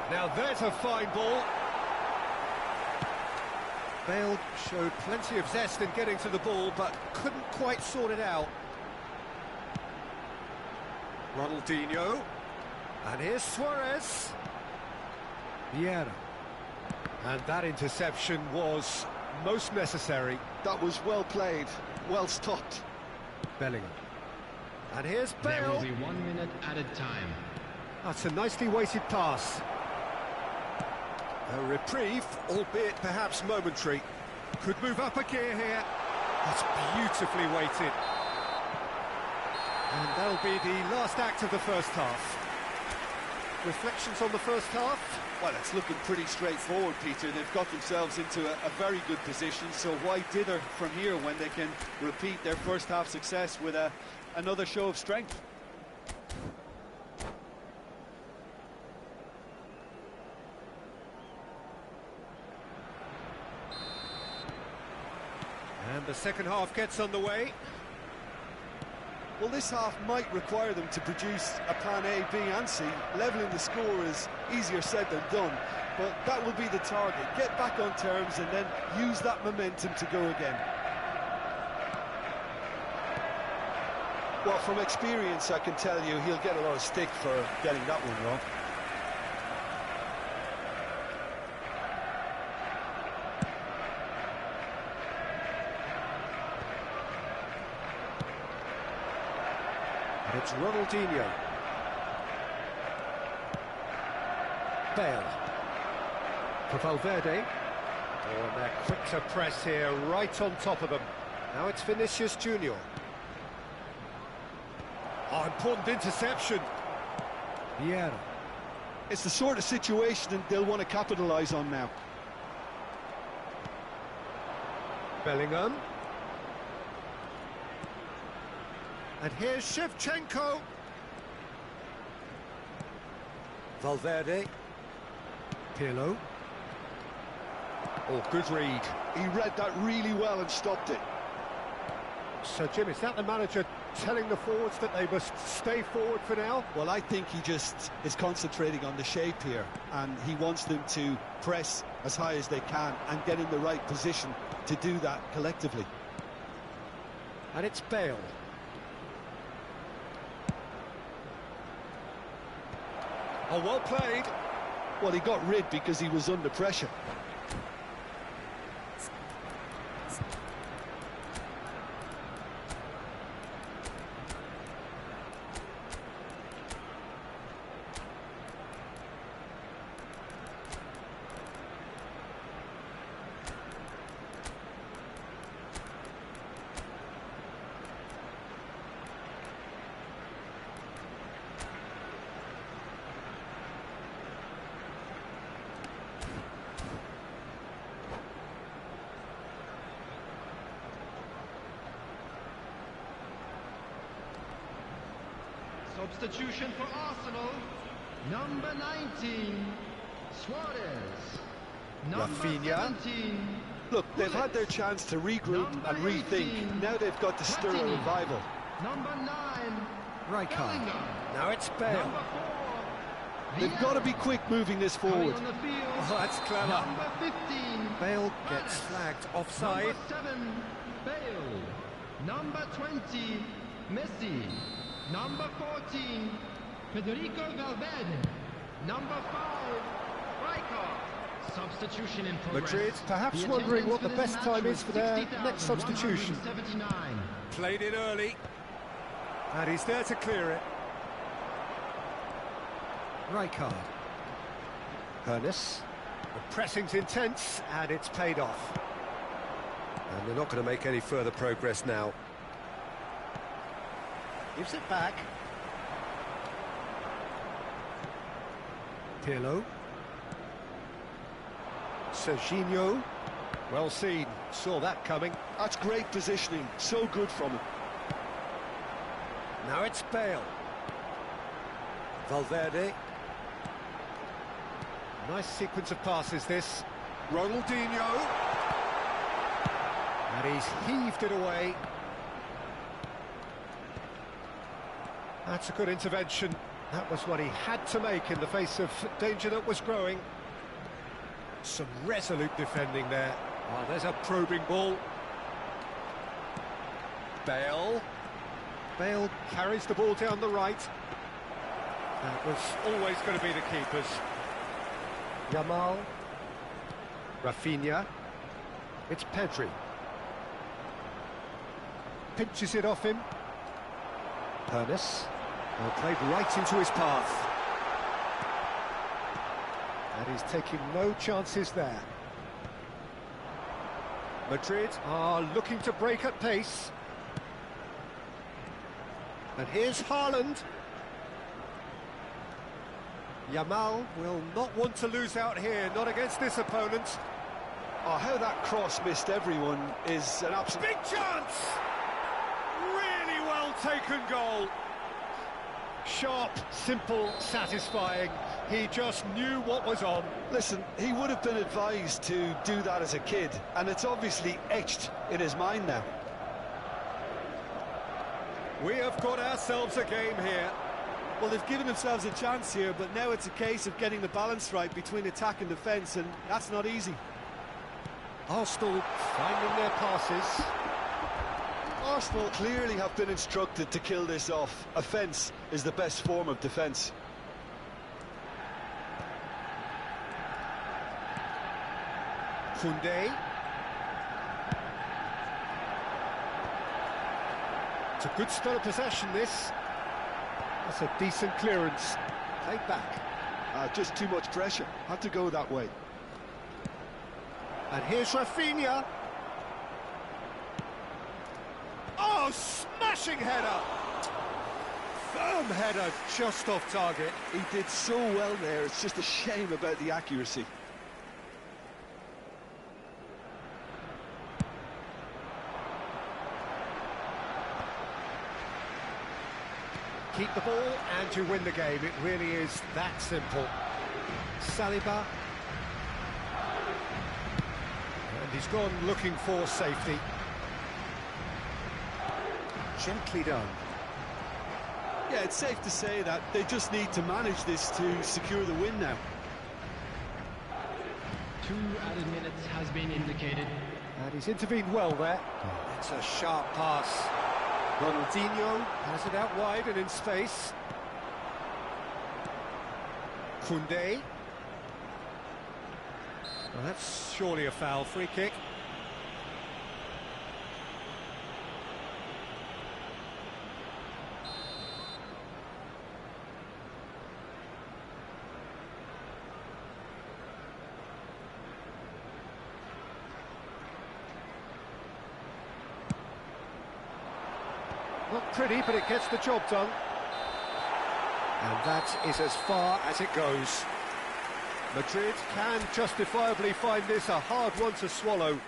Now there's a fine ball. Bale showed plenty of zest in getting to the ball, but couldn't quite sort it out. Ronaldinho. And here's Suarez. Vieira. And that interception was most necessary. That was well played, well stopped. Bellingham. And here's There will Bale. be 1 minute added time. That's a nicely weighted pass. A reprieve, albeit perhaps momentary. Could move up a gear here. That's beautifully weighted. And that'll be the last act of the first half. Reflections on the first half? Well, it's looking pretty straightforward, Peter. They've got themselves into a very good position, so why dither from here when they can repeat their first half success with another show of strength? And the second half gets underway. Well, this half might require them to produce a plan A, B and C. Levelling the score is easier said than done, but that will be the target. Get back on terms and then use that momentum to go again. Well, from experience, I can tell you he'll get a lot of stick for getting that one wrong. It's Ronaldinho. Bale. For Valverde. Oh, and they're quick to press here, right on top of them. Now it's Vinicius Junior. Oh, important interception. Vieira. It's the sort of situation they'll want to capitalise on now. Bellingham. And here's Shevchenko. Valverde. Pirlo. Oh, good read. He read that really well and stopped it. So, Jim, is that the manager telling the forwards that they must stay forward for now? Well, I think he just is concentrating on the shape here, and he wants them to press as high as they can and get in the right position to do that collectively. And it's Bale. Oh, well played. Well, he got rid because he was under pressure. Substitution for Arsenal. Number 19, Suarez. Number Rafinha. 17. Look, they've had their chance to regroup and rethink. Now they've got to stir a revival. Number 9, Rijkaard. Bellingham. Now it's Bale. Number 4, They've got to be quick moving this forward. on the field. Oh, that's clever. Number 15, Bale gets flagged offside. Number 7, Bale. Number 20, Messi. Number 14, Federico Valverde. Number 5, Rijkaard. Substitution in progress. Madrid perhaps The wondering what the attendance best for this time match is for was their next substitution. 60,179. Played it early. And he's there to clear it. Rijkaard. Hernes. The pressing's intense, and it's paid off. And they're not going to make any further progress now. Gives it back. Pirlo. Serginho. Well seen. Saw that coming. That's great positioning. So good from him. Now it's Bale. Valverde. Nice sequence of passes, this. Ronaldinho. And he's heaved it away. That's a good intervention. That was what he had to make in the face of danger that was growing. Some resolute defending there. Oh, there's a probing ball. Bale. Bale carries the ball down the right. That was always going to be the keepers. Yamal. Rafinha. It's Pedri. Pinches it off him. Pernis. Well, played right into his path. And he's taking no chances there. Madrid are looking to break at pace. And here's Haaland. Yamal will not want to lose out here, not against this opponent. Oh, how that cross missed everyone is an absolute... Big chance! Really well taken goal. Sharp, simple, satisfying. He just knew what was on. Listen, he would have been advised to do that as a kid, and it's obviously etched in his mind now. We have got ourselves a game here. Well, they've given themselves a chance here, but now it's a case of getting the balance right between attack and defence, and that's not easy. Arsenal finding their passes. Arsenal clearly have been instructed to kill this off. Offence is the best form of defence. Koundé. It's a good spell of possession, this. That's a decent clearance. Played back. Just too much pressure. Had to go that way. And here's Rafinha. Oh, smashing header! Firm header, just off target. He did so well there, it's just a shame about the accuracy. Keep the ball and you win the game. It really is that simple. Saliba. And he's gone looking for safety. Gently done. Yeah, it's safe to say that they just need to manage this to secure the win now. 2 added minutes has been indicated. And he's intervened well there. It's a sharp pass. Ronaldinho has it out wide and in space. Koundé. Well, that's surely a foul. Free kick. Not pretty, but it gets the job done. And that is as far as it goes. Madrid can justifiably find this a hard one to swallow.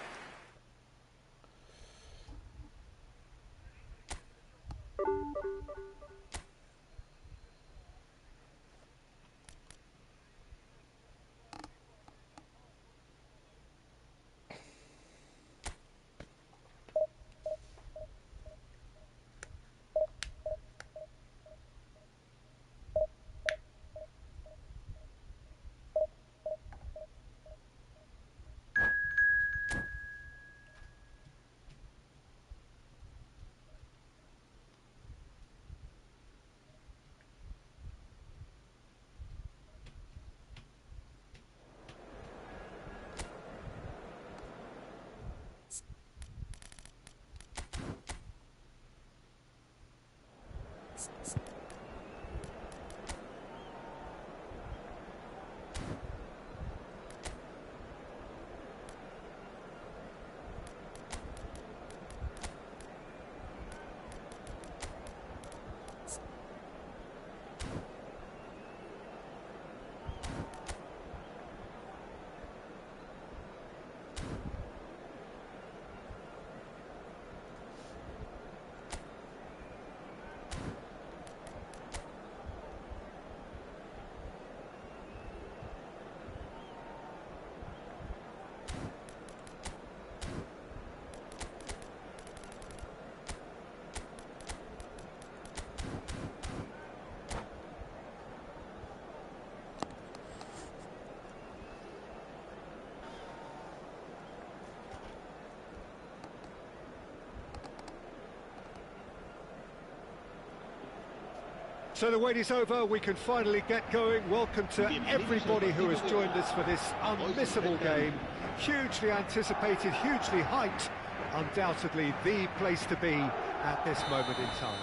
So the wait is over, we can finally get going. Welcome to everybody who has joined us for this unmissable game. Hugely anticipated, hugely hyped. Undoubtedly the place to be at this moment in time.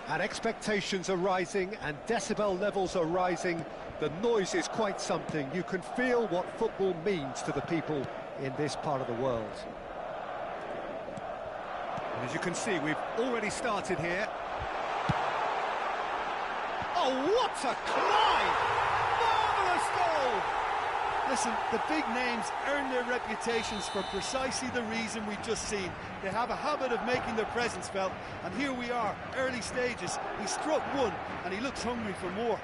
And expectations are rising and decibel levels are rising. The noise is quite something. You can feel what football means to the people in this part of the world. And as you can see, we've already started here. Oh, what a climb! Marvellous goal! Listen, the big names earn their reputations for precisely the reason we've just seen. They have a habit of making their presence felt, and here we are, early stages. He struck one, and he looks hungry for more.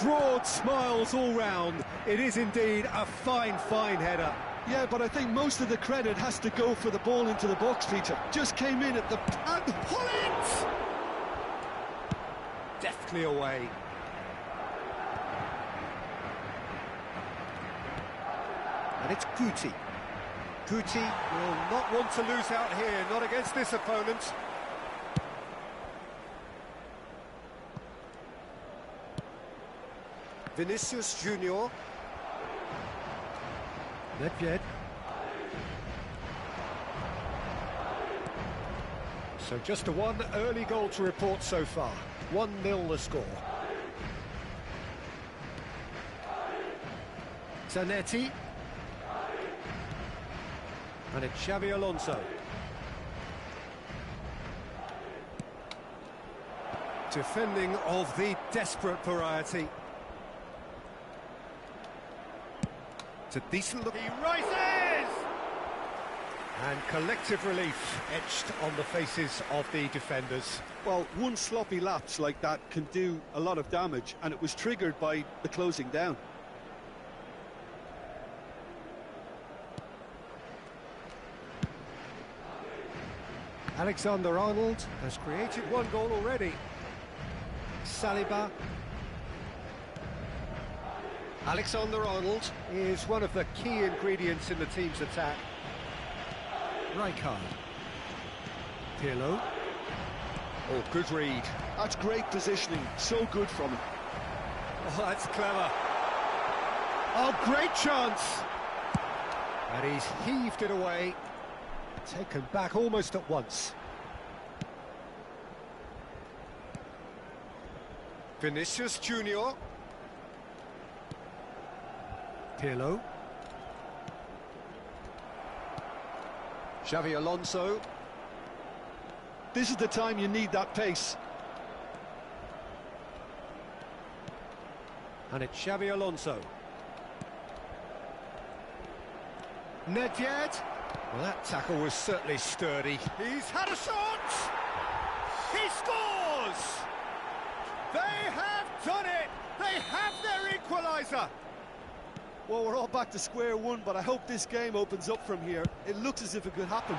Broad smiles all round. It is indeed a fine, fine header. Yeah, but I think most of the credit has to go for the ball into the box, Peter. Just came in at the... And pull it! Deftly away. And it's Guti. Guti will not want to lose out here, not against this opponent. Vinicius Junior. Nedved. So just a one early goal to report so far. 1-0 the score. Zanetti. And it's Xabi Alonso. Defending of the desperate variety. It's a decent look. He rises! And collective relief etched on the faces of the defenders. Well, one sloppy lapse like that can do a lot of damage, and it was triggered by the closing down. Alexander-Arnold has created one goal already. Saliba. Alexander-Arnold is one of the key ingredients in the team's attack. Rijkaard. Pirlo. Oh, good read. That's great positioning, so good from him. Oh, that's clever. Oh, great chance. And he's heaved it away. Taken back almost at once. Vinicius Junior. Pirlo. Xabi Alonso. This is the time you need that pace. And it's Xabi Alonso. Nedved. Well, that tackle was certainly sturdy. He's had a shot! He scores! They have done it! They have their equaliser! Well, we're all back to square one, but I hope this game opens up from here. It looks as if it could happen.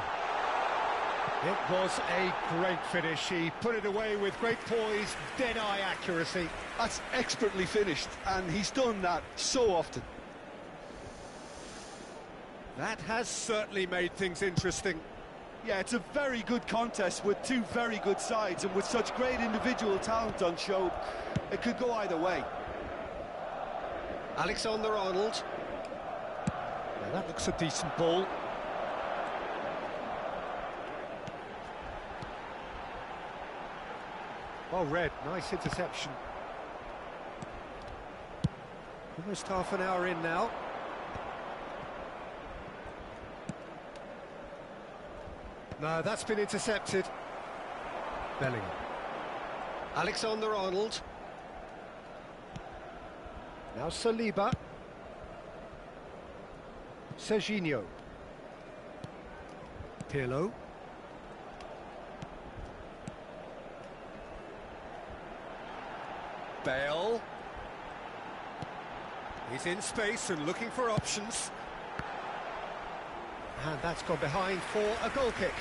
It was a great finish. He put it away with great poise, dead-eye accuracy. That's expertly finished, and he's done that so often. That has certainly made things interesting. Yeah, it's a very good contest with two very good sides, and with such great individual talent on show, it could go either way. Alexander-Arnold. Now that looks a decent ball. Well read, nice interception. Almost half an hour in now. No, that's been intercepted. Bellingham. Alexander-Arnold. Now Saliba. Serginho. Pirlo. Bale. He's in space and looking for options. And that's gone behind for a goal kick.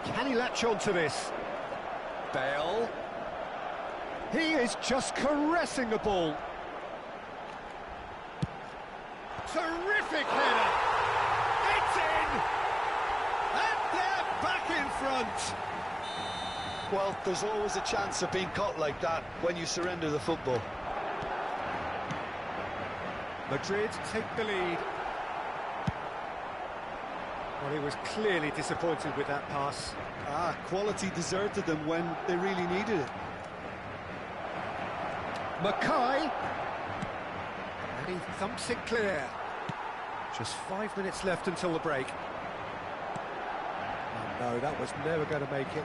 Can he latch on to this? Bale. He is just caressing the ball. Terrific header. It's in. And they're back in front. Well, there's always a chance of being caught like that when you surrender the football. Madrid take the lead. Well, he was clearly disappointed with that pass. Quality deserted them when they really needed it. Mackay. And he thumps it clear. Just 5 minutes left until the break. Oh, no, that was never going to make it.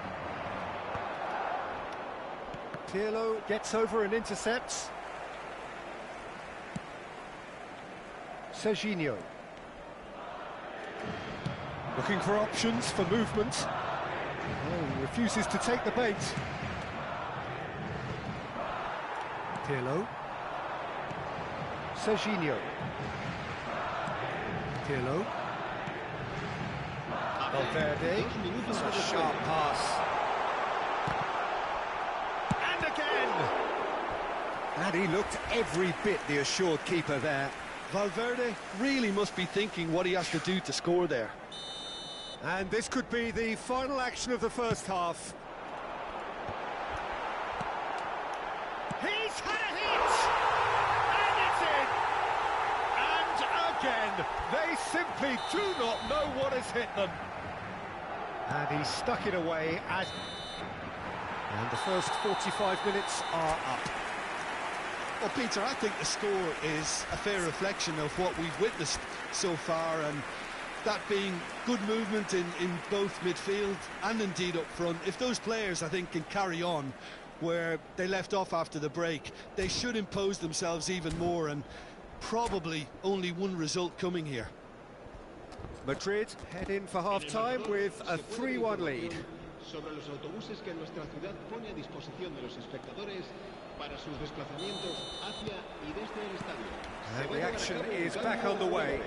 Pirlo gets over and intercepts. Serginho. Looking for options for movement. Oh, refuses to take the bait. Pirlo. Serginho. Pirlo. Valverde. That's a sharp pass. And again! And he looked every bit the assured keeper there. Valverde really must be thinking what he has to do to score there. And this could be the final action of the first half. He's had a hit! And it's in! And again, they simply do not know what has hit them. And he stuck it away as... And the first 45 minutes are up. Well, Peter, I think the score is a fair reflection of what we've witnessed so far, and that being good movement in both midfield and indeed up front. If those players, I think, can carry on where they left off after the break, they should impose themselves even more, and probably only one result coming here. Madrid head in for half-time with a 3-1 lead. Sobre los autobuses que nuestra ciudad pone a disposición de los espectadores para sus desplazamientos hacia y desde el estadio. And the action is back on the way.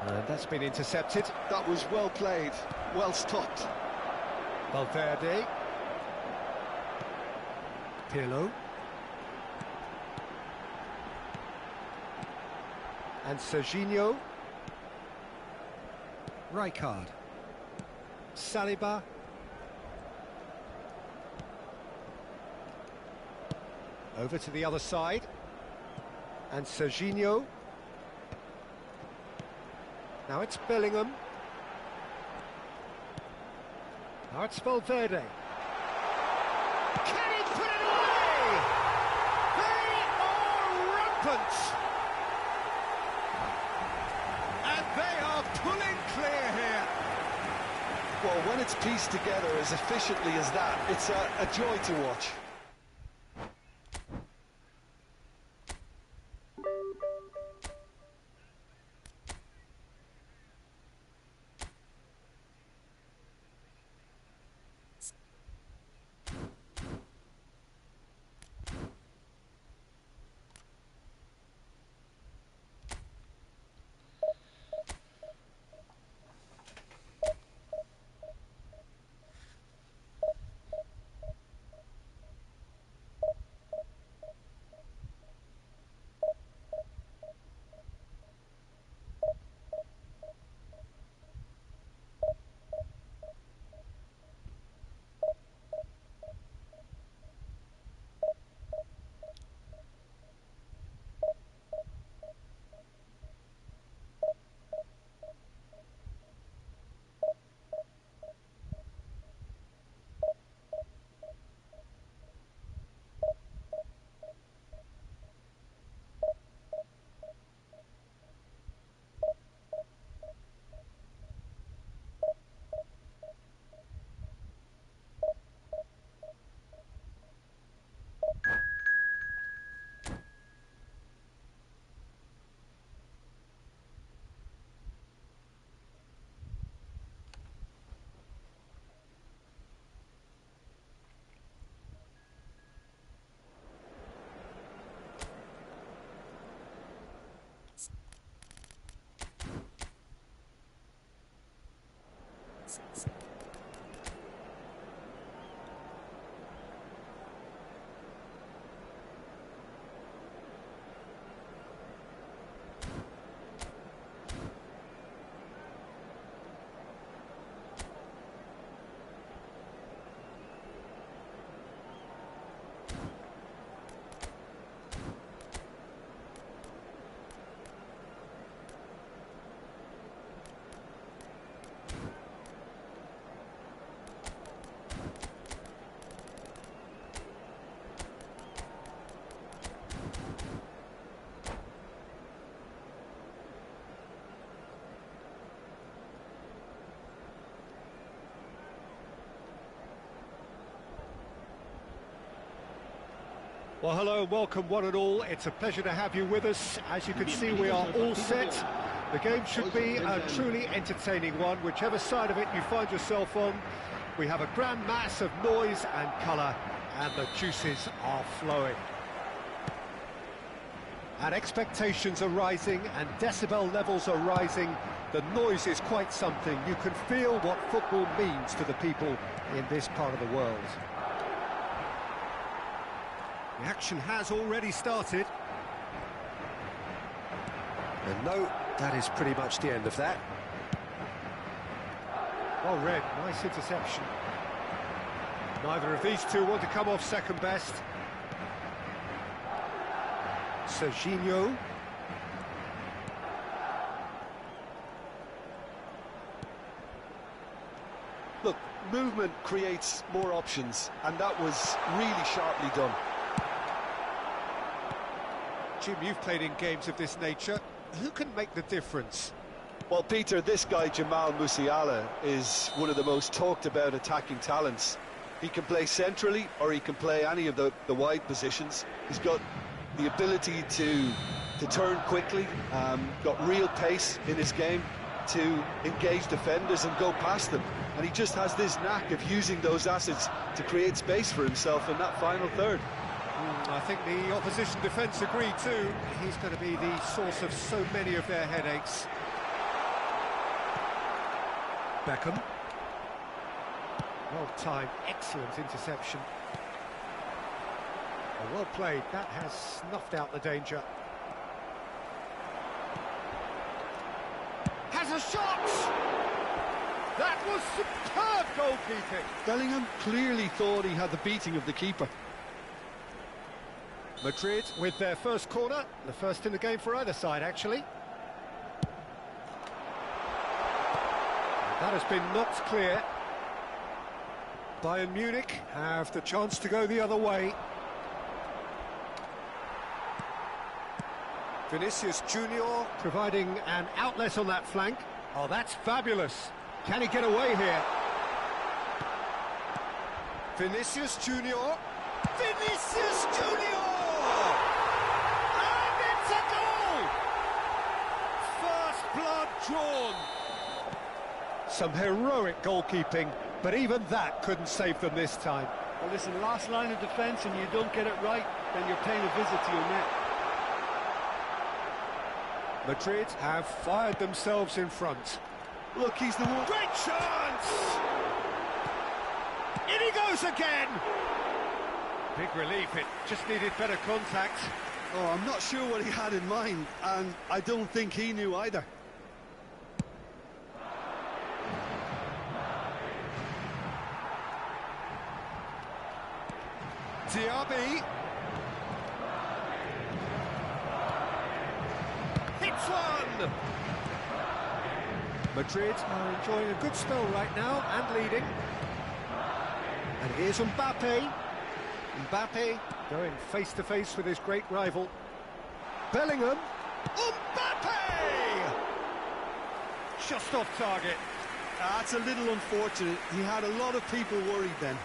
And that's been intercepted. That was well played, well stopped. Valverde. Pirlo. And Serginho. Rijkaard. Saliba. Over to the other side. And Serginho. Now it's Bellingham. Now it's Valverde. Can he put it away? They are rampant. And they are pulling clear here. Well, when it's pieced together as efficiently as that, it's a joy to watch. Well, hello and welcome one and all. It's a pleasure to have you with us. As you can see, we are all set. The game should be a truly entertaining one, whichever side of it you find yourself on. We have a grand mass of noise and colour, and the juices are flowing. And expectations are rising, and decibel levels are rising. The noise is quite something. You can feel what football means to the people in this part of the world. The action has already started. And no, that is pretty much the end of that. Well read, nice interception. Neither of these two want to come off second best. Serginho. Look, movement creates more options, and that was really sharply done. Jim, you've played in games of this nature. Who can make the difference? Well, Peter, this guy, Jamal Musiala, is one of the most talked about attacking talents. He can play centrally, or he can play any of the wide positions. He's got the ability to turn quickly, got real pace in his game to engage defenders and go past them. And he just has this knack of using those assets to create space for himself in that final third. I think the opposition defence agree too. He's going to be the source of so many of their headaches. Beckham. Well timed, excellent interception. Well played, that has snuffed out the danger. Has a shot! That was superb goalkeeping! Bellingham clearly thought he had the beating of the keeper. Madrid with their first corner, the first in the game for either side, actually. That has been knocked clear. Bayern Munich have the chance to go the other way. Vinicius Junior providing an outlet on that flank. Oh, that's fabulous. Can he get away here? Vinicius Junior. Vinicius Junior! And it's a goal! First blood drawn. Some heroic goalkeeping, but even that couldn't save them this time. Well, listen, last line of defence and you don't get it right, then you're paying a visit to your net. Madrid have fired themselves in front. Look, he's the one. Great chance! In he goes again! Big relief, it just needed better contact. Oh, I'm not sure what he had in mind, and I don't think he knew either. Diaby. Hits one! Madrid are enjoying a good spell right now and leading. And here's Mbappe. Mbappe going face-to-face with his great rival. Bellingham. Mbappe! Just off target. That's a little unfortunate. He had a lot of people worried then.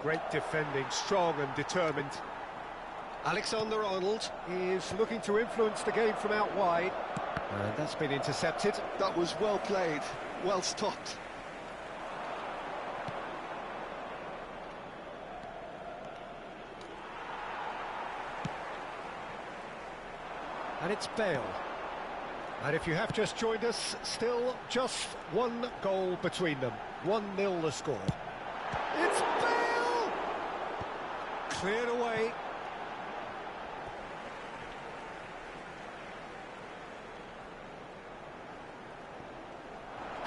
Great defending, strong and determined. Alexander-Arnold is looking to influence the game from out wide. And that's been intercepted. That was well played, well stopped. And it's Bale. And if you have just joined us, still just one goal between them. 1-0 the score. It's Bale! Cleared away.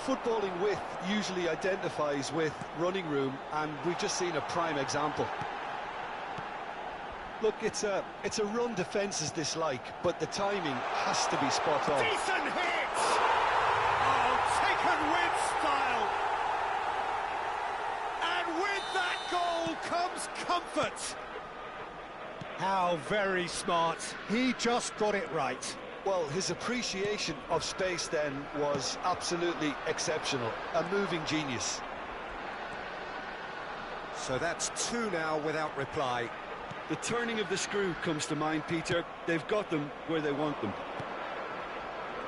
Footballing width usually identifies with running room, and we've just seen a prime example. Look, it's a run defence is dislike, but the timing has to be spot on. Decent hit! Oh, taken with style! And with that goal comes comfort! How very smart. He just got it right. Well, his appreciation of space then was absolutely exceptional. A moving genius. So that's two now without reply. The turning of the screw comes to mind, Peter. They've got them where they want them.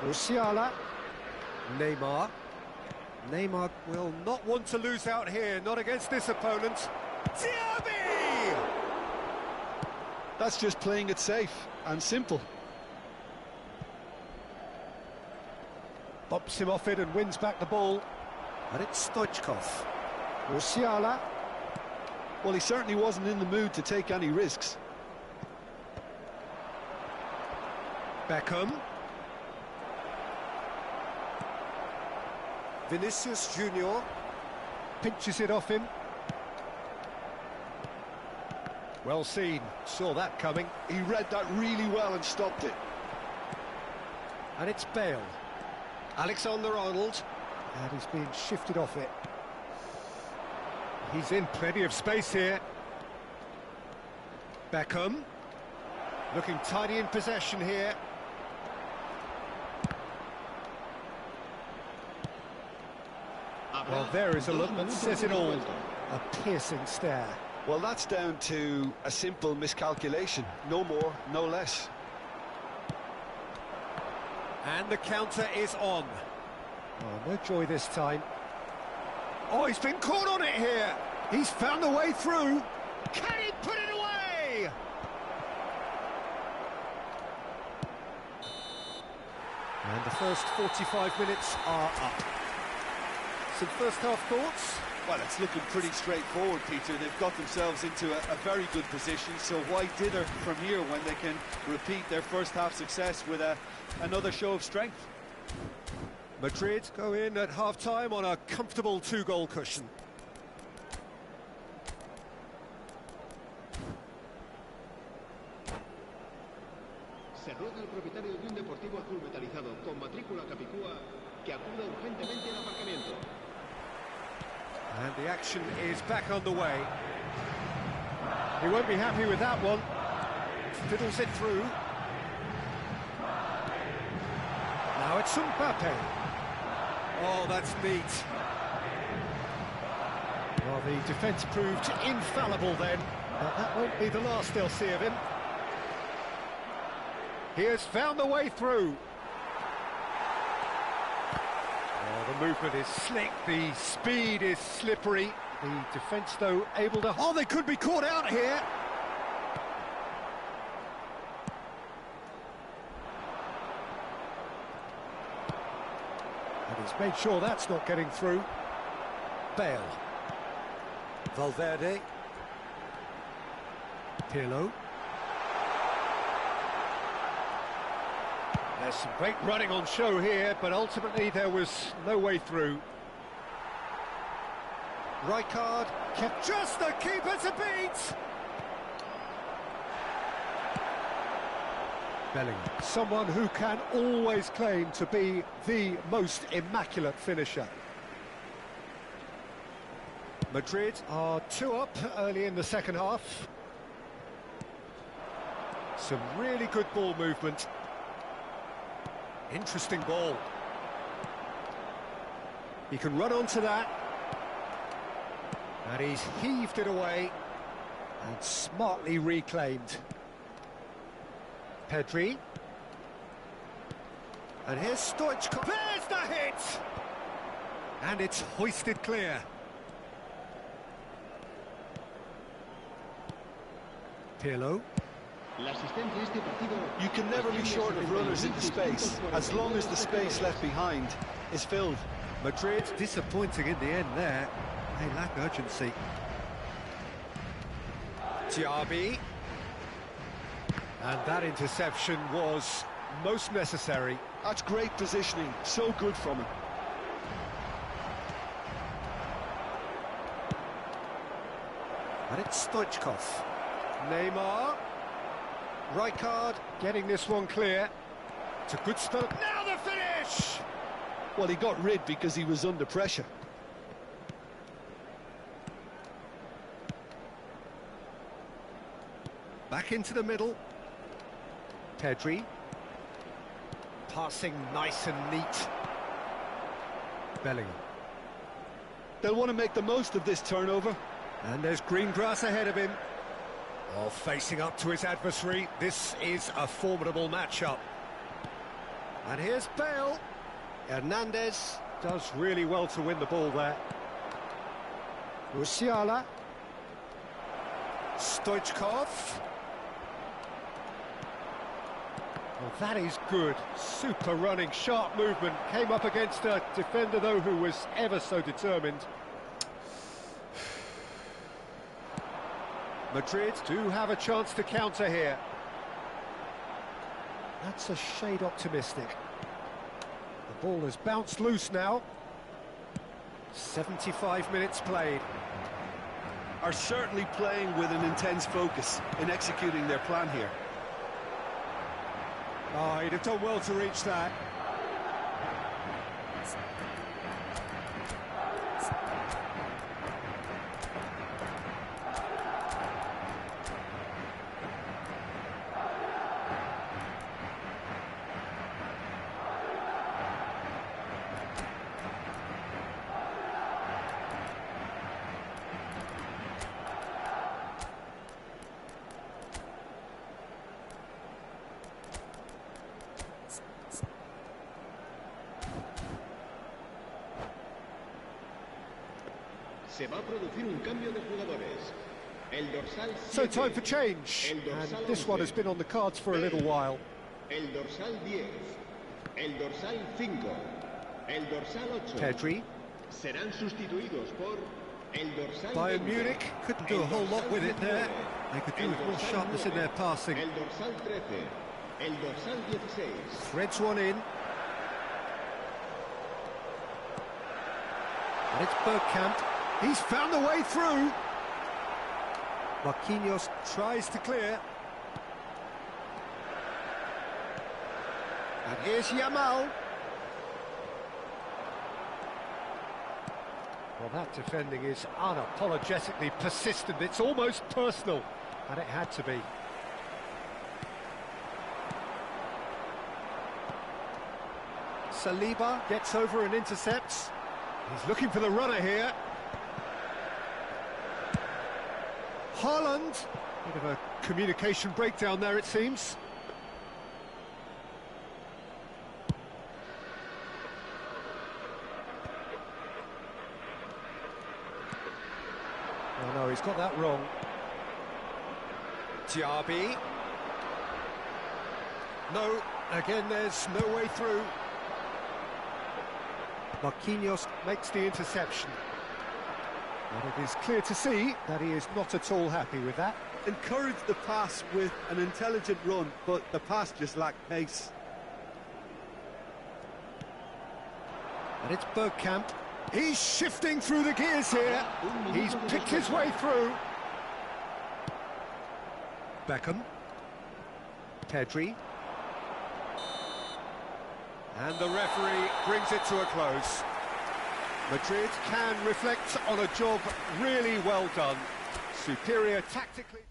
Musiala. Neymar. Neymar will not want to lose out here, not against this opponent. Diaby! That's just playing it safe and simple. Bumps him off it and wins back the ball. And it's Stoichkov. Musiala. Well, he certainly wasn't in the mood to take any risks. Beckham. Vinicius Junior pinches it off him. Well seen, saw that coming. He read that really well and stopped it. And it's Bale. Alexander-Arnold. And he's being shifted off it. He's in plenty of space here. Beckham. Looking tidy in possession here. Well, there is a look that says it all. A piercing stare. Well, that's down to a simple miscalculation. No more, no less. And the counter is on. Oh, no joy this time. Oh, he's been caught on it here. He's found the way through. Can he put it away? And the first 45 minutes are up. Some first half thoughts? Well, it's looking pretty straightforward, Peter. They've got themselves into a very good position, so why dither from here when they can repeat their first half success with another show of strength? Madrid go in at half-time on a comfortable two-goal cushion. Se ruega al propietario de un deportivo azul metalizado con matrícula capicúa que acuda urgentemente al aparcamiento. And the action is back on the way. He won't be happy with that one. Fiddles it through. Now it's Mbappe. Oh, that's neat. Well, the defence proved infallible then, but that won't be the last they'll see of him. He has found the way through. Oh, the movement is slick, the speed is slippery. The defence, though, able to... Oh, they could be caught out here! And he's made sure that's not getting through. Bale. Valverde. Pirlo. There's some great running on show here, but ultimately there was no way through. Rijkaard kept just the keeper to beat! Bellingham, someone who can always claim to be the most immaculate finisher. Madrid are 2 up early in the second half. Some really good ball movement. Interesting ball. He can run onto that. And he's heaved it away and smartly reclaimed. Pedri. And here's Stoichkov. There's the hit! And it's hoisted clear. Pirlo. You can never be short of runners into space, as long as the space left behind is filled. Madrid disappointing in the end there. They lack urgency. Diaby. And that interception was most necessary. That's great positioning, so good from him. And it's Stoichkov. Neymar. Rijkaard getting this one clear. It's a good spell. Now the finish! Well, he got rid because he was under pressure. Back into the middle. Pedri. Passing nice and neat. Bellingham. They'll want to make the most of this turnover. And there's green grass ahead of him. Oh, facing up to his adversary. This is a formidable matchup. And here's Bale. Hernandez does really well to win the ball there. Musiala. Stoichkov. Well, that is good. Super running, sharp movement. Came up against a defender, though, who was ever so determined. Madrid do have a chance to counter here. That's a shade optimistic. The ball has bounced loose now. 75 minutes played. Are certainly playing with an intense focus in executing their plan here. Oh, he'd have done well to reach that. Se va a producir un cambio de jugadores. El dorsal 7. So time for change. El dorsal And this one has been on the cards for a little while. El dorsal 10. El dorsal 5. El dorsal 8. Pedri. Serán sustituidos por el dorsal Bayern 20. Munich couldn't do a whole lot with it there. They could do with more sharpness in their passing. El dorsal 13. El dorsal 16. Threads one in. And it's Bergkamp. He's found the way through. Marquinhos tries to clear. And here's Yamal. Well, that defending is unapologetically persistent. It's almost personal. And it had to be. Saliba gets over and intercepts. He's looking for the runner here. Haaland. Bit of a communication breakdown there, it seems. Oh no, he's got that wrong. Diaby. No, again there's no way through. Marquinhos makes the interception. And it is clear to see that he is not at all happy with that. Encourage the pass with an intelligent run, but the pass just lacked pace. And it's Bergkamp. He's shifting through the gears here. He's picked his way through. Beckham. Pedri. And the referee brings it to a close. Madrid can reflect on a job really well done. Superior tactically.